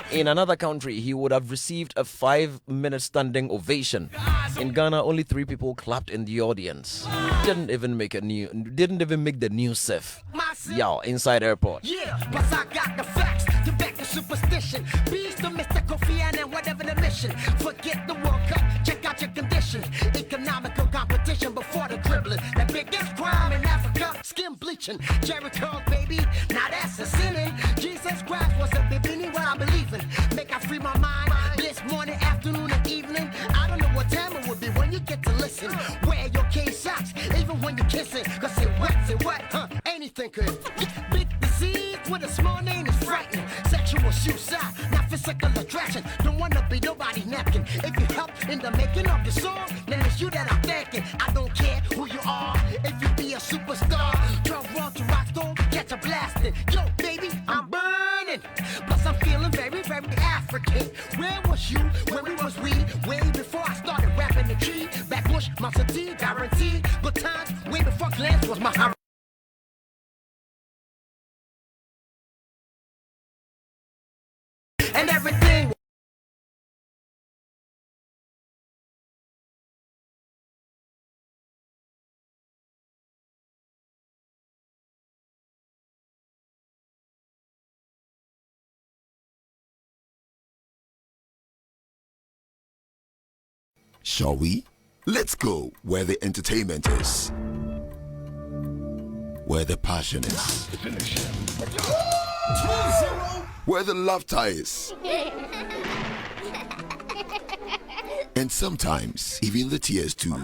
In another country, he would have received a 5-minute standing ovation. In Ghana, only 3 people clapped in the audience. Didn't even make the news safe. Yo, inside airport. Yeah, plus I got the facts to back the superstition. Beast the mystical fear and whatever the mission. Forget the World Cup, check out your conditions. Economical competition before the dribbling. The biggest crime in Africa, skin bleaching. Jericho, baby, now that's a sinning. Jesus Christ was a baby, what I'm believing. Make I free my mind this morning, afternoon, and evening. I don't know what time it would be when you get to listen. Wear your K socks, even when you're kissing. Cause it what, huh? Anything could. Big disease with a small name is frightening. Sexual suicide, not physical attraction. Don't wanna be nobody's napkin. If you help in the making of the song. Now it's you that I'm thanking. I don't care who you are. If you be a superstar, 12 rounds to rock stone, catch a blasting. Yo, baby, I'm burning. Plus I'm feeling very, very African. Where was you? Where was we? Way before I started rapping the tree. Back bush, monster T, guaranteed. Good times, way before glance was my hurry. And everything. Shall we? Let's go where the entertainment is, where the passion is, where the laughter is, and sometimes even the tears too.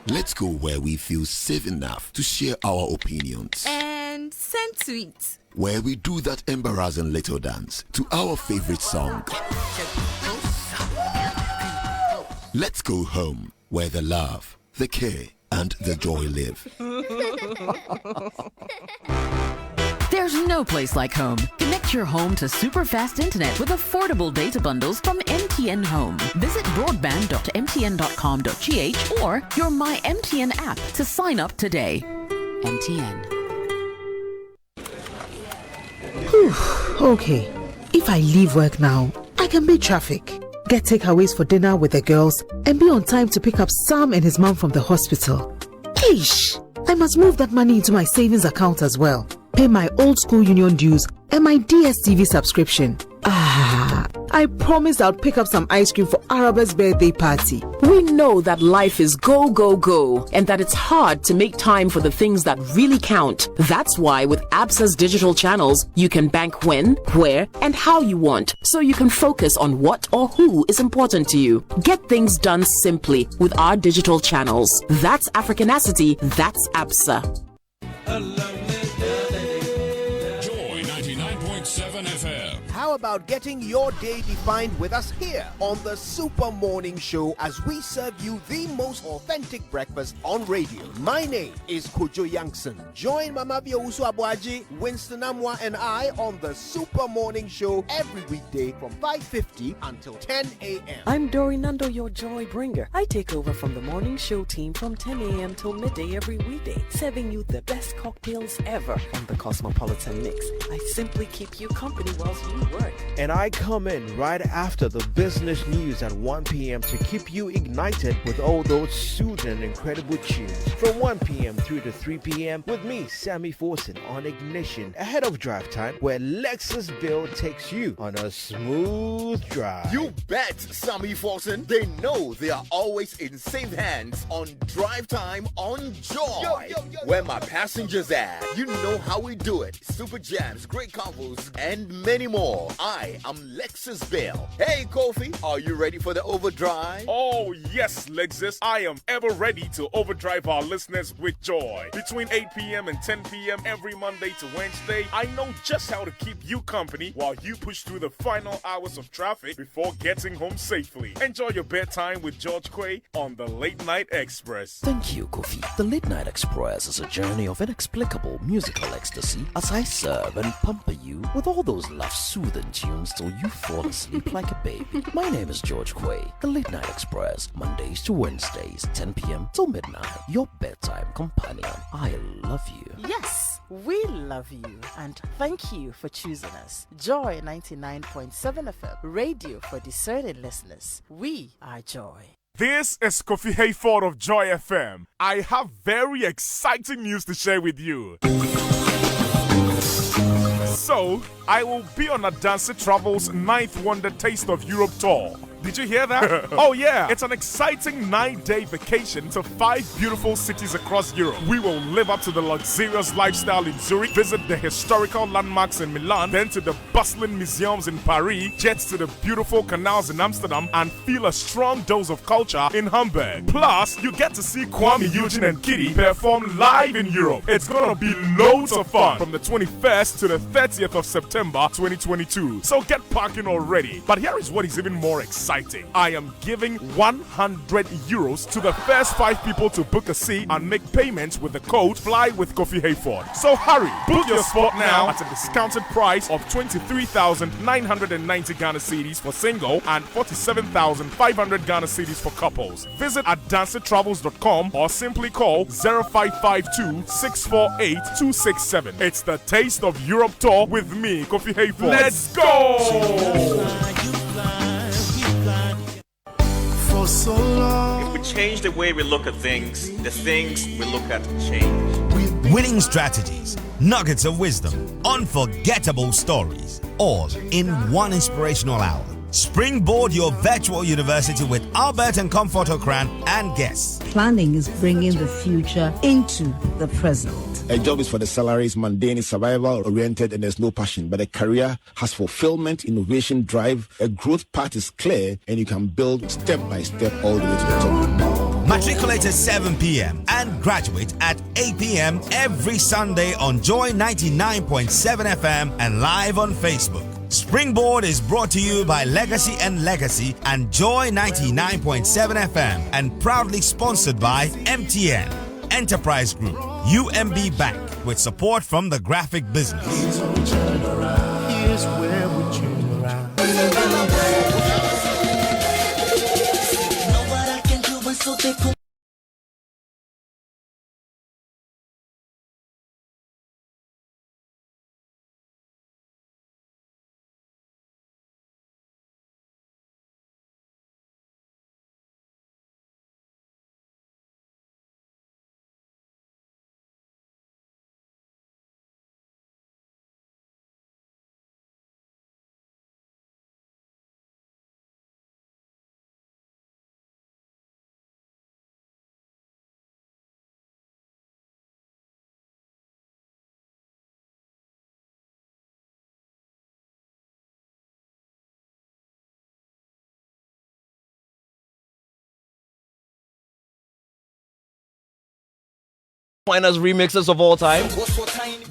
Let's go where we feel safe enough to share our opinions. And send tweets. Where we do that embarrassing little dance to our favorite song. Let's go home where the love, the care, and the joy live. There's no place like home. Connect your home to super fast internet with affordable data bundles from MTN Home. Visit broadband.mtn.com.gh or your My MTN app to sign up today. MTN. Okay, if I leave work now, I can beat traffic, get takeaways for dinner with the girls, and be on time to pick up Sam and his mom from the hospital. Ish! I must move that money into my savings account as well, pay my old school union dues, and my DSTV subscription. I promised I'll pick up some ice cream for Araba's birthday party. We know that life is go, go, go, and that it's hard to make time for the things that really count. That's why with ABSA's digital channels, you can bank when, where, and how you want, so you can focus on what or who is important to you. Get things done simply with our digital channels. That's Africanacity, that's ABSA. Joy 99.7 FM. How about getting your day defined with us here on the Super Morning Show as we serve you the most authentic breakfast on radio? My name is Kojo Youngson. Join Mama Biousu Abuaji, Winston Amwa, and I on the Super Morning Show every weekday from 5:50 until 10 a.m. I'm Dory Nando, your joy bringer. I take over from the morning show team from 10 a.m. till midday every weekday, serving you the best cocktails ever on the Cosmopolitan Mix. I simply keep you company whilst you work. And I come in right after the business news at 1 p.m. to keep you ignited with all those soothing and incredible tunes. From 1 p.m. through to 3 p.m. with me, Sammy Forson, on Ignition, ahead of drive time, where Lexus Bill takes you on a smooth drive. You bet, Sammy Forson. They know they are always in safe hands on drive time on Joy. Where my passengers at. You know how we do it. Super jams, great combos, and many more. I am Lexus Bill. Hey, Kofi, are you ready for the overdrive? Oh, yes, Lexus. I am ever ready to overdrive our listeners with joy. Between 8 p.m. and 10 p.m. every Monday to Wednesday, I know just how to keep you company while you push through the final hours of traffic before getting home safely. Enjoy your bedtime with George Quay on the Late Night Express. Thank you, Kofi. The Late Night Express is a journey of inexplicable musical ecstasy as I serve and pamper you with all those love-soothing tunes till you fall asleep like a baby. My name is George Quay. The Late Night Express, Mondays to Wednesdays, 10 p.m. till midnight. Your bedtime companion. I love you. Yes, we love you and thank you for choosing us. Joy 99.7 FM, radio for discerning listeners. We are Joy. This is Kofi Hayford of Joy FM. I have very exciting news to share with you. So, I will be on a Dance Travels 9th Wonder Taste of Europe tour. Did you hear that? Oh yeah, it's an exciting 9-day vacation to 5 beautiful cities across Europe. We will live up to the luxurious lifestyle in Zurich, visit the historical landmarks in Milan, then to the bustling museums in Paris, jet to the beautiful canals in Amsterdam, and feel a strong dose of culture in Hamburg. Plus, you get to see Kwame, Eugene, and Kitty perform live in Europe. It's gonna be loads of fun from the 21st to the 30th of September 2022. So get packing already. But here is what is even more exciting. I am giving 100 euros to the first 5 people to book a seat and make payments with the code Fly with Kofi Hayford. So hurry, book your spot now at a discounted price of 23,990 Ghana cedis for single and 47,500 Ghana cedis for couples. Visit at dancetravels.com or simply call 0552 648 267. It's the Taste of Europe tour with me, Kofi Hayford. Let's go! For so long. If we change the way we look at things, the things we look at change. Winning strategies, nuggets of wisdom, unforgettable stories, all in one inspirational hour. Springboard your virtual university with Albert and Comfort Okran and guests. Planning is bringing the future into the present. A job is for the salaries, mundane, survival oriented, and there's no passion. But a career has fulfillment, innovation, drive. A growth path is clear, and you can build step by step all the way to the top. Matriculate at 7 p.m. and graduate at 8 p.m. every Sunday on Joy 99.7 FM and live on Facebook. Springboard is brought to you by Legacy and Legacy and Joy 99.7 FM and proudly sponsored by MTN, Enterprise Group, UMB Bank with support from the graphic business. Here's where we turn around. Finest remixes of all time.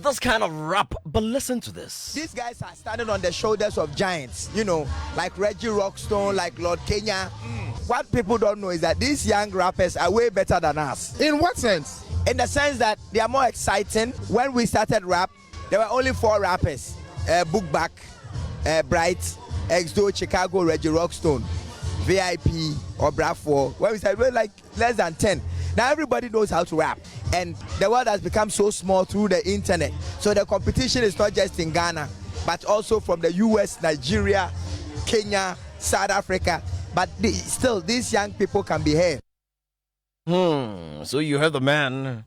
This kind of rap, but listen to this. These guys are standing on the shoulders of giants, you know, like Reggie Rockstone, like Lord Kenya. What people don't know is that these young rappers are way better than us. In what sense? In the sense that they are more exciting. When we started rap, there were only 4 rappers. Bookback, Bright, Exdo, Chicago, Reggie Rockstone, VIP, or Bravo. When we started, we were like less than 10. Now everybody knows how to rap, and the world has become so small through the internet. So the competition is not just in Ghana, but also from the US, Nigeria, Kenya, South Africa. But still, these young people can be here. So you heard the man.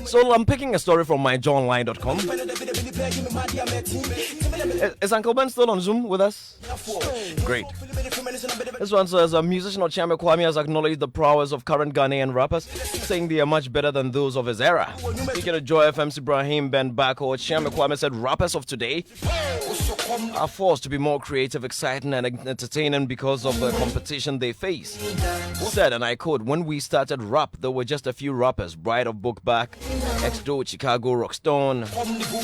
So I'm picking a story from myjohnline.com. Is Uncle Ben still on Zoom with us? Great. This one says a musician Ochame Kwame has acknowledged the prowess of current Ghanaian rappers, saying they are much better than those of his era. Speaking of Joy FM's Ibrahim Ben Bako, Ochame Kwame said rappers of today are forced to be more creative, exciting, and entertaining because of the competition they face. Said, and I quote, when we started rap, there were just a few rappers, Bride of Bookback, Exdo, Chicago, Rockstone,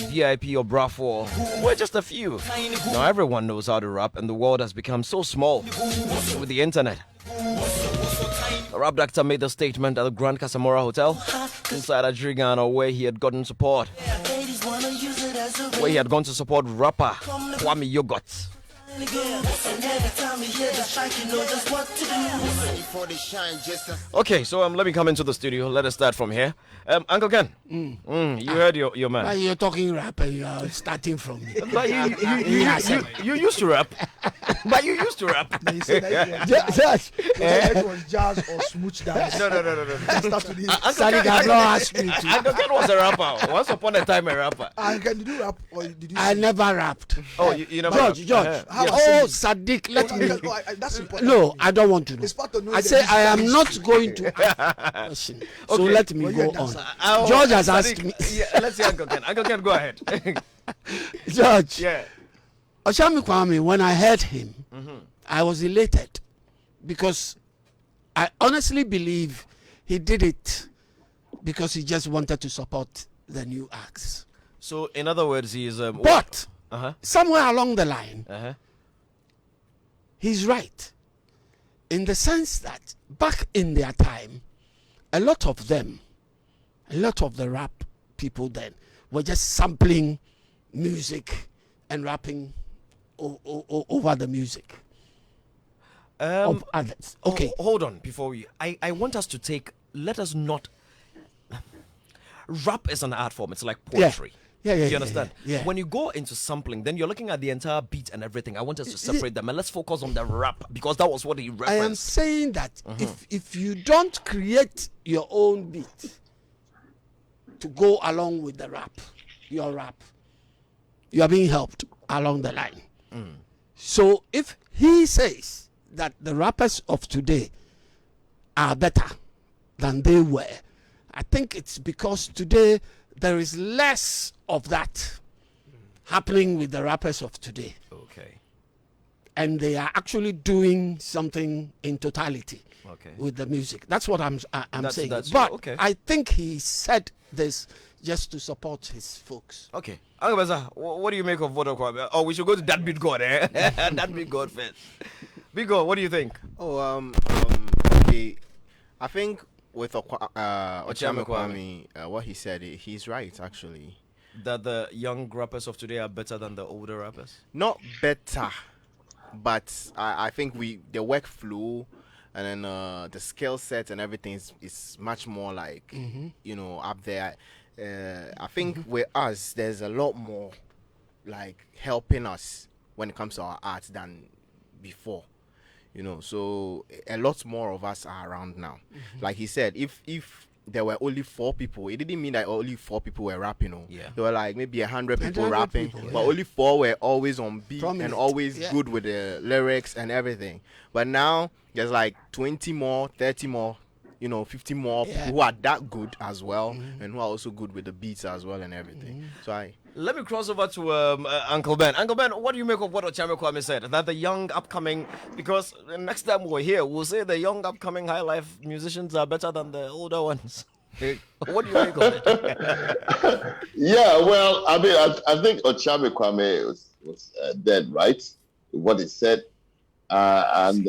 VIP or Bravo. We're just a few. Now everyone knows how to rap, and the world has become so small with the internet. A rap doctor made the statement at the Grand Casamora Hotel inside Adrigano, where he had gotten support. Where he had gone to support rapper Kwame Yogurt. Okay, so let me come into the studio. Let us start from here. Uncle Ken, you heard your man. But you're talking rap and you are starting from me. But you used to rap. But you used to rap. They said that it was jazz or smooch dance. No. Sadiq has not asked me to. Uncle Ken was a rapper. Once upon a time, a rapper. Can you do rap or did you? I never rapped. Oh, you never. George. Yeah. Sadiq, let me. That's important. No, I don't want to know. It's part of I say I am not going to ask question. So Okay. let me go on. George has asked me. Yeah, let's see Uncle Ken. Uncle Ken, go ahead. George. Yeah. Oshami Kwame, when I heard him, I was elated because I honestly believe he did it because he just wanted to support the new acts. So, in other words, he is. But somewhere along the line, he's right in the sense that back in their time, a lot of the rap people then were just sampling music and rapping over the music of others. Okay. Hold on before we. I want us to take. Let us not. Rap is an art form. It's like poetry. Yeah. You understand? Yeah. When you go into sampling, then you're looking at the entire beat and everything. I want us to separate them and let's focus on the rap because that was what he referenced. I am saying that if you don't create your own beat to go along with the rap, your rap, you are being helped along the line. So if he says that the rappers of today are better than they were, I think it's because today there is less of that happening with the rappers of today. Okay. And they are actually doing something in totality with the music. That's what I'm saying. But I think he said this just to support his folks. Okay. What do you make of what? Oh, we should go to that big God, eh? That big God first. Big God, what do you think? Okay. I think with Ochame Kwame, what he said, he's right actually. That the young rappers of today are better than the older rappers? Not better, but I think the workflow and then the skill set and everything is much more like up there. I think with us, there's a lot more like helping us when it comes to our art than before. So a lot more of us are around now. Like he said, if there were only 4 people, it didn't mean that only 4 people were rapping. There were like maybe 100 people rapping, but only 4 were always on beat and always good with the lyrics and everything. But now there's like 20 more, 30 more, 50 more people who are that good as well and who are also good with the beats as well and everything. Let me cross over to Uncle Ben. Uncle Ben, what do you make of what Ochame Kwame said? That the young upcoming, because next time we're here, we'll say the young upcoming high life musicians are better than the older ones. What do you make of it? Yeah, well, I mean, I think Ochame Kwame was dead right what he said, and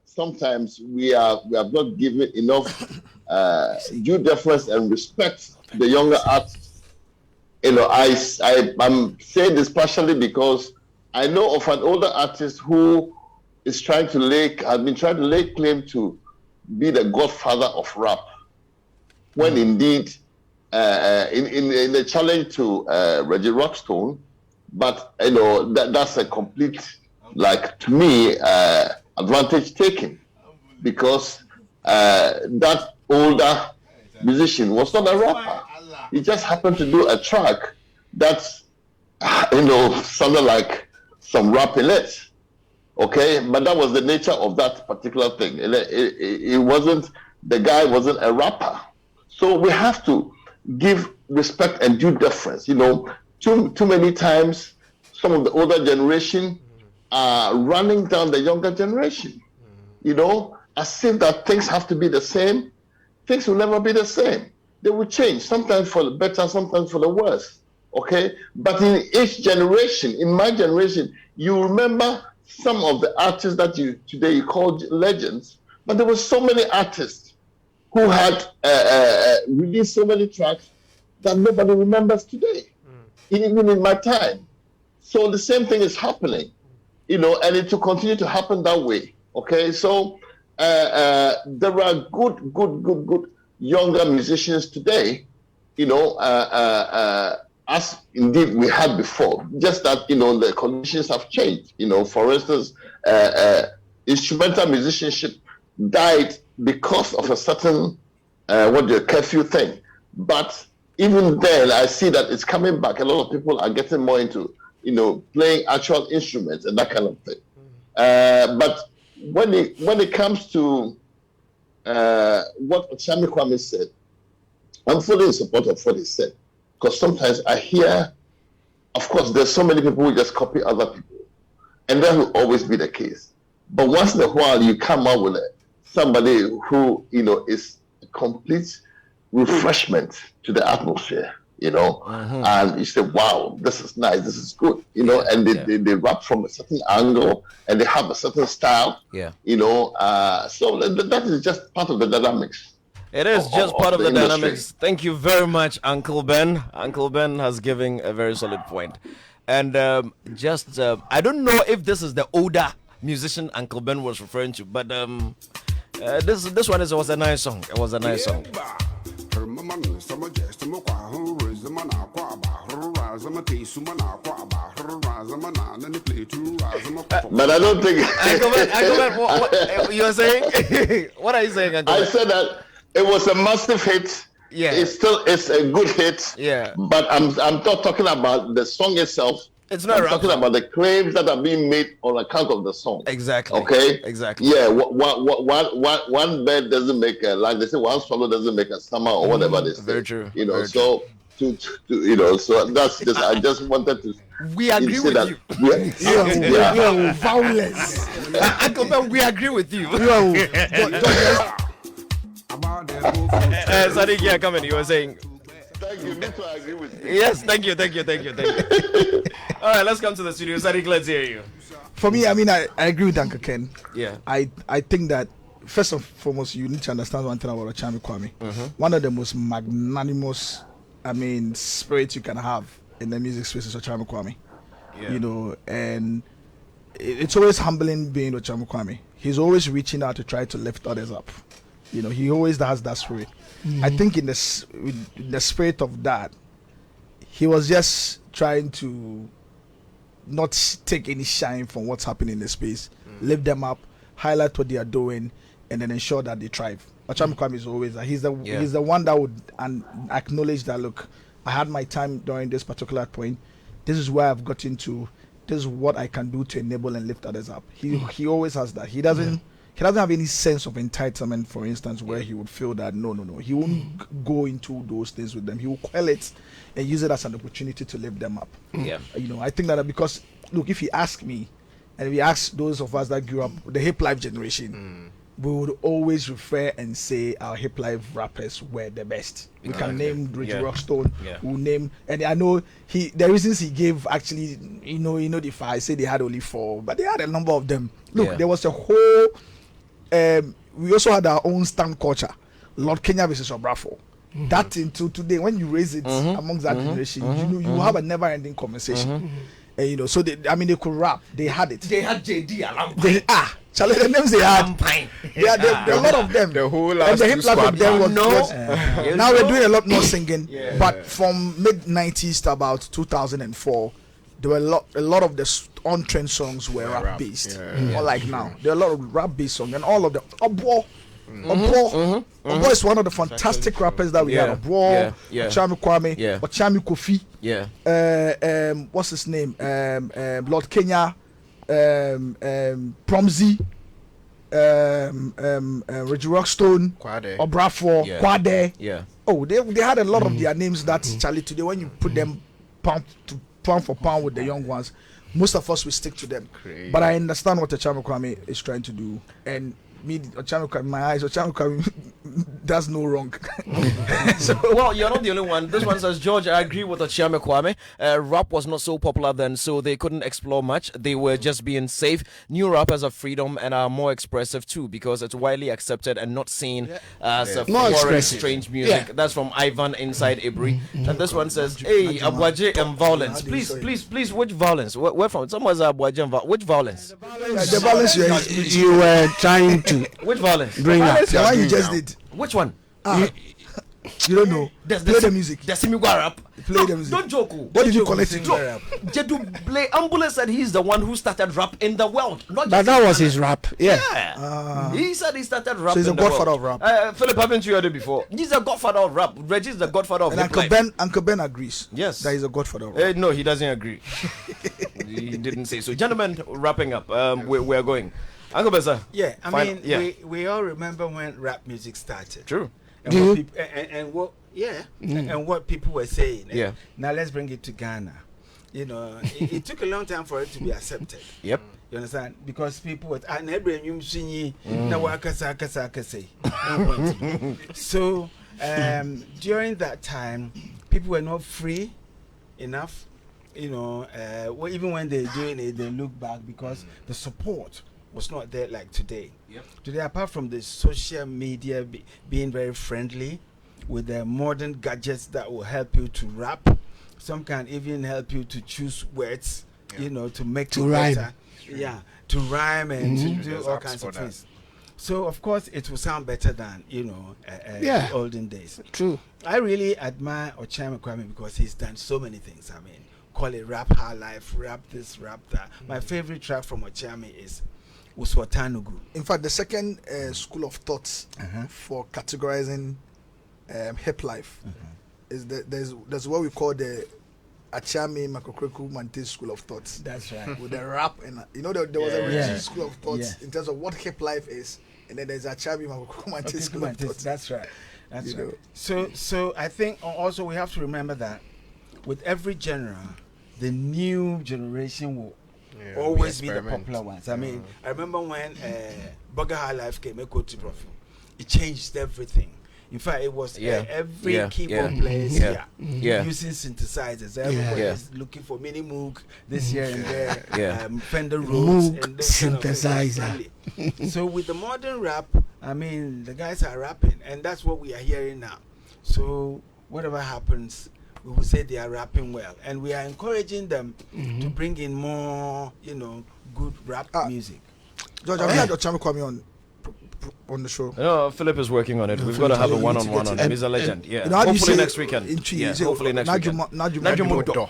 sometimes we have not given enough due deference and respect to the younger artists. I'm saying this partially because I know of an older artist who has been trying to lay claim to be the godfather of rap, when indeed in the challenge to Reggie Rockstone, but that's a complete, like, to me, advantage taken, because that older musician was not a rapper. He just happened to do a track that sounded like some rap in it. Okay, but that was the nature of that particular thing. The guy wasn't a rapper. So we have to give respect and due deference. Too many times some of the older generation are running down the younger generation. As if that things have to be the same. Things will never be the same. They will change, sometimes for the better, sometimes for the worse. Okay? But in each generation, in my generation, you remember some of the artists that today you call legends, but there were so many artists who had released so many tracks that nobody remembers today, even in my time. So the same thing is happening, and it will continue to happen that way. Okay, so there are good younger musicians today, as indeed we had before. Just that the conditions have changed. For instance, instrumental musicianship died because of a certain curfew thing. But even then, I see that it's coming back. A lot of people are getting more into playing actual instruments and that kind of thing. But when it comes to what Chami Kwame said, I'm fully in support of what he said, because sometimes I hear, of course, there's so many people who just copy other people, and that will always be the case. But once in a while, you come out with somebody who is a complete refreshment to the atmosphere. And you say, wow, this is nice, this is good, and they rap from a certain angle and they have a certain style, so that is just part of the dynamics. It is just part of the dynamics. Thank you very much, Uncle Ben. Uncle Ben has given a very solid point. And I don't know if this is the older musician Uncle Ben was referring to, but this one was a nice song. It was a nice song. But I don't think. Uncle Ben, what you are saying? What are you saying, Uncle Ben? I said that it was a massive hit. Yeah. It's a good hit. Yeah. But I'm not talking about the song itself. It's not. I'm talking about the claims that are being made on account of the song. Exactly. Okay. Exactly. Yeah. One bird doesn't make like they say, one swallow doesn't make a summer or whatever they say. Very true. Very so true. So that's just. I just wanted to. We agree with you. You're violence. Uncle Ben, we agree with you. Sadiq, coming. You were saying. Thank you. Me too, I agree with you. Yes, thank you. All right, let's come to the studio. Sadiq, let's hear you. For me, I agree with Uncle Ken. Yeah. I think that first and foremost, you need to understand one thing about Chami Kwame. One of the most magnanimous, spirits you can have in the music space is Chami Kwame. Yeah. And it's always humbling being with Chami Kwame. He's always reaching out to try to lift others up. He always has that spirit. I think in the spirit of that, he was just trying to not take any shine from what's happening in the space, lift them up, highlight what they are doing, and then ensure that they thrive. Chami Kwame is always that. He's the one that would acknowledge that, look, I had my time during this particular point. This is where I've gotten to. This is what I can do to enable and lift others up. He always has that. He doesn't have any sense of entitlement, for instance, where he would feel that no. He won't go into those things with them. He will quell it and use it as an opportunity to lift them up. Yeah. I think that because, look, if you ask me, and if you ask those of us that grew up, the hip life generation, we would always refer and say our hip life rappers were the best. We can name Reggie Rockstone. We'll name, and I know the reasons he gave actually, the five, I say they had only 4, but they had a number of them. Look, there was a whole. We also had our own stand culture, Lord Kenya versus Obrafo. That until today, when you raise it amongst that generation, you have a never-ending conversation. And so they could rap. They had it. They had JD Alampai. Charlie, the names they had. There are a lot of them. The whole and the hip life of them was now we're doing a lot more singing. But from mid-90s to about 2004, there were a lot of the on-trend songs were rap based. Unlike now, there are a lot of rap based songs, and all of them. Obo is one of the fantastic rappers that we had. Obo, Chami Kwame, Chami Kofi. What's his name? Lord Kenya, Promzi, Reggie Rockstone, Obrafo, Kwade. Oh, they had a lot of their names that Charlie today when you put them pound for pound with the young ones, most of us will stick to them. But I understand what Chami Kwame is trying to do, and me, Chami Kwame, my eyes, Chami Kwame does no wrong. Well, you're not the only one. This one says, George, I agree with Ochiame Kwame. Rap was not so popular then, so they couldn't explore much. They were just being safe. New rappers have freedom and are more expressive too, because it's widely accepted and not seen as a foreign, strange music. Yeah. That's from Ivan inside Ibri. And this one says, hey, Abwaje and violence. Please, which violence? Where from? Someone says Abwaje and violence. Which violence? The violence You were trying to Which violence? bring up. the one you just did. Which one? You don't know. Play the music. Rap. Play the music. Don't joke. What did you collect it? Jedu Blay Ambulance said he's the one who started rap in the world. Not But just that was his rap. Yeah. He said he started rap. So he's in a the godfather world. of rap. Philip, haven't you heard it before? He's a godfather of rap. Reggie's the godfather of And hip life. Uncle Ben agrees. Yes. That he's a godfather of rap. No, he doesn't agree. He didn't say so. Gentlemen, wrapping up. We're going. Uncle Beza. Yeah, I mean, we all remember when rap music started. True. And what people, and what and what people were saying. Yeah. Now let's bring it to Ghana. You know, it took a long time for it to be accepted. Yep. You understand? Because people were so during that time, people were not free enough. You know, even when they're doing it, they look back because the support was not there like today. Yep. Today, apart from the social media being very friendly with the modern gadgets that will help you to rap, some can even help you to choose words, you know, to make To it rhyme. better. Yeah, to rhyme and to do all kinds of things. So, of course, it will sound better than, you know, the olden days. True. I really admire Ochai Kwame because he's done so many things. I mean, call it rap high life, rap this, rap that. My favorite track from Ochai is Uswatanugu. In fact, the second school of thoughts for categorizing hip life is that there's what we call the Achame Makokreku Mante school of thoughts. That's right. With the rap and there was a religious school of thoughts in terms of what hip life is, and then there's Achame Makokreku Mante school of thoughts. That's right. That's right. So I think also we have to remember that with every genre, the new generation will always be the popular ones. I mean, I remember when Burger High Life came, it changed everything. In fact, it was every keyboard player using synthesizers. Everybody is looking for Mini Moog this year and there, Fender Rhodes and synthesizer. So with the modern rap, I mean, the guys are rapping, and that's what we are hearing now. So whatever happens, we will say they are rapping well, and we are encouraging them to bring in more, you know, good rap music. George, I've had Ochai Kwame on the show. No, Philip is working on it. We've got to have a one-on-one on him. He's a legend. Yeah. Hopefully next weekend. Hopefully next weekend. Najumodo.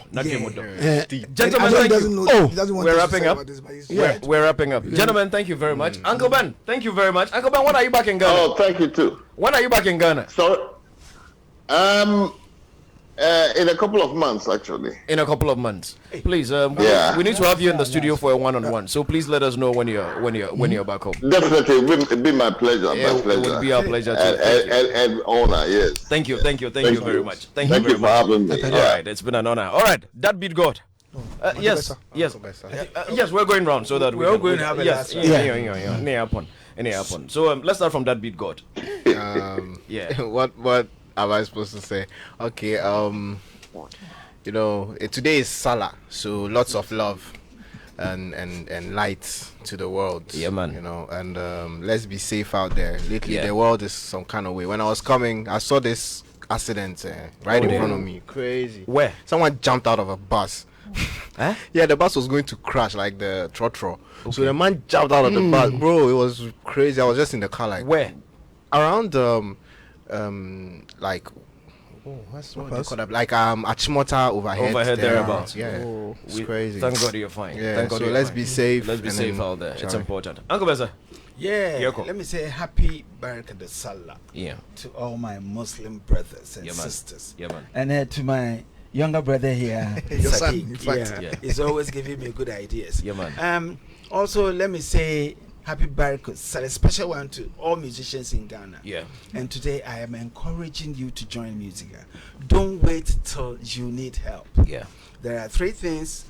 Gentlemen, we're wrapping up. We're wrapping up. Gentlemen, thank you very much. Uncle Ben, thank you very much. Uncle Ben, when are you back in Ghana? Oh, thank you too. When are you back in Ghana? Sorry. In a couple of months, actually. In a couple of months, please. We need to have you in the studio for a one-on-one. So please let us know when you're back home. Definitely, it will be my pleasure. It will be our pleasure too. And honor. Yes. Thank you very much. Thank you for having me. All right, it's been an honor. All right, that beat God. Yes. We're going round so that we're all going to have a last one. So let's start from that beat God. What am I supposed to say? Okay, you know, today is Salah, so lots of love and light to the world. Yeah, man. You know, and let's be safe out there. Lately, the world is some kind of way. When I was coming, I saw this accident right in front of me. Crazy. Where? Someone jumped out of a bus. Huh? Yeah, the bus was going to crash, like the trotro. Okay. So the man jumped out of the bus, bro. It was crazy. I was just in the car, like where? Around like what do you call that? Like Achimota overhead thereabouts. Yeah, it's crazy. Thank God you're fine. Yeah, thank God so you're let's fine. be safe. Let's be safe out there. It's important. Uncle Beza. Yeah, let me say happy Barakah de Salah to all my Muslim brothers and sisters. Yeah, man. And to my younger brother here, your son, in fact. He's always giving me good ideas. Yeah, man. Also, let me say happy Barakah Salah, special one to all musicians in Ghana. Yeah. And today I am encouraging you to join Musica. Don't wait till you need help. Yeah. There are 3 things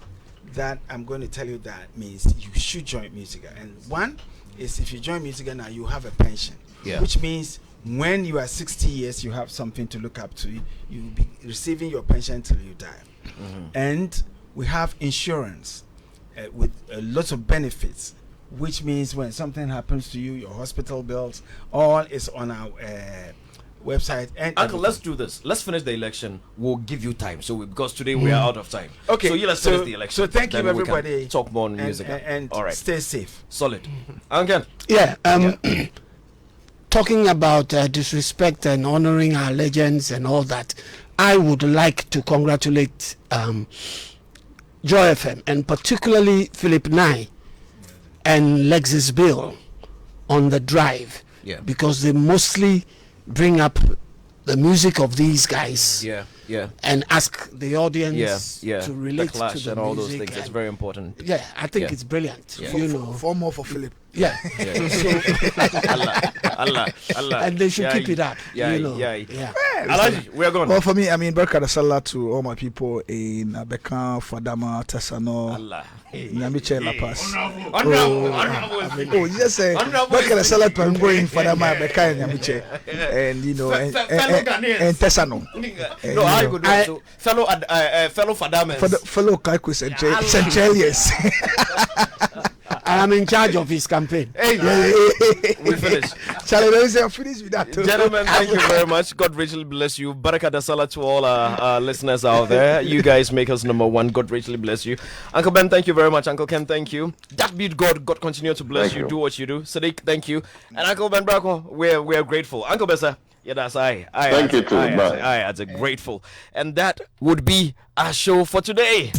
that I'm going to tell you that means you should join Musica. And one is if you join Musica now, you have a pension. Yeah. Which means when you are 60 years, you have something to look up to. You will be receiving your pension till you die. And we have insurance with lots of benefits, which means when something happens to you, your hospital bills, all is on our website. And Uncle, let's do this. Let's finish the election. We'll give you time. So because today we are out of time. Okay. So let's finish the election. So thank you, Then we can everybody. talk more on music. And all right. stay safe. Solid. Uncle. Yeah. Talking about disrespect and honoring our legends and all that, I would like to congratulate Joy FM and particularly Philip Nye and Lexis Bill on the drive, because they mostly bring up the music of these guys, and ask the audience to relate the clash to the and all music. those things. It's very important. Yeah, I think it's brilliant. You know, four more for Philip. Yeah. Allah. And they should keep it up. Yeah, you know. yeah. Alaji, we are going. Well, for me, I mean, Barka Salah to all my people in Abeka, Fadama, Tesano, Nyamiche La Paz. Oh, yes, Barka Salah to I'm going Fadama, Abeka, and Nyamiche, and you know, and Tesano. No, I could do fellow Fadamas. Fellow Kaikus and Centralians. I'm in charge of his campaign. Hey, we finished. Finish with that. Gentlemen, thank you very mutt. God richly bless you. Barakada Salah to all our listeners out there. You guys make us number one. God richly bless you. Uncle Ben, thank you very much. Uncle Ken, thank you. That beat God continue to bless you. Do what you do. Sadiq, thank you. And Uncle Ben Brako, we're grateful. Uncle Bessa, yeah, that's I. Thank you too. I, as a grateful. And that would be our show for today.